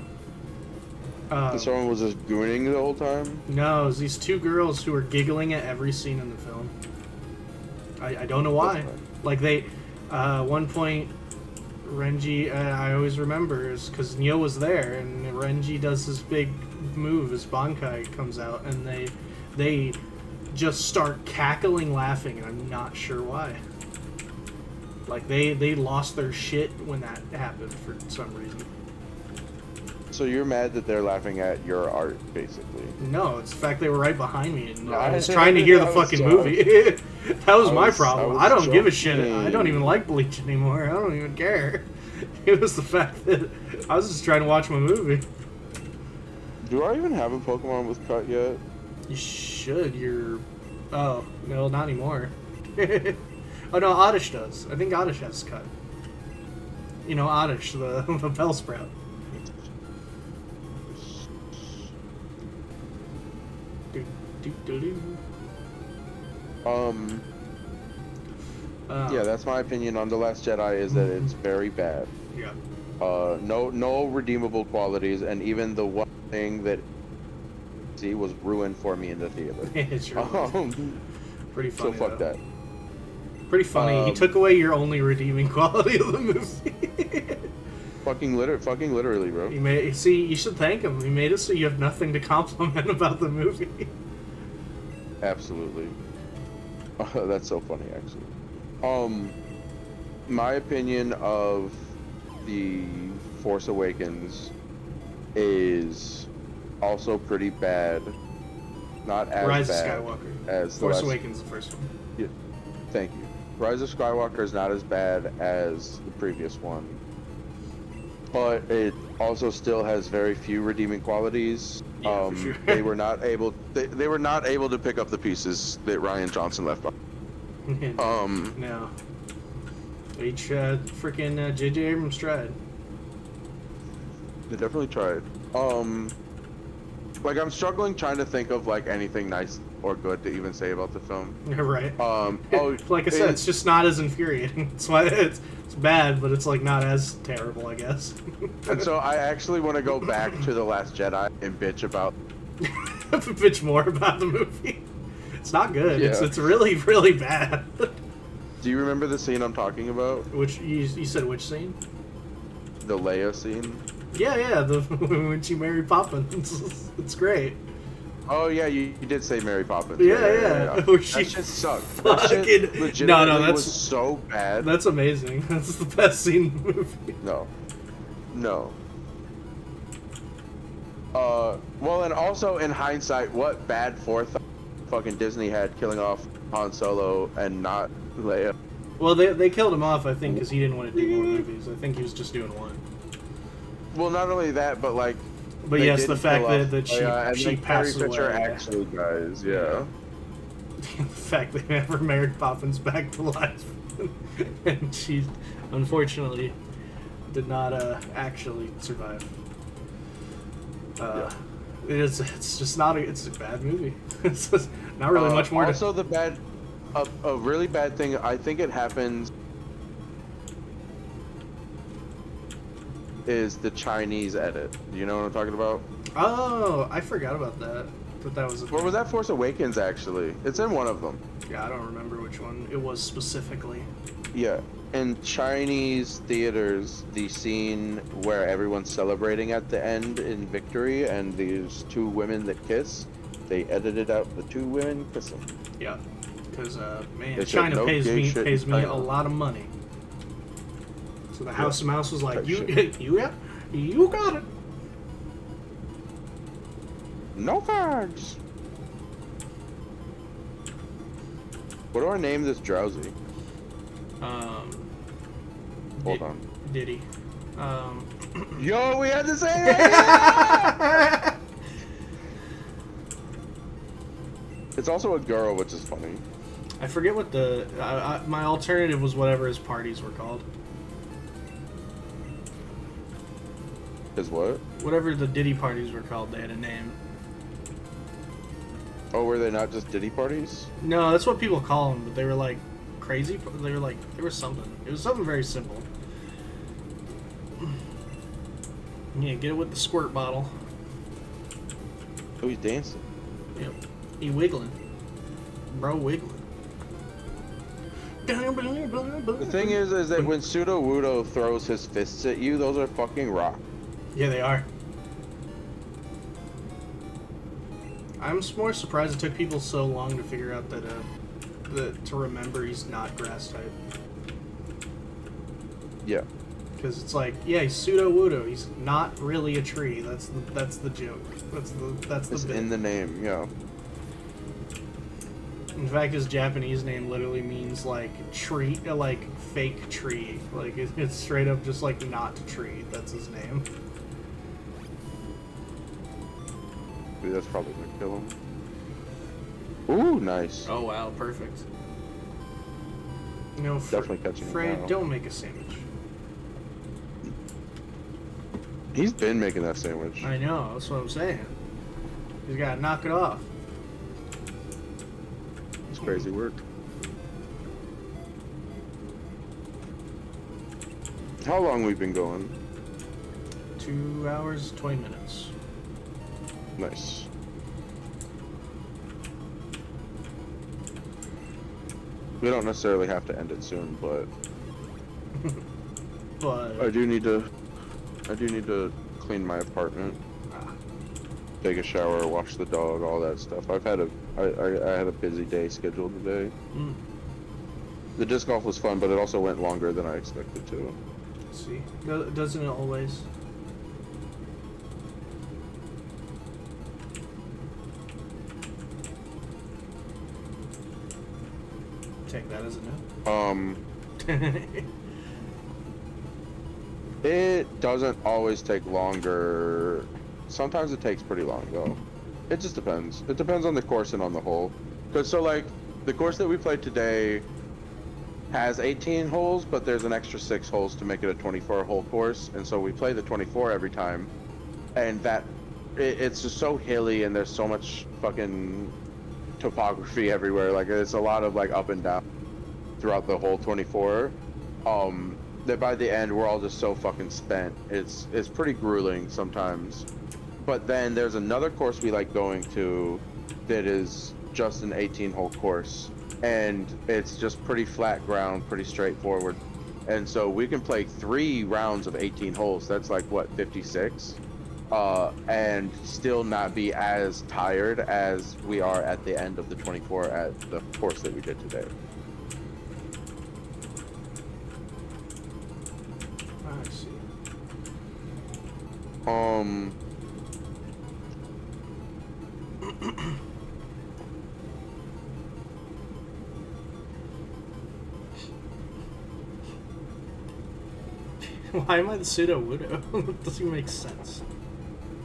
Someone was just gooning the whole time. No, it was these 2 girls who were giggling at every scene in the film. I don't know why. Like they, one point, Renji, I always remember, is because Neo was there, and Renji does this big move as Bankai comes out, and they just start cackling laughing, and I'm not sure why. Like they lost their shit when that happened for some reason. So you're mad that they're laughing at your art, basically. No, it's the fact they were right behind me, and I was I- trying to hear the I was fucking so- movie. That was my I problem. was I don't give a shit. joking. I don't even like Bleach anymore. I don't even care. It was the fact that I was just trying to watch my movie. Do I even have a Pokemon with cut yet? You should. Oh, no, not anymore. Oh, no, Oddish does. I think Oddish has cut. You know, Oddish, the Bellsprout. Yeah, that's my opinion on The Last Jedi, is that it's very bad. Yeah. No redeemable qualities, and even the one thing that was ruined for me in the theater. It's really pretty funny. So fuck though. that. Pretty funny. He took away your only redeeming quality of the movie. Fucking literally, bro. See, you should thank him. He made it so you have nothing to compliment about the movie. Absolutely. That's so funny, actually. My opinion of The Force Awakens is also pretty bad. Not as Rise bad of Skywalker. as Force the last. Awakens, the first one. Yeah, thank you. Rise of Skywalker is not as bad as the previous one, but it also still has very few redeeming qualities. Yeah, for sure. They were not able. They were not able to pick up the pieces that Rian Johnson left behind. No. Each freaking J.J. Abrams tried. They definitely tried. Like, I'm struggling trying to think of like anything nice or good to even say about the film. Right. Oh, Like I said, it's just not as infuriating. It's why it's bad, but it's like not as terrible, I guess. and so I actually want to go back to The Last Jedi and bitch about. Bitch more about the movie. It's not good. Yeah. It's really, really bad. Do you remember the scene I'm talking about? Which you said which scene? The Leia scene. Yeah, the when she married Poppins. It's great. Oh yeah, you did say Mary Poppins. Yeah. Where she that shit sucked. That shit fucking- legitimately that's was so bad. That's amazing. That's the best scene in the movie. No. Well, and also in hindsight, what bad forethought fucking Disney had killing off Han Solo and not Leia. Well, they killed him off, I think, because he didn't want to do more movies. I think he was just doing one. Well, not only that, but like. But they yes, the didn't fact kill off that Leia, and she then passed Carrie Fisher away. actually dies. Yeah. The fact they never married Poppins back to life. And she, unfortunately, did not actually survive. Yeah. It's just not it's a bad movie. It's just not really much more Also, a really bad thing, I think it happens, is the Chinese edit. Do you know what I'm talking about? Oh, I forgot about that. That was a Or was that Force Awakens, actually? It's in one of them. Yeah, I don't remember which one it was specifically. Yeah. In Chinese theaters, the scene where everyone's celebrating at the end in victory and these two women that kiss, they edited out the two women kissing. Yeah, because man, They said, China "No pays gay me shit in a China." lot of money. So the House of Mouse was like, Type you shit. you got it. No thanks. What do I name this drowsy? Hold on. Diddy. Yo, we had the same idea! It's also a girl, which is funny. I forget what the my alternative was whatever his parties were called. Is what? Whatever the Diddy parties were called, they had a name. Oh, were they not just Diddy parties? No, that's what people call them, but they were like crazy. They were something. It was something very simple. Yeah, get it with the squirt bottle. Oh, he's dancing. Yep. He wiggling. Bro wiggling. The thing is that when Pseudo Wudo throws his fists at you, those are fucking rock. Yeah, they are. I'm more surprised it took people so long to figure out that to remember he's not grass type. Yeah. Because it's like, yeah, he's pseudo wudo. He's not really a tree. That's the joke. That's the It's bit. in the name, yeah. In fact, his Japanese name literally means like tree, like fake tree. Like it's straight up just like not tree. That's his name. Dude, that's probably gonna kill him. Ooh, nice. Oh wow, perfect. No, Definitely catching him Fred, now. don't make a sandwich. He's been making that sandwich. I know, that's what I'm saying. He's gotta knock it off. It's crazy work. How long we've been going? 2 hours, 20 minutes. Nice. We don't necessarily have to end it soon, but But I do need to clean my apartment, take a shower, wash the dog, all that stuff. I had a busy day scheduled today. The disc golf was fun, but it also went longer than I expected to. see, doesn't it always? Take that as a no. It doesn't always take longer. Sometimes it takes pretty long though. It just depends. It depends on the course and on the hole. Cause so like the course that we played today has 18 holes, but there's an extra 6 holes to make it a 24-hole course, and so we play the 24 every time. And it's just so hilly, and there's so much fucking topography everywhere. Like it's a lot of like up and down throughout the whole 24. That by the end we're all just so fucking spent. It's pretty grueling sometimes. But then there's another course we like going to that is just an 18-hole course, and it's just pretty flat ground, pretty straightforward. And so we can play 3 rounds of 18 holes. That's like what, 56? And still not be as tired as we are at the end of the 24 at the course that we did today. I see. Why am I the pseudo widow? That doesn't even make sense.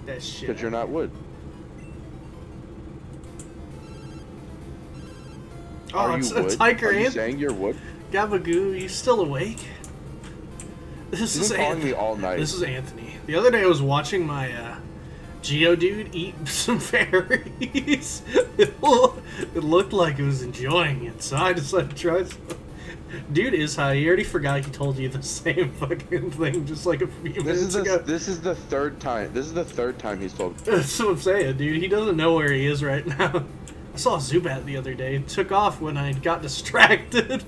That shit. Because you're not wood. Oh, Are it's you a wood? tiger. Are you Anthony. saying you're wood? Gabagool, you still awake? This He's is been calling Anthony. me all night. This is Anthony. The other day I was watching my Geodude eat some fairies. It looked like it was enjoying it, so I decided to try some. Dude is high. He already forgot he told you the same fucking thing just like a few minutes ago. This is the third time. This is the third time he's told me. That's what I'm saying, dude. He doesn't know where he is right now. I saw Zubat the other day. It took off when I got distracted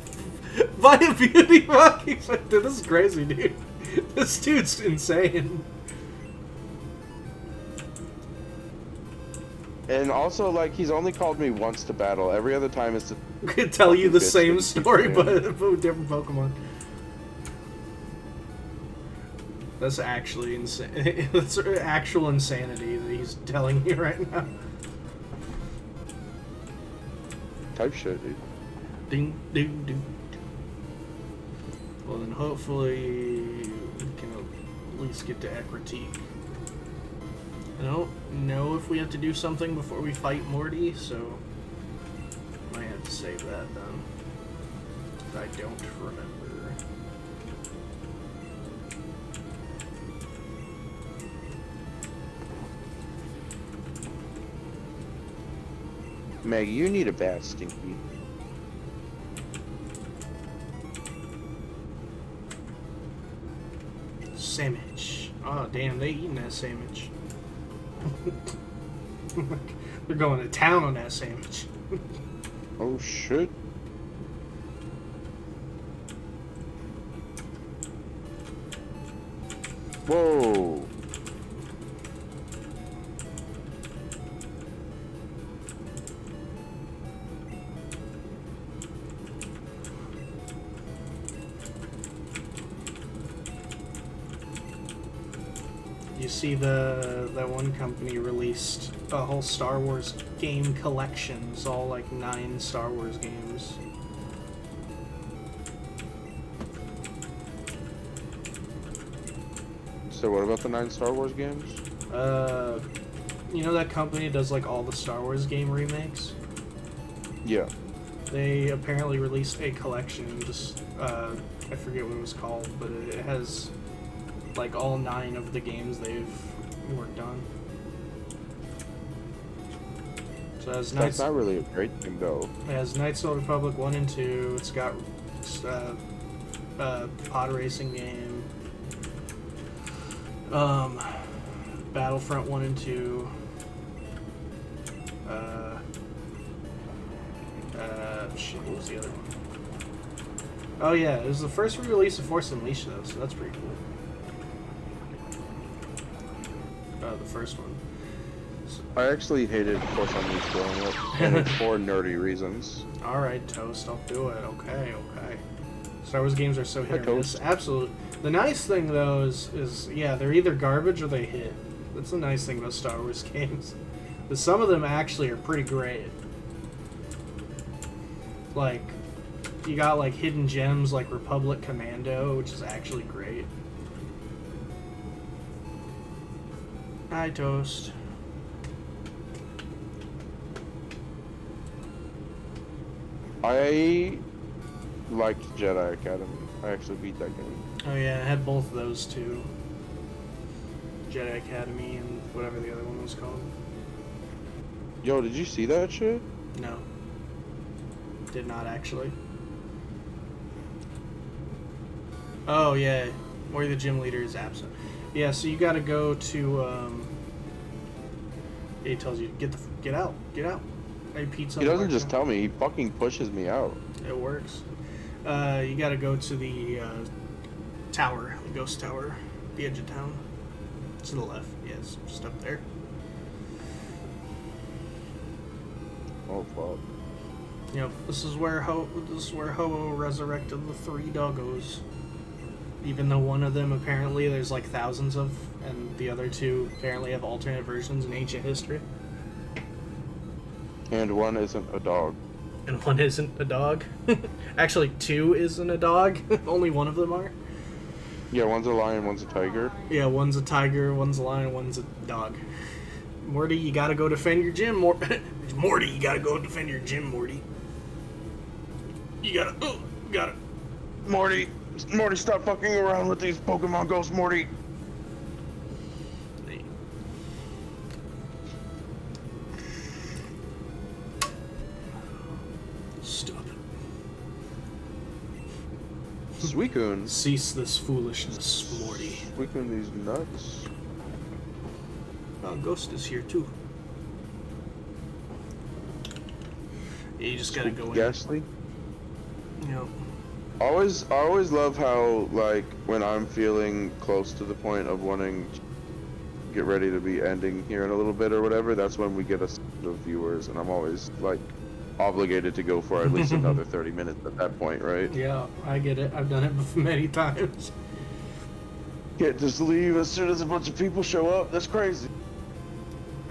by a beauty rock. He's like, dude, this is crazy, dude. This dude's insane. And also, like, he's only called me once to battle. Every other time is to I could tell you the bitch same that story, keeps but with different Pokemon. That's actually insane. That's actual insanity that he's telling me right now. type shit, dude. Ding, ding, ding. Well, then hopefully we can at least get to Ekritique. I don't know if we have to do something before we fight Morty, so might have to save that then. I don't remember. Meg, you need a bath, Stinky. Sandwich. Oh, damn, they eating that sandwich. They're going to town on that sandwich. Oh shit. Whoa. You see that one company released a whole Star Wars game collection. It's all like 9 Star Wars games. So what about the 9 Star Wars games? You know that company does like all the Star Wars game remakes? Yeah. They apparently released a collection, just, I forget what it was called, but it has like all 9 of the games they've worked on. So it has That's not really a great thing, though. It has Knights of the Republic 1 and 2. It's got pod racing game. Battlefront 1 and 2. Shit, what was the other one? Oh yeah, it was the first re-release of Force Unleashed though, so that's pretty cool. The first one. I actually hated Force Unleashed growing up, and for nerdy reasons. Alright, Toast, I'll do it. Okay, okay. Star Wars games are so hit or miss. Toast. Absolutely. The nice thing, though, is yeah, they're either garbage or they hit. That's the nice thing about Star Wars games. But some of them actually are pretty great. Like, you got, like, hidden gems like Republic Commando, which is actually great. Hi, Toast. I liked Jedi Academy. I actually beat that game. Oh yeah, I had both of those too. Jedi Academy and whatever the other one was called. Yo, did you see that shit? No. Did not actually. Oh yeah, where the gym leader is absent. Yeah, so you gotta go to it tells you get out. I repeat something. He doesn't just tell me, he fucking pushes me out. It works. You gotta go to the tower, the ghost tower, the edge of town. To the left, yes, just up there. Oh fuck. Yep, this is where Ho resurrected the 3 doggos. Even though one of them apparently there's like thousands of, and the other 2 apparently have alternate versions in ancient history. And one isn't a dog. And one isn't a dog. Actually, 2 isn't a dog. Only one of them are. Yeah, one's a lion, one's a tiger. Yeah, one's a tiger, one's a lion, one's a dog. Morty, you gotta go defend your gym, Morty, you gotta go defend your gym, Morty. You got it. Oh, got it. Morty, stop fucking around with these Pokemon Ghosts, Morty. Hey. Stop it. Suicune. Cease this foolishness, Morty. Suicune these nuts. Oh, Ghost is here too. Yeah, you just gotta go in. Ghastly. Yep. I always love how, like, when I'm feeling close to the point of wanting to get ready to be ending here in a little bit or whatever, that's when we get a set of viewers, and I'm always, like, obligated to go for at least another 30 minutes at that point, right? Yeah, I get it. I've done it many times. Can't just leave as soon as a bunch of people show up. That's crazy.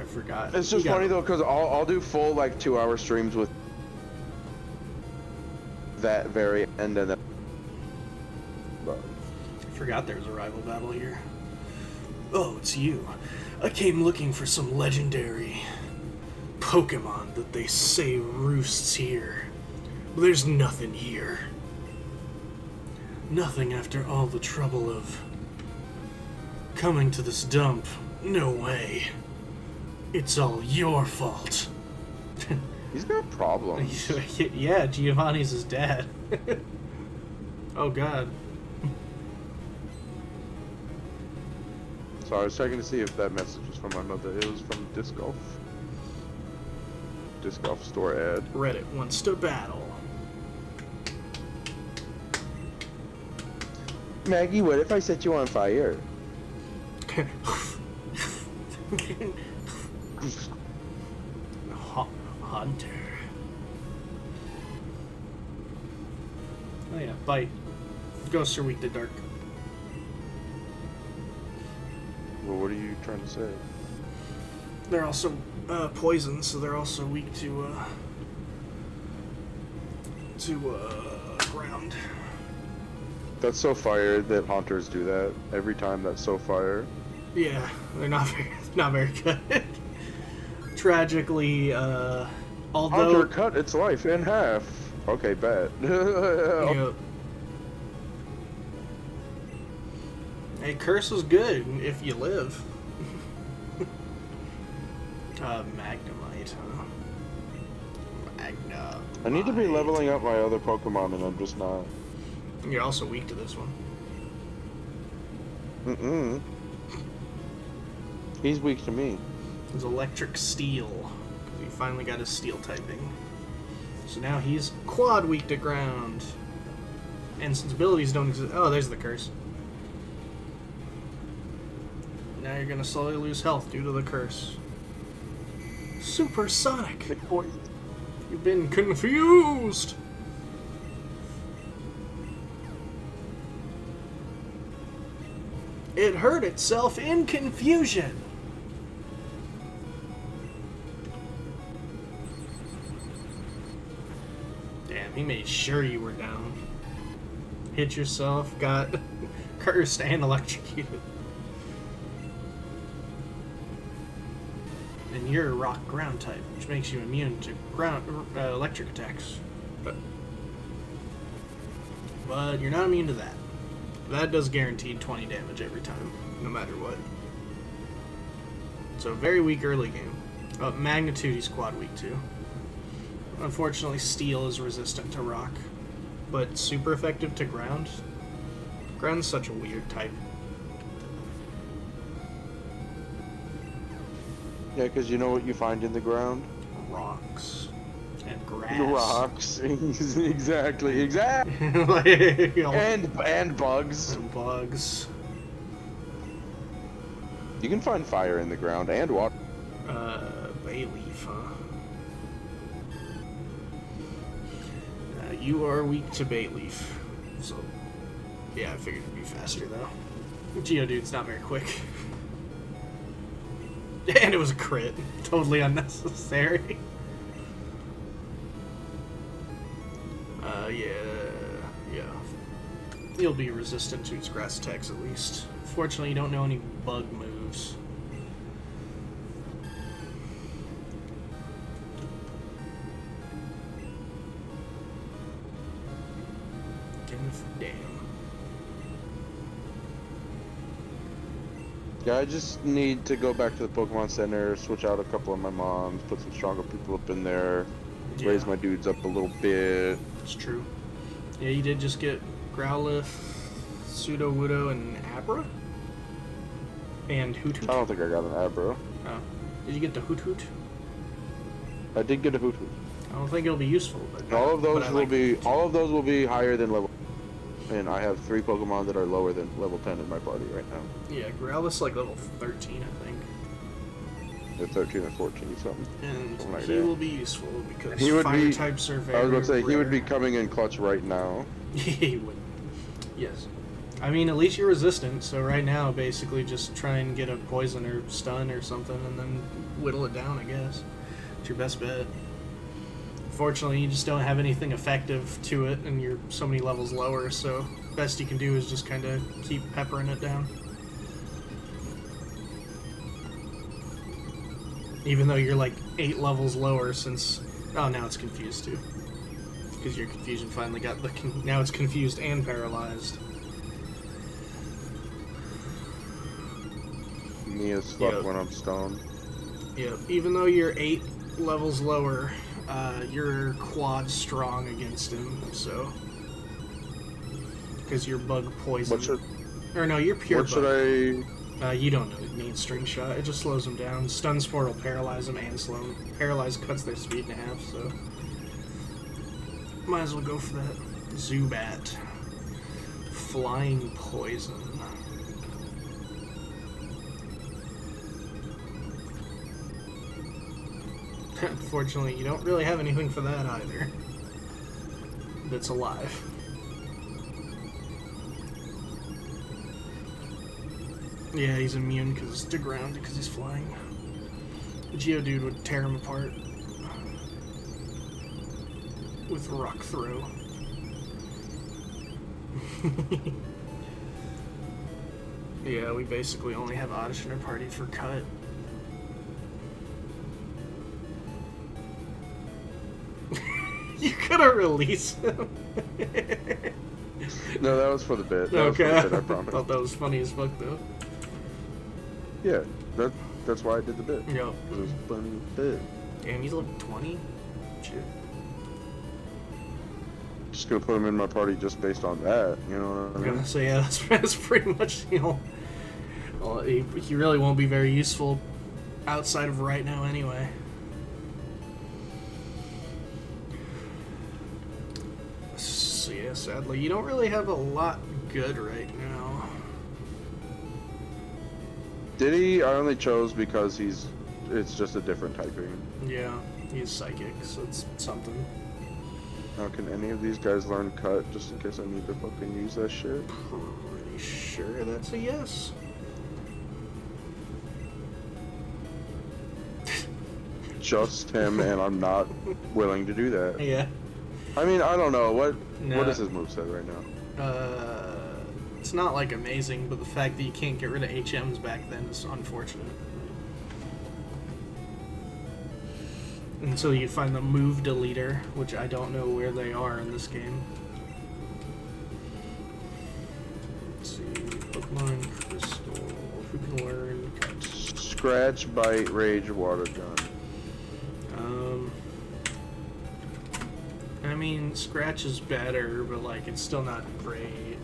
I forgot. It's just funny, though, because I'll do full, like, 2-hour streams with that very end, and then... But I forgot there was a rival battle here. Oh, it's you. I came looking for some legendary Pokemon that they say roosts here. But there's nothing here. Nothing after all the trouble of coming to this dump. No way. It's all your fault. he's got problems. Yeah, Giovanni's his dad. Oh god. So I was checking to see if that message was from my mother. It was from Disc Golf. Disc Golf store ad. Reddit wants to battle. Maggie, what if I set you on fire? Hunter. Oh yeah, bite. Ghosts are weak to dark. Well, what are you trying to say? They're also poison, so they're also weak to ground. That's so fire that haunters do that every time. That's so fire. Yeah, they're not very good. Tragically, although Haunter cut its life in half. Okay, bad. Yep. Hey, curse is good if you live. Magnemite, huh? Magna. I need to be leveling up my other Pokemon, and I'm just not. You're also weak to this one. Mm-mm. He's weak to me. It's electric steel. He finally got his steel typing. So now he's quad weak to ground. And since abilities don't exist... Oh, there's the curse. Now you're gonna slowly lose health due to the curse. Supersonic! You've been confused! It hurt itself in confusion! Damn, he made sure you were down. Hit yourself, got cursed and electrocuted. And you're a rock ground type, which makes you immune to ground electric attacks. But you're not immune to that. That does guaranteed 20 damage every time, no matter what. So very weak early game. Magnitude, he's quad weak too. Unfortunately, steel is resistant to rock, but super effective to ground. Ground's such a weird type. Yeah, because you know what you find in the ground? Rocks. And grass. Rocks. exactly. Like, And bugs. and bugs. You can find fire in the ground and water. Bay leaf, huh? You are weak to bay leaf. So, yeah, I figured it'd be faster, though. Geodude's not very quick. And it was a crit. Totally unnecessary. Yeah. You'll be resistant to its grass attacks at least. Fortunately, you don't know any bug moves. 10th dam. Yeah, I just need to go back to the Pokemon Center, switch out a couple of my moms, put some stronger people up in there, Yeah, raise my dudes up a little bit. it's true. Yeah, you did just get Growlithe, Sudowoodo, and Abra? And Hoot Hoot? I don't think I got an Abra. Oh. Did you get the Hoot Hoot? I did get a Hoot Hoot. I don't think it'll be useful, but All of those but I will like be Hoot Hoot. all of those will be higher than level. And I have 3 Pokemon that are lower than level 10 in my party right now. Yeah, Growlithe's like level 13, I think. They're 13 or 14 something. And Something like he that. will be useful because He would fire be- types are very I was going to say, he would be rare. coming in clutch right now. He would. Yes. I mean, at least you're resistant, so right now, basically, just try and get a poison or stun or something, and then whittle it down, I guess. It's your best bet. Fortunately, you just don't have anything effective to it, and you're so many levels lower, so best you can do is just kind of keep peppering it down. Even though you're like 8 levels lower since... Oh, now it's confused, too. Because your confusion finally got the... Now it's confused and paralyzed. Me as fuck Yep. when I'm stoned. Yeah, even though you're 8 levels lower, you're quad strong against him, so... Because you're bug poison. What should, Or no, you're pure what should bug. I... You don't know it means string shot. It just slows them down. Stun Spore will paralyze them and slow them. Paralyze cuts their speed in half, so... Might as well go for that. Zubat. Flying Poison. Unfortunately, you don't really have anything for that either. That's alive. Yeah, he's immune to ground because he's flying. The Geodude would tear him apart with Rock Throw. Yeah, we basically only have Oddish in our party for cut. You could have released him. No, that was for the bit. That was for Okay. the bit, I promise. Thought that was funny as fuck though. Yeah, that's why I did the bit. Yeah. It was a funny bit. Damn, he's level 20? Shit. Just gonna put him in my party just based on that, you know what I mean? Yeah, so yeah, that's pretty much, you know... Well, he really won't be very useful outside of right now anyway. So yeah, sadly, you don't really have a lot good right now. Did he? I only chose because it's just a different typing. Yeah, he's psychic, so it's something. Now, can any of these guys learn cut just in case I need to fucking use that shit? Pretty sure that's a yes. Just him, and I'm not willing to do that. Yeah. I mean, I don't know. What No. is his moveset right now? It's not like amazing, but the fact that you can't get rid of HMs back then is unfortunate. Until you find the move deleter, which I don't know where they are in this game. Let's see, Pokemon Crystal, who can learn cut? Scratch, bite, rage, water gun. I mean, Scratch is better, but like, it's still not great.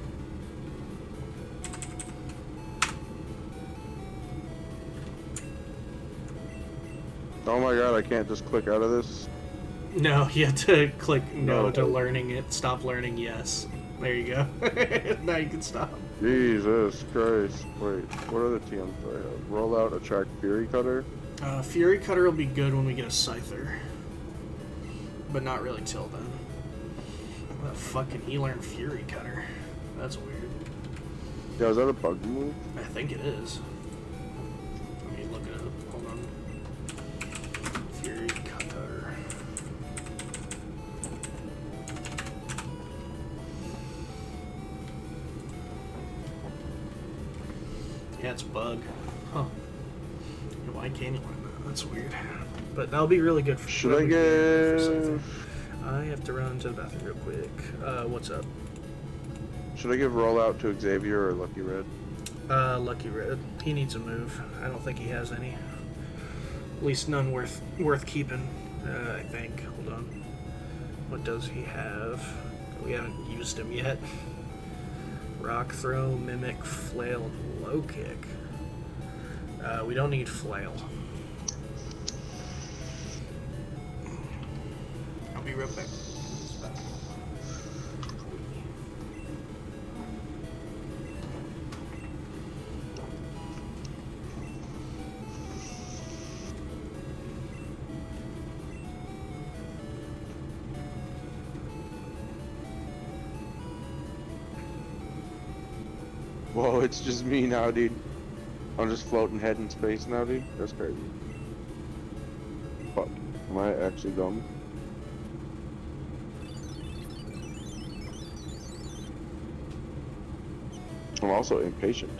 Oh my god, I can't just click out of this. No, you have to click no No. to learning it. Stop learning, yes. There you go. Now you can stop. Jesus Christ. Wait, what other TMs do I have? Roll out, attract, Fury Cutter. Fury Cutter will be good when we get a Scyther. But not really till then. What the fuck can he learn Fury Cutter? That's weird. Yeah, is that a bug move? I think it is. Let me look it up. Hold on. Fury Cutter. Yeah, it's bug. Huh. Why can't you learn that? That's weird. But that'll be really good for Should I for Scyther. give... I have to run to the bathroom real quick. What's up? Should I give rollout to Xavier or Lucky Red? Lucky Red. He needs a move. I don't think he has any. At least none worth keeping. I think. Hold on. What does he have? We haven't used him yet. Rock throw, mimic, flail, and low kick. We don't need flail. I'll be right back. Whoa, it's just me now, dude. I'm just floating head in space now, dude. That's crazy. Fuck. Am I actually dumb? I'm also impatient.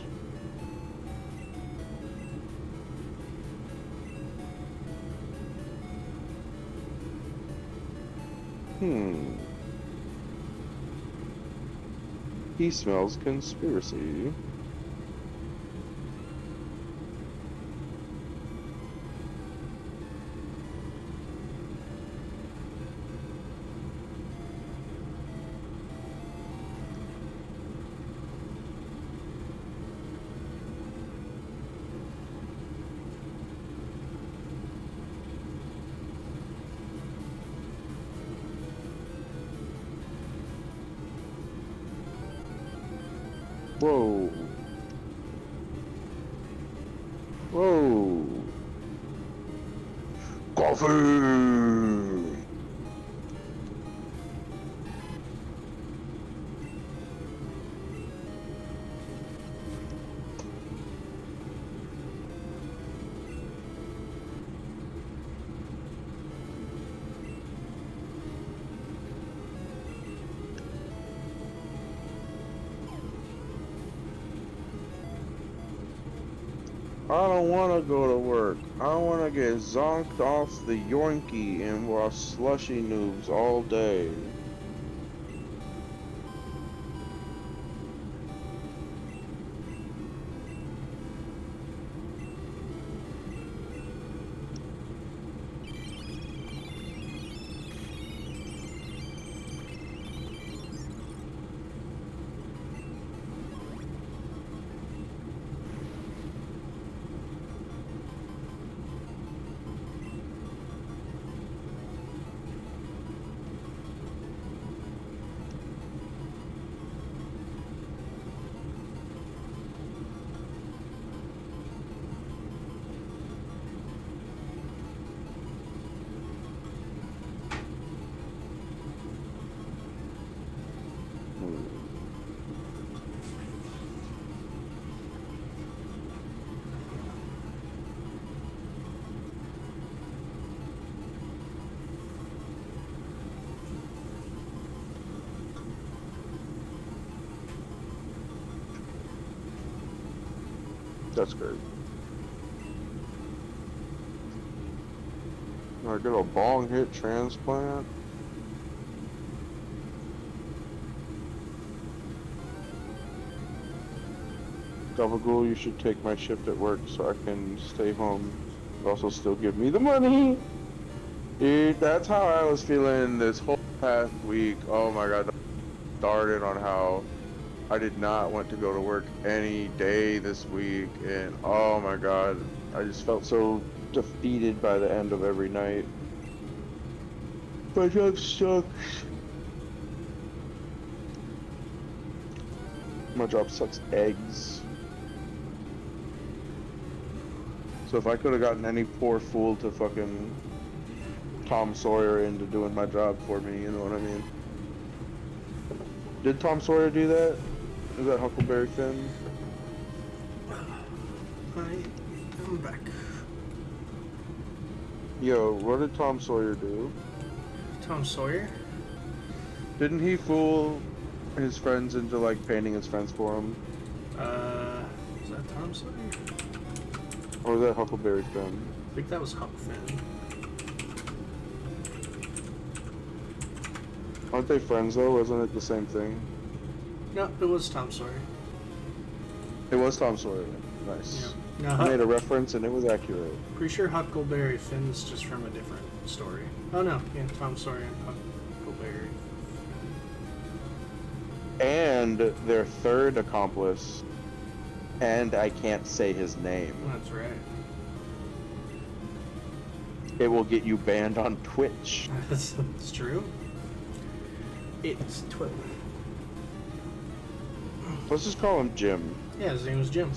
He smells conspiracy. Whoa. Whoa. Coffee! I don't want to go to work. I want to get zonked off the yoinky and watch slushy noobs all day. That's great. I get a bong hit transplant. Gabagool, you should take my shift at work so I can stay home. Also still give me the money. Dude, that's how I was feeling this whole past week. Oh my god. Started on how I did not want to go to work any day this week, and oh my god, I just felt so defeated by the end of every night. My job sucks. My job sucks eggs. So if I could have gotten any poor fool to fucking Tom Sawyer into doing my job for me, you know what I mean? Did Tom Sawyer do that? Is that Huckleberry Finn? I'm back. Yo, what did Tom Sawyer do? Tom Sawyer? Didn't he fool his friends into like painting his fence for him? Was that Tom Sawyer? Or was that Huckleberry Finn? I think that was Huck Finn. Aren't they friends though? Wasn't it the same thing? No, it was Tom Sawyer. It was Tom Sawyer. Nice. Yeah. I made a reference and it was accurate. Pretty sure Huckleberry Finn's just from a different story. Oh no, yeah, Tom Sawyer and Huckleberry. And their third accomplice, and I can't say his name. That's right. It will get you banned on Twitch. That's true. It's Twitter. Let's just call him Jim. Yeah, his name was Jim.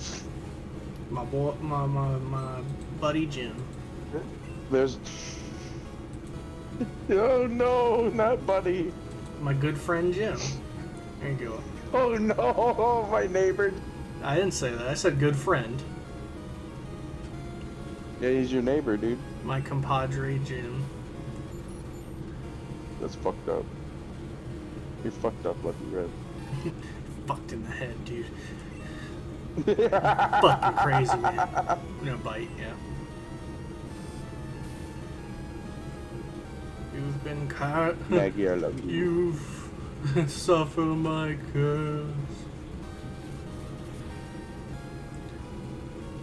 My boy, my buddy Jim. There's... Oh no, not Buddy. My good friend Jim. There you go. Oh no, my neighbor. I didn't say that. I said good friend. Yeah, he's your neighbor, dude. My compadre Jim. That's fucked up. You're fucked up, Lucky Red. Fucked in the head, dude. Fucking crazy, man. No bite, yeah. You've been kind. Maggie, I love you. You've suffered my curse.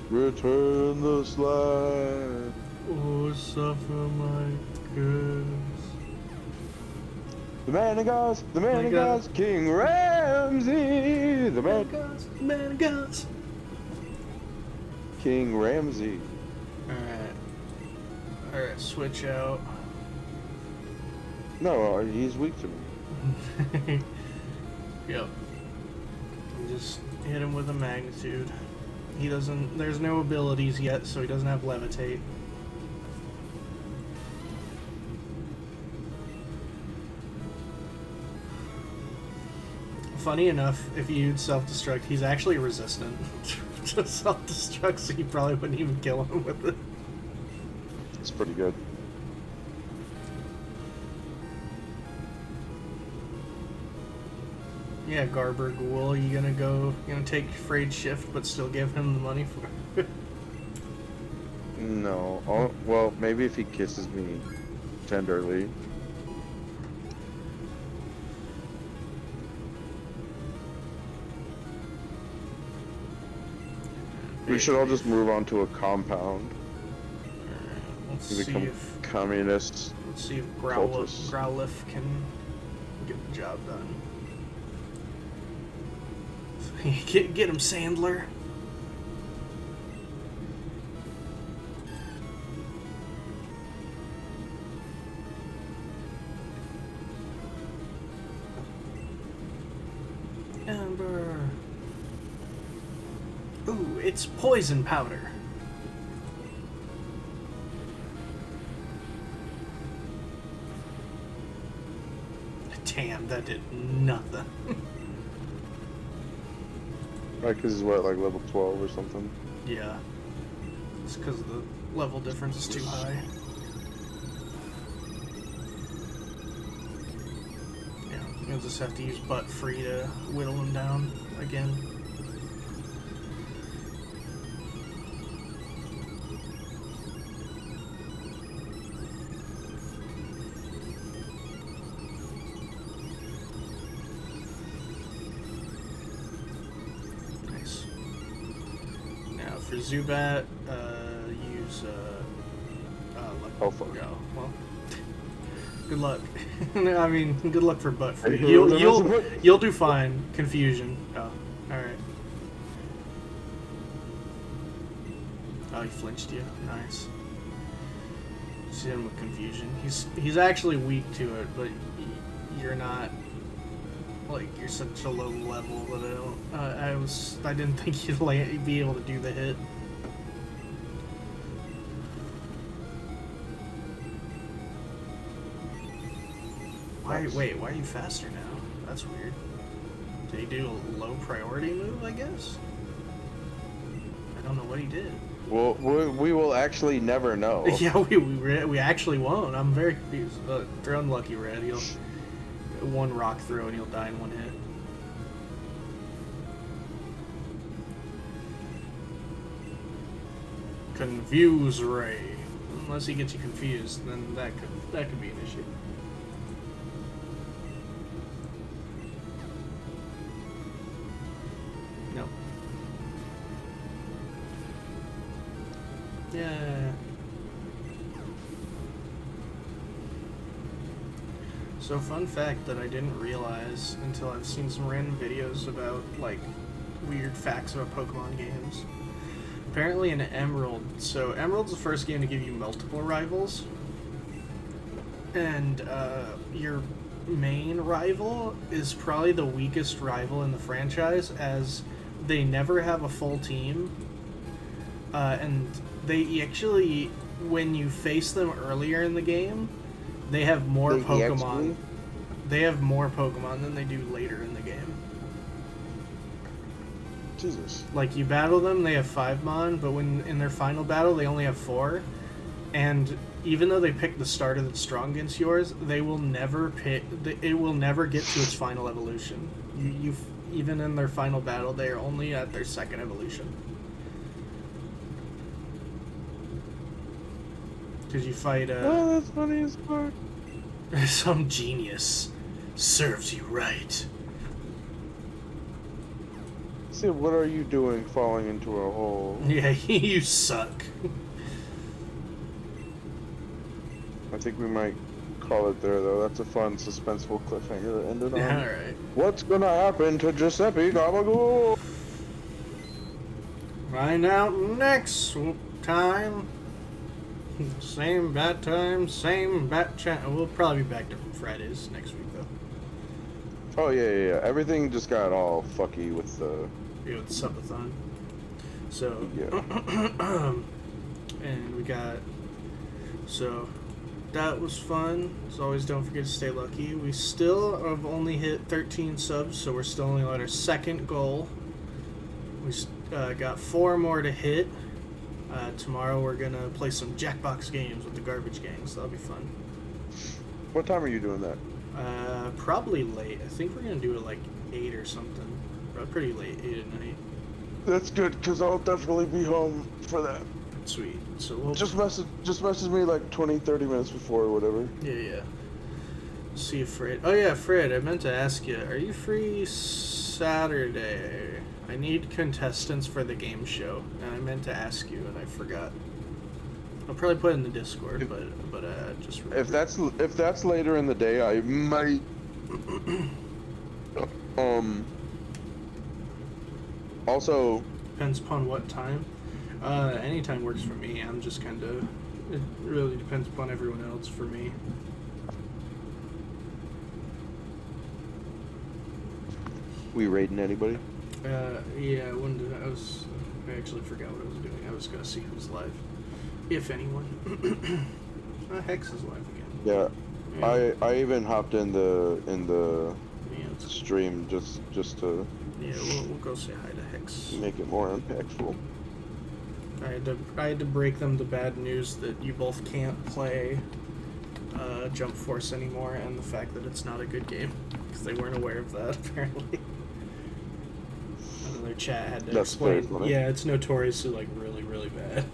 Return the slide. Oh, suffer my curse. The man of gods, the man of gods, King Ramsey. The man of gods, the man of gods. King Ramsey. Alright, switch out. No, he's weak to me. Yep. Just hit him with a magnitude. He doesn't, there's no abilities yet, so he doesn't have levitate. Funny enough, if you use self-destruct, he's actually resistant to self-destruct, so you probably wouldn't even kill him with it. It's pretty good. Yeah, Gabagool, you gonna take Frayed Shift, but still give him the money for it? No. Oh, well, maybe if he kisses me tenderly. We should all just move on to a compound. Let's We see become if communists. let's see if cultists. Growlithe can get the job done. Get him, Sandler. Amber. Ooh, it's poison powder. Damn, that did nothing. Right, because he's what, like level 12 or something? Yeah. It's because the level difference is too high. Yeah, you'll just have to use butt free to whittle him down again. Nice. Now for Zubat, use Oh, fuck. Oh, well. Good luck. I mean, good luck for butt free. Hey, You'll do fine. Confusion. Oh, all right. Oh, he flinched you. Nice. See him with confusion. He's actually weak to it, but you're not. Like, you're such a low level that I didn't think you'd be able to do the hit. Wait, why are you faster now? That's weird. Did he do a low priority move, I guess? I don't know what he did. Well, we will actually never know. Yeah, we actually won't. I'm very confused. Throw Unlucky Red. He'll one rock throw and he'll die in one hit. Confuse Ray. Unless he gets you confused, then that could be an issue. Yeah. So fun fact that I didn't realize until I've seen some random videos about like weird facts about Pokemon games. Apparently in Emerald, so Emerald's the first game to give you multiple rivals, and your main rival is probably the weakest rival in the franchise, as they never have a full team, and they actually, when you face them earlier in the game, they have more They Pokemon. EXP? They have more Pokemon than they do later in the game. Jesus. Like, you battle them, they have 5 Mon, but when in their final battle, they only have 4. And even though they pick the starter that's strong against yours, they will never pick. It will never get to its final evolution. You even in their final battle, they are only at their second evolution. Because you fight Oh, that's funny as fuck. some genius serves you right. See, what are you doing falling into a hole? Yeah, you suck. I think we might call it there, though. That's a fun, suspenseful cliffhanger to end it on. Alright. What's gonna happen to Giuseppe Gabagool? Find out next time. Same bat time, same bat channel. We'll probably be back to Fridays next week, though. Oh, yeah. Everything just got all fucky with the... Yeah, with Subathon. So, Yeah. and we got... So, that was fun. As always, don't forget to stay lucky. We still have only hit 13 subs, so we're still only at our second goal. We got 4 more to hit. Tomorrow we're going to play some Jackbox games with the Garbage Gang, so that'll be fun. What time are you doing that? Probably late. I think we're going to do it like 8 or something. Pretty late, 8 at night. That's good, because I'll definitely be home for that. Sweet. So we'll... Just message me like 20, 30 minutes before or whatever. Yeah. See if Fred... Oh yeah, Fred, I meant to ask you, are you free Saturday? I need contestants for the game show, and I meant to ask you, and I forgot. I'll probably put it in the Discord, but just remember. If that's later in the day, I might. Also, Depends upon what time. Anytime works for me. I'm just kind of... It really depends upon everyone else for me. we raiding anybody? Yeah, I actually forgot what I was doing. I was gonna see who's live, if anyone. Hex is live again. Yeah. I even hopped in the Yeah, stream just to yeah, we'll go say hi to Hex. make it more impactful. I had to break them the bad news that you both can't play Jump Force anymore, and the fact that it's not a good game, because they weren't aware of that apparently. And their chat had to That's explain. very funny. Yeah, it's notoriously like really bad.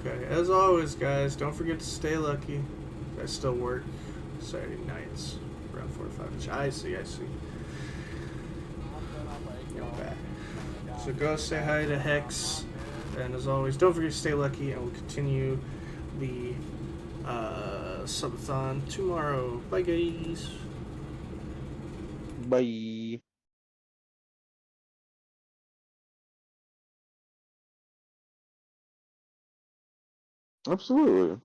Okay, as always, guys, don't forget to stay lucky. I still work Saturday nights around 4 or 5. I see. Okay. So go say hi to Hex, and as always, don't forget to stay lucky, and we'll continue the subathon tomorrow. Bye, guys. Bye. Absolutely.